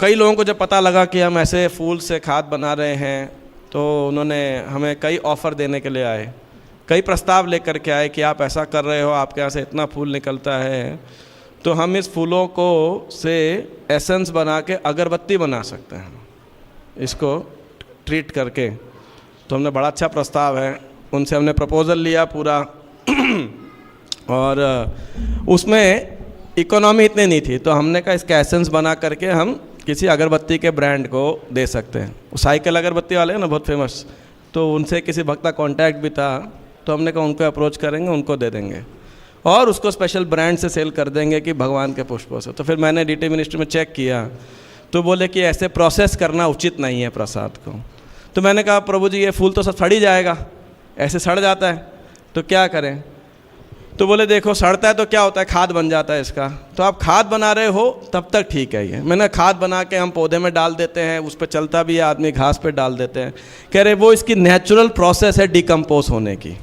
कई लोगों को जब पता लगा कि हम ऐसे फूल से खाद बना रहे हैं, तो उन्होंने हमें कई ऑफ़र देने के लिए आए, कई प्रस्ताव लेकर के आए कि आप ऐसा कर रहे हो, आपके यहाँ से इतना फूल निकलता है, तो हम इस फूलों को से एसेंस बना के अगरबत्ती बना सकते हैं इसको ट्रीट करके। तो हमने बड़ा अच्छा प्रस्ताव है, उनसे हमने प्रपोज़ल लिया पूरा और उसमें इकोनॉमी इतनी नहीं थी, तो हमने कहा इसका एसेंस बना करके हम किसी अगरबत्ती के ब्रांड को दे सकते हैं। वो साइकिल अगरबत्ती वाले हैं ना, बहुत फेमस, तो उनसे किसी भक्त का कॉन्टैक्ट भी था, तो हमने कहा उनको अप्रोच करेंगे, उनको दे देंगे और उसको स्पेशल ब्रांड से सेल कर देंगे कि भगवान के पुष्पों से। तो फिर मैंने डीटी मिनिस्ट्री में चेक किया, तो बोले कि ऐसे प्रोसेस करना उचित नहीं है प्रसाद को। तो मैंने कहा प्रभु जी ये फूल तो सब सड़ ही जाएगा, ऐसे सड़ जाता है, तो क्या करें? तो बोले देखो सड़ता है तो क्या होता है, खाद बन जाता है इसका, तो आप खाद बना रहे हो तब तक ठीक है। ये मैंने खाद बना के हम पौधे में डाल देते हैं, उस पर चलता भी है आदमी, घास पे डाल देते हैं। कह रहे वो इसकी नेचुरल प्रोसेस है डिकम्पोज होने की,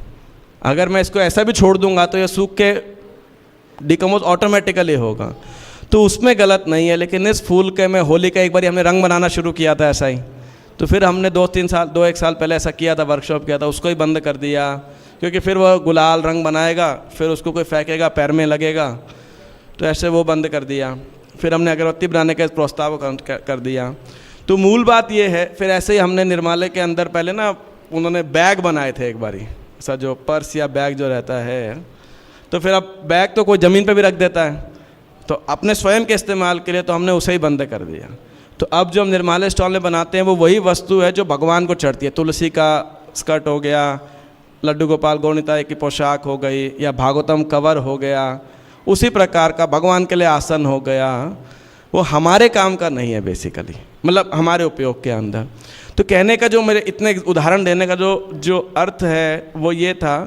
अगर मैं इसको ऐसा भी छोड़ दूंगा तो ये सूख के डिकम्पोज ऑटोमेटिकली होगा, तो उसमें गलत नहीं है। लेकिन इस फूल के में होली का एक बार हमने रंग बनाना शुरू किया था ऐसा ही, तो फिर हमने 2-1 साल पहले ऐसा किया था, वर्कशॉप किया था, उसको ही बंद कर दिया, क्योंकि फिर वह गुलाल रंग बनाएगा, फिर उसको कोई फेंकेगा, पैर में लगेगा, तो ऐसे वो बंद कर दिया। फिर हमने अगरबत्ती बनाने का प्रस्ताव कर दिया। तो मूल बात ये है, फिर ऐसे ही हमने निर्मालय के अंदर पहले ना उन्होंने बैग बनाए थे एक बारी, ऐसा जो पर्स या बैग जो रहता है, तो फिर अब बैग तो कोई ज़मीन पे भी रख देता है, तो अपने स्वयं के इस्तेमाल के लिए तो हमने उसे ही बंद कर दिया। तो अब जो हम निर्मालय स्टॉल में बनाते हैं वो वही वस्तु है जो भगवान को चढ़ती है। तुलसी का स्कर्ट हो गया, लड्डू गोपाल गौनिताई की पोशाक हो गई, या भागवतम कवर हो गया, उसी प्रकार का भगवान के लिए आसन हो गया, वो हमारे काम का नहीं है बेसिकली, मतलब हमारे उपयोग के अंदर। तो कहने का जो मेरे इतने उदाहरण देने का जो अर्थ है वो ये था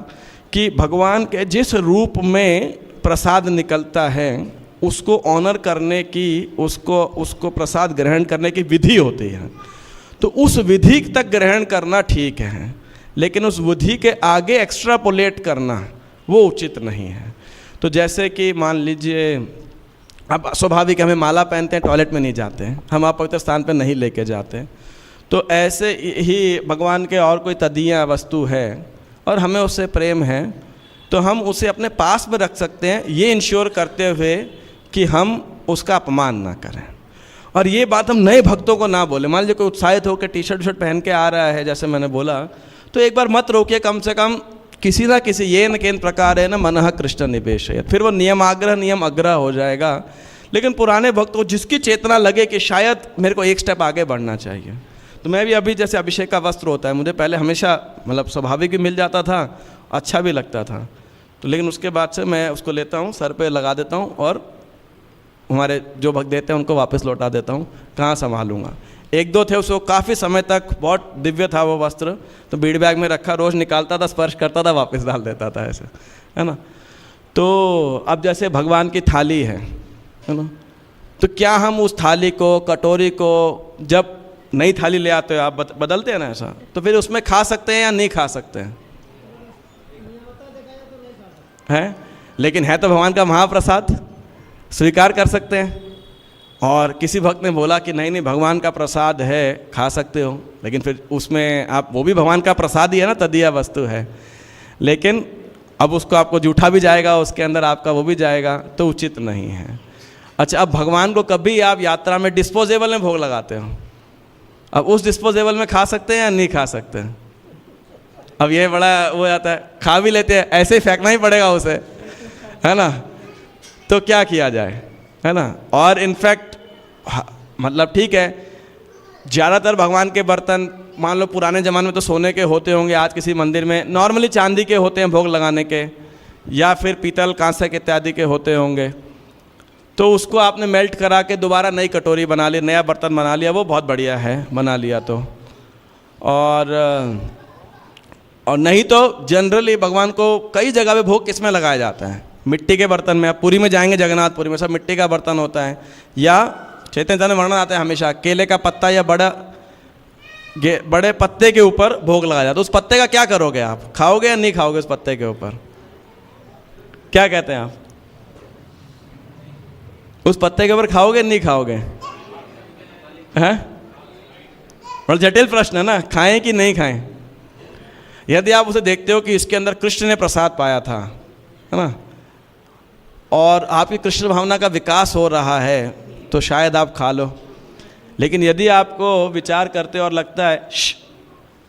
कि भगवान के जिस रूप में प्रसाद निकलता है उसको ऑनर करने की, उसको प्रसाद ग्रहण करने की विधि होती है। तो उस विधि तक ग्रहण करना ठीक है, लेकिन उस विधि के आगे एक्स्ट्रापोलेट करना वो उचित नहीं है। तो जैसे कि मान लीजिए अब स्वाभाविक हमें माला पहनते हैं, टॉयलेट में नहीं जाते हैं, हम आप पवित्र स्थान पर नहीं लेके जाते हैं, तो ऐसे ही भगवान के और कोई तदीय वस्तु है और हमें उससे प्रेम है तो हम उसे अपने पास में रख सकते हैं, ये इंश्योर करते हुए कि हम उसका अपमान ना करें। और ये बात हम नए भक्तों को ना बोले। मान लीजिए कोई उत्साहित होकर टी शर्ट पहन के आ रहा है, जैसे मैंने बोला, तो एक बार मत रोकिए, कम से कम किसी ना किसी ये न केन प्रकार है ना मनः कृष्ण निवेश है, फिर वो नियम अग्रह हो जाएगा। लेकिन पुराने भक्त को जिसकी चेतना लगे कि शायद मेरे को एक स्टेप आगे बढ़ना चाहिए, तो मैं भी अभी जैसे अभिषेक का वस्त्र होता है, मुझे पहले हमेशा मतलब स्वाभाविक भी मिल जाता था, अच्छा भी लगता था, तो लेकिन उसके बाद से मैं उसको लेता हूँ, सर पे लगा देता हूँ और हमारे जो भक्त देते हैं उनको वापस लौटा देता हूँ, कहाँ संभालूंगा। एक दो थे उसको काफ़ी समय तक, बहुत दिव्य था वो वस्त्र, तो बीड़ बैग में रखा, रोज़ निकालता था, स्पर्श करता था, वापस डाल देता था, ऐसे है ना। तो अब जैसे भगवान की थाली है ना, तो क्या हम उस थाली को, कटोरी को, जब नई थाली ले आते हो आप, बदलते हैं ना ऐसा, तो फिर उसमें खा सकते हैं या नहीं खा सकते हैं? है, लेकिन है तो भगवान का महाप्रसाद, स्वीकार कर सकते हैं। और किसी भक्त ने बोला कि नहीं नहीं भगवान का प्रसाद है, खा सकते हो, लेकिन फिर उसमें आप, वो भी भगवान का प्रसाद ही है ना, तदीय वस्तु है, लेकिन अब उसको आपको जूठा भी जाएगा, उसके अंदर आपका वो भी जाएगा, तो उचित नहीं है। अच्छा, अब भगवान को कभी आप यात्रा में डिस्पोजेबल में भोग लगाते हो, अब उस डिस्पोजेबल में खा सकते हैं या नहीं खा सकते हैं? अब ये बड़ा वो आता है, खा भी लेते हैं, ऐसे ही फेंकना ही पड़ेगा उसे, है ना, तो क्या किया जाए, है ना। और इनफैक्ट मतलब ठीक है, ज़्यादातर भगवान के बर्तन मान लो पुराने ज़माने में तो सोने के होते होंगे, आज किसी मंदिर में नॉर्मली चांदी के होते हैं भोग लगाने के, या फिर पीतल, कांसे के इत्यादि के होते होंगे, तो उसको आपने मेल्ट करा के दोबारा नई कटोरी बना ली, नया बर्तन बना लिया, वो बहुत बढ़िया है, बना लिया तो। और नहीं तो जनरली भगवान को कई जगह पे भोग किस में लगाया जाता है? मिट्टी के बर्तन में। आप पुरी में जाएंगे, जगन्नाथपुरी में सब मिट्टी का बर्तन होता है, या चैतन्य में वर्णन आता है हमेशा केले का पत्ता या बड़े पत्ते के ऊपर भोग लगाया जाता है। उस पत्ते का क्या करोगे आप? खाओगे या नहीं खाओगे उस पत्ते के ऊपर? क्या कहते हैं आप? उस पत्ते के ऊपर खाओगे नहीं खाओगे? हैं? बड़ा जटिल प्रश्न है ना, खाएं कि नहीं खाएं। यदि आप उसे देखते हो कि इसके अंदर कृष्ण ने प्रसाद पाया था, है ना, और आपकी कृष्ण भावना का विकास हो रहा है, तो शायद आप खा लो। लेकिन यदि आपको विचार करते और लगता है,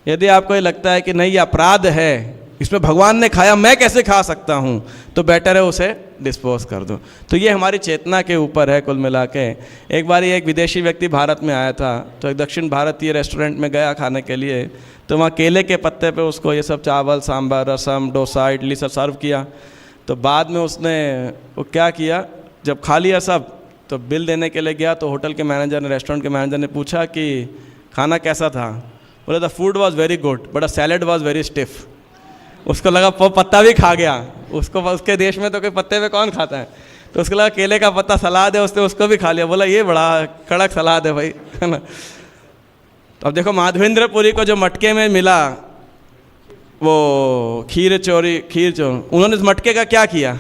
यदि आपको ये लगता है कि नहीं ये अपराध है, इसमें भगवान ने खाया, मैं कैसे खा सकता हूँ, तो बेटर है उसे डिस्पोज कर दो। तो ये हमारी चेतना के ऊपर है कुल मिला के। एक बार एक विदेशी व्यक्ति भारत में आया था, तो एक दक्षिण भारतीय रेस्टोरेंट में गया खाने के लिए, तो वहाँ केले के पत्ते पे उसको ये सब चावल, सांभर, रसम, डोसा, इडली सब सर्व किया। तो बाद में उसने वो क्या किया, जब खा लिया सब, तो बिल देने के लिए गया, तो होटल के मैनेजर ने, रेस्टोरेंट के मैनेजर ने पूछा कि खाना कैसा था? बोले the food was very good but a salad was very stiff. उसको लगा पत्ता भी खा गया, उसको, उसके देश में तो कोई पत्ते पे कौन खाता है, तो उसको लगा केले का पत्ता सलाद है, उसने उसको भी खा लिया। बोला ये बड़ा कड़क सलाद है भाई, है ना। तो अब देखो माधवेंद्रपुरी को जो मटके में मिला वो खीर चोर, उन्होंने इस मटके का क्या किया,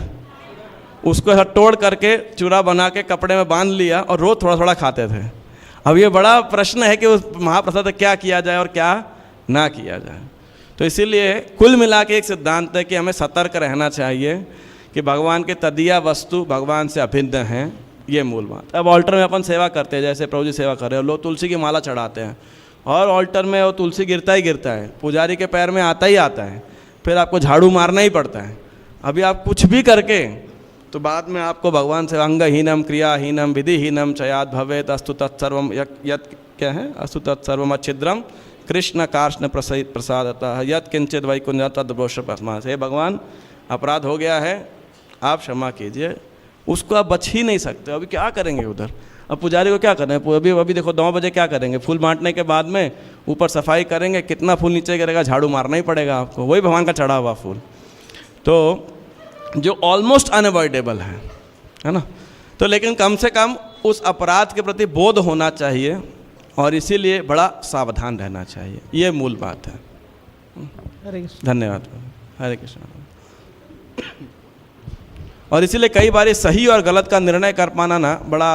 उसको तोड़ करके चूरा बना के कपड़े में बांध लिया और रोज़ थोड़ा थोड़ा खाते थे। अब ये बड़ा प्रश्न है कि उस महाप्रसाद क्या किया जाए और क्या ना किया जाए। तो इसीलिए कुल मिला के एक सिद्धांत है कि हमें सतर्क रहना चाहिए कि भगवान के तदीय वस्तु भगवान से अभिन्न हैं, ये मूल बात। अब ऑल्टर में अपन सेवा करते हैं, जैसे प्रभु जी सेवा कर रहे हो, लोग तुलसी की माला चढ़ाते हैं और ऑल्टर में वो तुलसी गिरता ही गिरता है, पुजारी के पैर में आता ही आता है, फिर आपको झाड़ू मारना ही पड़ता है। अभी आप कुछ भी करके तो बाद में आपको भगवान से अंगहीनम क्रियाहीनम विधिहीनम चयाद भवेत अस्तु तत्सर्वम यत् क्या है, अस्तु तत्सर्वम अच्छिद्रम कृष्ण कार्ष्ण प्रसादतः यत् किंचित वैकुंठ तद्ब्रोष पस्मा। हे भगवान, अपराध हो गया है, आप क्षमा कीजिए। उसको आप बच ही नहीं सकते। अभी क्या करेंगे उधर? अब पुजारी को क्या करें? अभी देखो 9 बजे क्या करेंगे? फूल बांटने के बाद में ऊपर सफाई करेंगे, कितना फूल नीचे गिरेगा, झाड़ू मारना ही पड़ेगा आपको, वही भगवान का चढ़ा हुआ फूल, तो जो ऑलमोस्ट अनअवॉइडेबल है ना। तो लेकिन कम से कम उस अपराध के प्रति बोध होना चाहिए और इसीलिए बड़ा सावधान रहना चाहिए, ये मूल बात है। धन्यवाद। हरे कृष्ण। और इसीलिए कई बार सही और गलत का निर्णय कर पाना ना बड़ा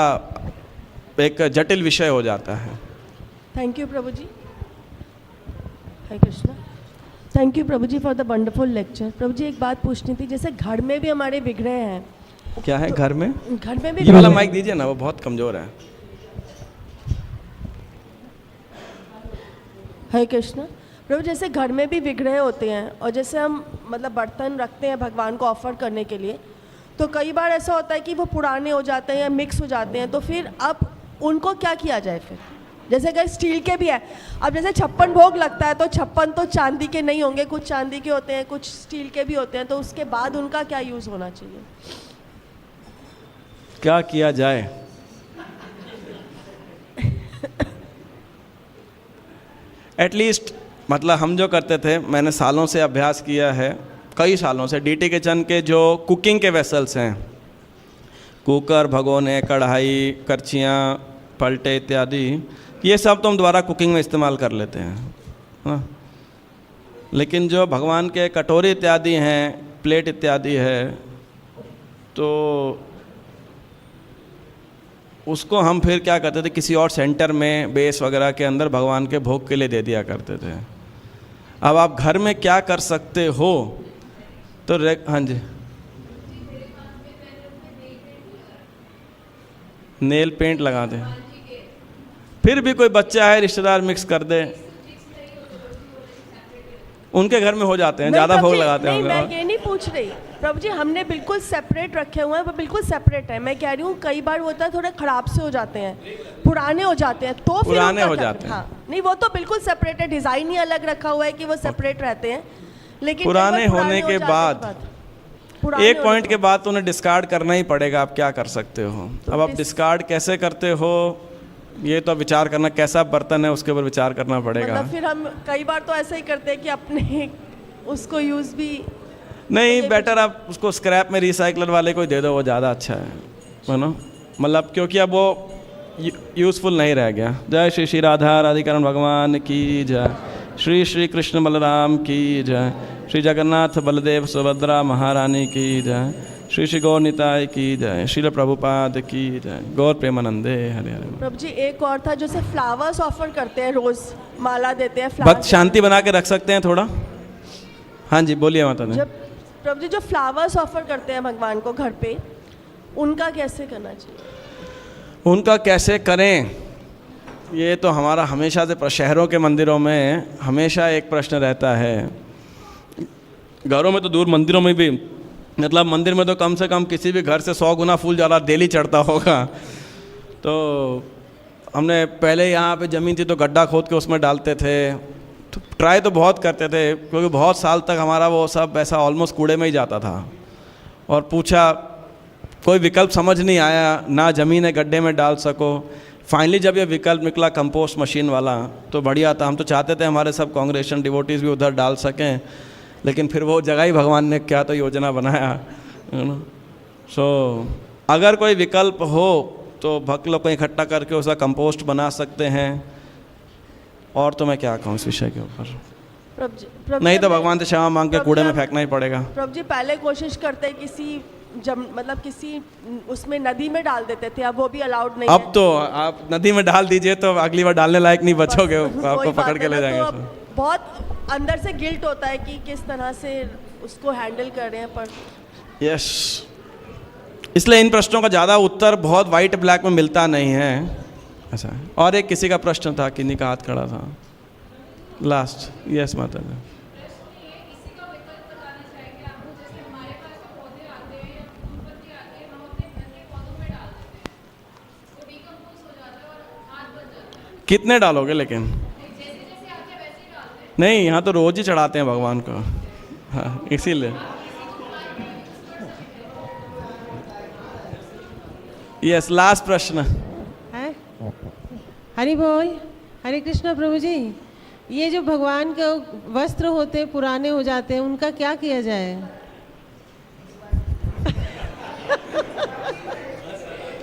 एक जटिल विषय हो जाता है। थैंक यू प्रभु जी। हरे कृष्णा। थैंक यू प्रभु जी फॉर द वंडरफुल लेक्चर। प्रभु जी एक बात पूछनी थी, जैसे घर में भी हमारे विग्रह हैं। क्या है घर में? घर में भी ये वाला माइक दीजिए ना, वो बहुत कमजोर है। हरे कृष्णा। प्रभु जैसे घर में भी विग्रह होते हैं और जैसे हम मतलब बर्तन रखते हैं भगवान को ऑफर करने के लिए, तो कई बार ऐसा होता है कि वो पुराने हो जाते हैं या मिक्स हो जाते हैं, तो फिर अब उनको क्या किया जाए फिर? जैसे अगर स्टील के भी है, अब जैसे 56 भोग लगता है तो 56 तो चांदी के नहीं होंगे, कुछ चांदी के होते हैं, कुछ स्टील के भी होते हैं, तो उसके बाद उनका क्या यूज़ होना चाहिए? क्या किया जाए? एटलीस्ट मतलब हम जो करते थे, मैंने सालों से अभ्यास किया है, कई सालों से डीटी किचन के जो कुकिंग के वेसल्स हैं, कुकर, भगोने, कढ़ाई, करछियाँ, पलटे इत्यादि, ये सब तो हम दोबारा कुकिंग में इस्तेमाल कर लेते हैं, हाँ। लेकिन जो भगवान के कटोरी इत्यादि हैं, प्लेट इत्यादि है, तो उसको हम फिर क्या करते थे, किसी और सेंटर में बेस वगैरह के अंदर भगवान के भोग के लिए दे दिया करते थे। अब आप घर में क्या कर सकते हो? तो हाँ जी, नेल पेंट लगा दें, फिर भी कोई बच्चा है रिश्तेदार मिक्स कर दे, उनके घर में हो जाते हैं, ज़्यादा भोग लगाते हैं। मैं ये नहीं पूछ रही प्रभु जी, हमने बिल्कुल सेपरेट रखे हुए हैं, वो बिल्कुल सेपरेट है। मैं कह रही हूँ कई बार होता है थोड़े खराब से हो जाते हैं, पुराने हो जाते हैं, तो फिर पुराने हो जाते हैं। हाँ, नहीं वो तो बिल्कुल सेपरेट है, डिज़ाइन ही अलग रखा हुआ है कि वो सेपरेट रहते हैं, लेकिन पुराने होने के बाद एक पॉइंट के बाद तो उन्हें डिस्कार्ड करना ही पड़ेगा। आप क्या कर सकते हो? अब आप डिस्कार्ड कैसे करते हो, ये तो विचार करना, कैसा बर्तन है उसके ऊपर विचार करना पड़ेगा। मतलब फिर हम कई बार तो ऐसा ही करते हैं कि अपने उसको यूज़ भी नहीं, बेटर आप उसको स्क्रैप में रिसाइकलर वाले को ही दे दो, वो ज़्यादा अच्छा है ना, मतलब क्योंकि अब वो यूज़फुल नहीं रह गया। जय श्री श्री राधा राधिकरण भगवान की जय, श्री श्री कृष्ण बलराम की जय, श्री जगन्नाथ बलदेव सुभद्रा महारानी की जय, श्री श्री गौर निताय की जय, श्रील प्रभुपाद की जय, गौर प्रेमानंदे हरे हरे। प्रभु जी एक और था, जैसे फ्लावर्स ऑफर करते हैं, रोज माला देते हैं, भक्त शांति बना के रख सकते हैं थोड़ा। हाँ जी बोलिए माता जी। जब प्रभु जी जो फ्लावर्स ऑफर करते हैं भगवान को घर पे, उनका कैसे करना चाहिए? उनका कैसे करें, ये तो हमारा हमेशा से शहरों के मंदिरों में हमेशा एक प्रश्न रहता है। घरों में तो दूर, मंदिरों में भी, मतलब मंदिर में तो कम से कम किसी भी घर से 100 गुना फूल ज़्यादा डेली चढ़ता होगा। तो हमने पहले यहाँ पे ज़मीन थी तो गड्ढा खोद के उसमें डालते थे, तो ट्राई तो बहुत करते थे, क्योंकि बहुत साल तक हमारा वो सब ऐसा ऑलमोस्ट कूड़े में ही जाता था। और पूछा, कोई विकल्प समझ नहीं आया, ना ज़मीन है गड्ढे में डाल सको। फाइनली जब ये विकल्प निकला कंपोस्ट मशीन वाला, तो बढ़िया था। हम तो चाहते थे हमारे सब कांग्रेशन डिवोटीज़ भी उधर डाल सकें, लेकिन फिर वो जगह ही भगवान ने क्या तो योजना बनाया। सो अगर कोई विकल्प हो तो भक्त लोग को इकट्ठा करके उसका कंपोस्ट बना सकते हैं। और तो मैं क्या कहूँ इस विषय के ऊपर, नहीं तो भगवान से क्षमा मांग के कूड़े में फेंकना ही पड़ेगा। प्रभु जी पहले कोशिश करते किसी मतलब किसी उसमें नदी में डाल देते थे, अब वो भी अलाउड नहीं अब है। तो आप नदी में डाल दीजिए तो अगली बार डालने लायक नहीं बचोगे, आपको पकड़ के ले जाएंगे। तो बहुत अंदर से गिल्ट होता है कि किस तरह से उसको हैंडल कर रहे हैं, पर यस, इसलिए इन प्रश्नों का ज़्यादा उत्तर बहुत वाइट ब्लैक में मिलता नहीं है। ऐसा है। और एक किसी का प्रश्न था, किन्हीं का हाथ खड़ा था लास्ट। यस माता जी। कितने डालोगे? लेकिन नहीं, यहाँ तो रोज ही चढ़ाते हैं भगवान को, हाँ इसीलिए। यस, लास्ट प्रश्न है। हरि बोल, हरे कृष्णा प्रभु जी। ये जो भगवान के वस्त्र होते हैं पुराने हो जाते हैं, उनका क्या किया जाए?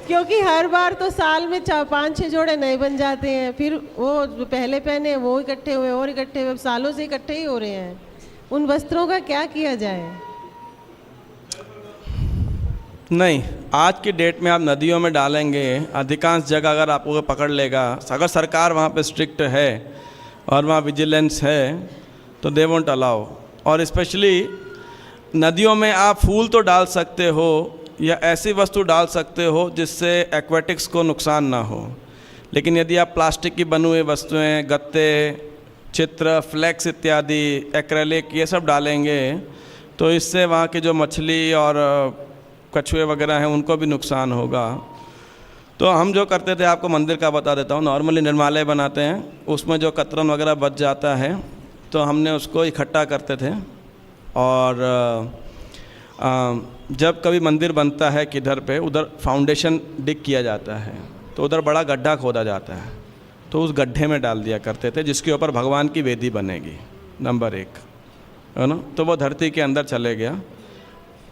क्योंकि हर बार तो साल में 5-6 जोड़े नए बन जाते हैं, फिर वो जो पहले पहने वो इकट्ठे हुए और इकट्ठे हुए, सालों से इकट्ठे ही हो रहे हैं। उन वस्त्रों का क्या किया जाए? नहीं, आज की डेट में आप नदियों में डालेंगे, अधिकांश जगह अगर आपको पकड़ लेगा, अगर सरकार वहाँ पे स्ट्रिक्ट है और वहाँ विजिलेंस है तो दे वोंट अलाउ। और स्पेशली नदियों में आप फूल तो डाल सकते हो या ऐसी वस्तु डाल सकते हो जिससे एक्वेटिक्स को नुकसान ना हो, लेकिन यदि आप प्लास्टिक की बनी हुई वस्तुएं, गत्ते, चित्र, फ्लेक्स इत्यादि, एक्रेलिक, ये सब डालेंगे तो इससे वहाँ की जो मछली और कछुए वगैरह हैं उनको भी नुकसान होगा। तो हम जो करते थे, आपको मंदिर का बता देता हूँ, नॉर्मली निर्मालय बनाते हैं, उसमें जो कतरन वगैरह बच जाता है तो हमने उसको इकट्ठा करते थे और जब कभी मंदिर बनता है किधर पे, उधर फाउंडेशन डिग किया जाता है तो उधर बड़ा गड्ढा खोदा जाता है, तो उस गड्ढे में डाल दिया करते थे जिसके ऊपर भगवान की वेदी बनेगी, नंबर 1, है ना। तो वो धरती के अंदर चले गया।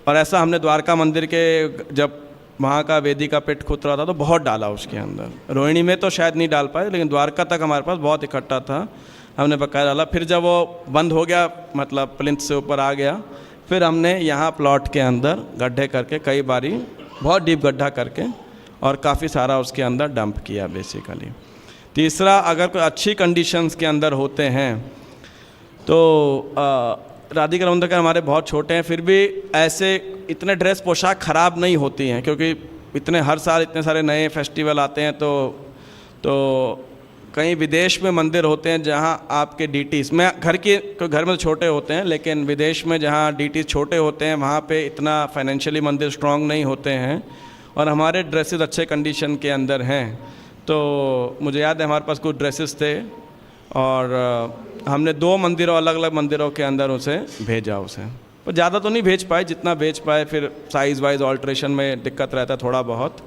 और ऐसा हमने द्वारका मंदिर के, जब वहाँ का वेदी का पिट खुद रहा था तो बहुत डाला उसके अंदर। रोहिणी में तो शायद नहीं डाल पाए, लेकिन द्वारका तक हमारे पास बहुत इकट्ठा था, हमने बकाया डाला। फिर जब वो बंद हो गया, मतलब प्लिंथ से ऊपर आ गया, फिर हमने यहाँ प्लॉट के अंदर गड्ढे करके, कई बारी बहुत डीप गड्ढा करके और काफ़ी सारा उसके अंदर डंप किया बेसिकली। तीसरा, अगर कोई अच्छी कंडीशंस के अंदर होते हैं तो राधिका रविंद्रकर हमारे बहुत छोटे हैं, फिर भी ऐसे इतने ड्रेस पोशाक ख़राब नहीं होती हैं, क्योंकि इतने हर साल इतने सारे नए फेस्टिवल आते हैं। तो कई विदेश में मंदिर होते हैं जहां आपके डीटीज में घर में तो छोटे होते हैं, लेकिन विदेश में जहां डीटीज छोटे होते हैं वहां पे इतना फाइनेंशियली मंदिर स्ट्रांग नहीं होते हैं और हमारे ड्रेसेस अच्छे कंडीशन के अंदर हैं। तो मुझे याद है हमारे पास कुछ ड्रेसेस थे और हमने 2 मंदिरों, अलग अलग मंदिरों के अंदर उसे भेजा उसे, पर ज़्यादा तो नहीं भेज पाए, जितना भेज पाए, फिर साइज़ वाइज ऑल्ट्रेशन में दिक्कत रहता है थोड़ा बहुत,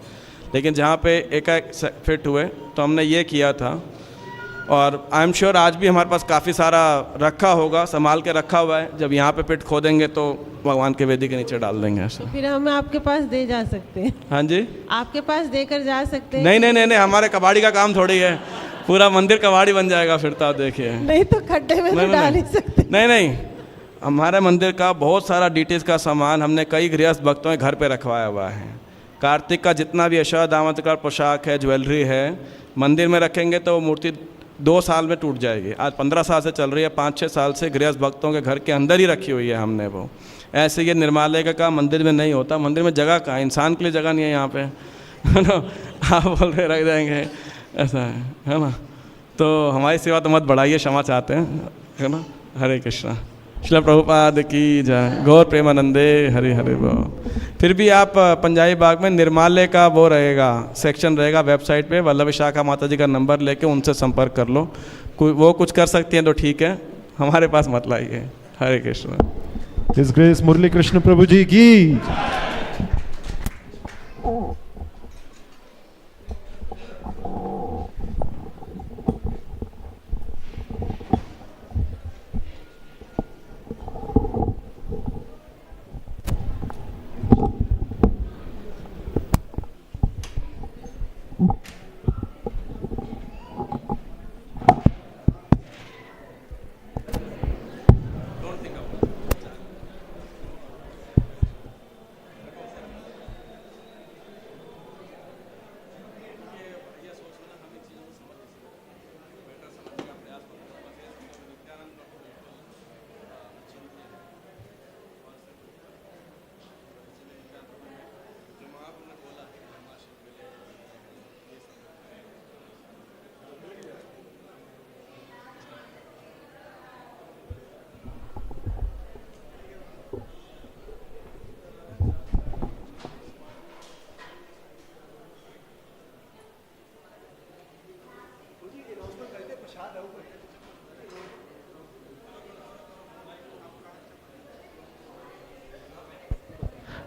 लेकिन जहाँ पे एक फिट हुए तो हमने ये किया था। और आई एम श्योर आज भी हमारे पास काफ़ी सारा रखा होगा, संभाल के रखा हुआ है, जब यहाँ पे पिट खोदेंगे तो भगवान के वेदी के नीचे डाल देंगे ऐसा। फिर हम आपके पास दे जा सकते हैं? हाँ जी, आपके पास देकर जा सकते हैं? नहीं नहीं नहीं नहीं, हमारे कबाड़ी का काम थोड़ी है, पूरा मंदिर कबाड़ी बन जाएगा फिर तो आप देखिए। नहीं तो खड्डे में तो डाल ही सकते। नहीं नहीं, हमारे मंदिर का बहुत सारा डीटीज का सामान हमने कई गृहस्थ भक्तों के घर पे रखवाया हुआ है। कार्तिक का जितना भी अष्टधाम का पोशाक है, ज्वेलरी है, मंदिर में रखेंगे तो वो मूर्ति 2 साल में टूट जाएगी। आज 15 साल से चल रही है, 5-6 साल से गृहस्थ भक्तों के घर के अंदर ही रखी हुई है हमने वो। ऐसे ये निर्मालय का काम मंदिर में नहीं होता, मंदिर में जगह कहाँ, इंसान के लिए जगह नहीं है यहाँ पे, है ना। आप बोल रहे रख देंगे, ऐसा है ना। तो हमारी सेवा तो मत बढ़ाइए, क्षमा चाहते हैं, है ना। हरे कृष्णा। श्रील प्रभुपाद की जय। गौर प्रेमानंदे हरि हरि बोल। फिर भी आप पंजाबी बाग में निर्मालय का वो रहेगा, सेक्शन रहेगा वेबसाइट पे, वल्लभ विशाखा माता जी का नंबर लेके उनसे संपर्क कर लो, वो कुछ कर सकती हैं तो ठीक है, हमारे पास मत लाइए। हरे कृष्ण। हिज ग्रेस मुरली कृष्ण प्रभु जी की।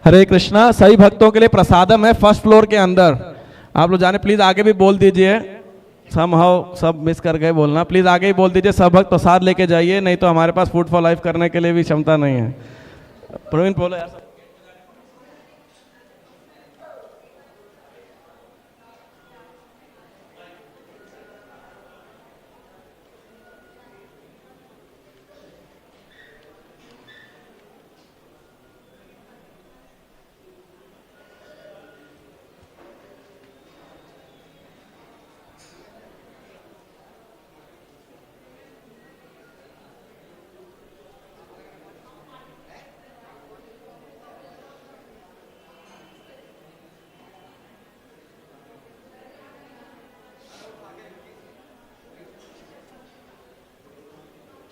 हरे कृष्णा। सभी भक्तों के लिए प्रसादम है फर्स्ट फ्लोर के अंदर, आप लोग जाने, प्लीज आगे भी बोल दीजिए, सब मिस कर गए बोलना, प्लीज आगे ही बोल दीजिए, सब भक्त प्रसाद लेके जाइए, नहीं तो हमारे पास फूड फॉर लाइफ करने के लिए भी क्षमता नहीं है। प्रवीण बोलो यार।